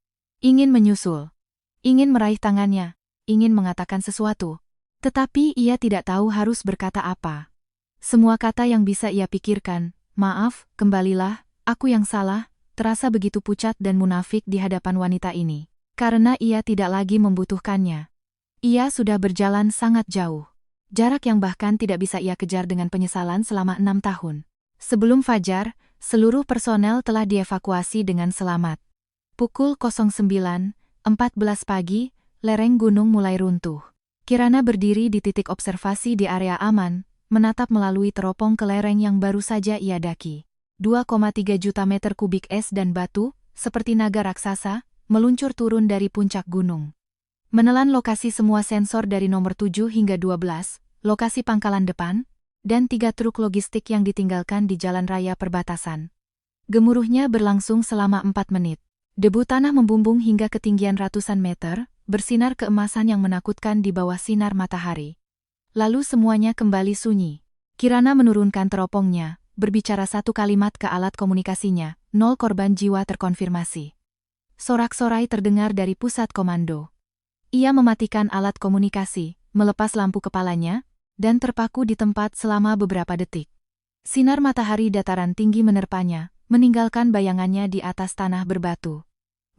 Ingin menyusul. Ingin meraih tangannya. Ingin mengatakan sesuatu. Tetapi ia tidak tahu harus berkata apa. Semua kata yang bisa ia pikirkan, maaf, kembalilah, aku yang salah, terasa begitu pucat dan munafik di hadapan wanita ini. Karena ia tidak lagi membutuhkannya. Ia sudah berjalan sangat jauh. Jarak yang bahkan tidak bisa ia kejar dengan penyesalan selama 6 tahun. Sebelum fajar, seluruh personel telah dievakuasi dengan selamat. Pukul 09.14 pagi, lereng gunung mulai runtuh. Kirana berdiri di titik observasi di area aman, menatap melalui teropong ke lereng yang baru saja ia daki. 2,3 juta meter kubik es dan batu, seperti naga raksasa, meluncur turun dari puncak gunung. Menelan lokasi semua sensor dari nomor 7 hingga 12, lokasi pangkalan depan, dan 3 truk logistik yang ditinggalkan di jalan raya perbatasan. Gemuruhnya berlangsung selama 4 menit. Debu tanah membumbung hingga ketinggian ratusan meter, bersinar keemasan yang menakutkan di bawah sinar matahari. Lalu semuanya kembali sunyi. Kirana menurunkan teropongnya, berbicara satu kalimat ke alat komunikasinya, 0 korban jiwa terkonfirmasi. Sorak-sorai terdengar dari pusat komando. Ia mematikan alat komunikasi, melepas lampu kepalanya, dan terpaku di tempat selama beberapa detik. Sinar matahari dataran tinggi menerpanya, meninggalkan bayangannya di atas tanah berbatu.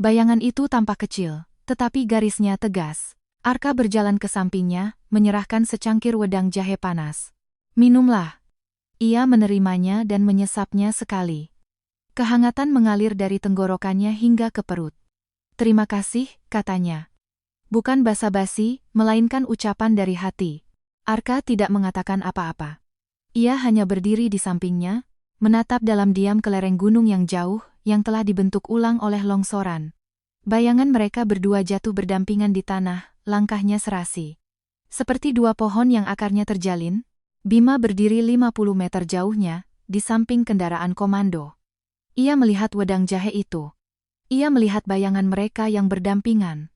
Bayangan itu tampak kecil, tetapi garisnya tegas. Arka berjalan ke sampingnya, menyerahkan secangkir wedang jahe panas. Minumlah. Ia menerimanya dan menyesapnya sekali. Kehangatan mengalir dari tenggorokannya hingga ke perut. Terima kasih, katanya. Bukan basa-basi, melainkan ucapan dari hati. Arka tidak mengatakan apa-apa. Ia hanya berdiri di sampingnya, menatap dalam diam ke lereng gunung yang jauh, yang telah dibentuk ulang oleh longsoran. Bayangan mereka berdua jatuh berdampingan di tanah, langkahnya serasi. Seperti 2 pohon yang akarnya terjalin, Bima berdiri 50 meter jauhnya, di samping kendaraan komando. Ia melihat wedang jahe itu. Ia melihat bayangan mereka yang berdampingan.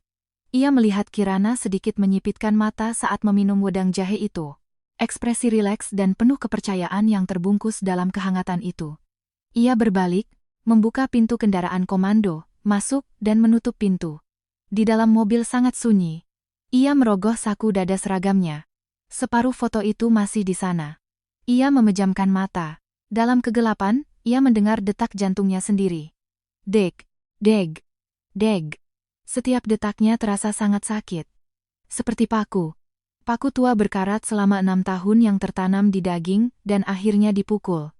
Ia melihat Kirana sedikit menyipitkan mata saat meminum wedang jahe itu. Ekspresi rileks dan penuh kepercayaan yang terbungkus dalam kehangatan itu. Ia berbalik, membuka pintu kendaraan komando, masuk dan menutup pintu. Di dalam mobil sangat sunyi. Ia merogoh saku dada seragamnya. Separuh foto itu masih di sana. Ia memejamkan mata. Dalam kegelapan, ia mendengar detak jantungnya sendiri. Deg, deg, deg. Setiap detaknya terasa sangat sakit. Seperti paku. Paku tua berkarat selama 6 tahun yang tertanam di daging dan akhirnya dipukul.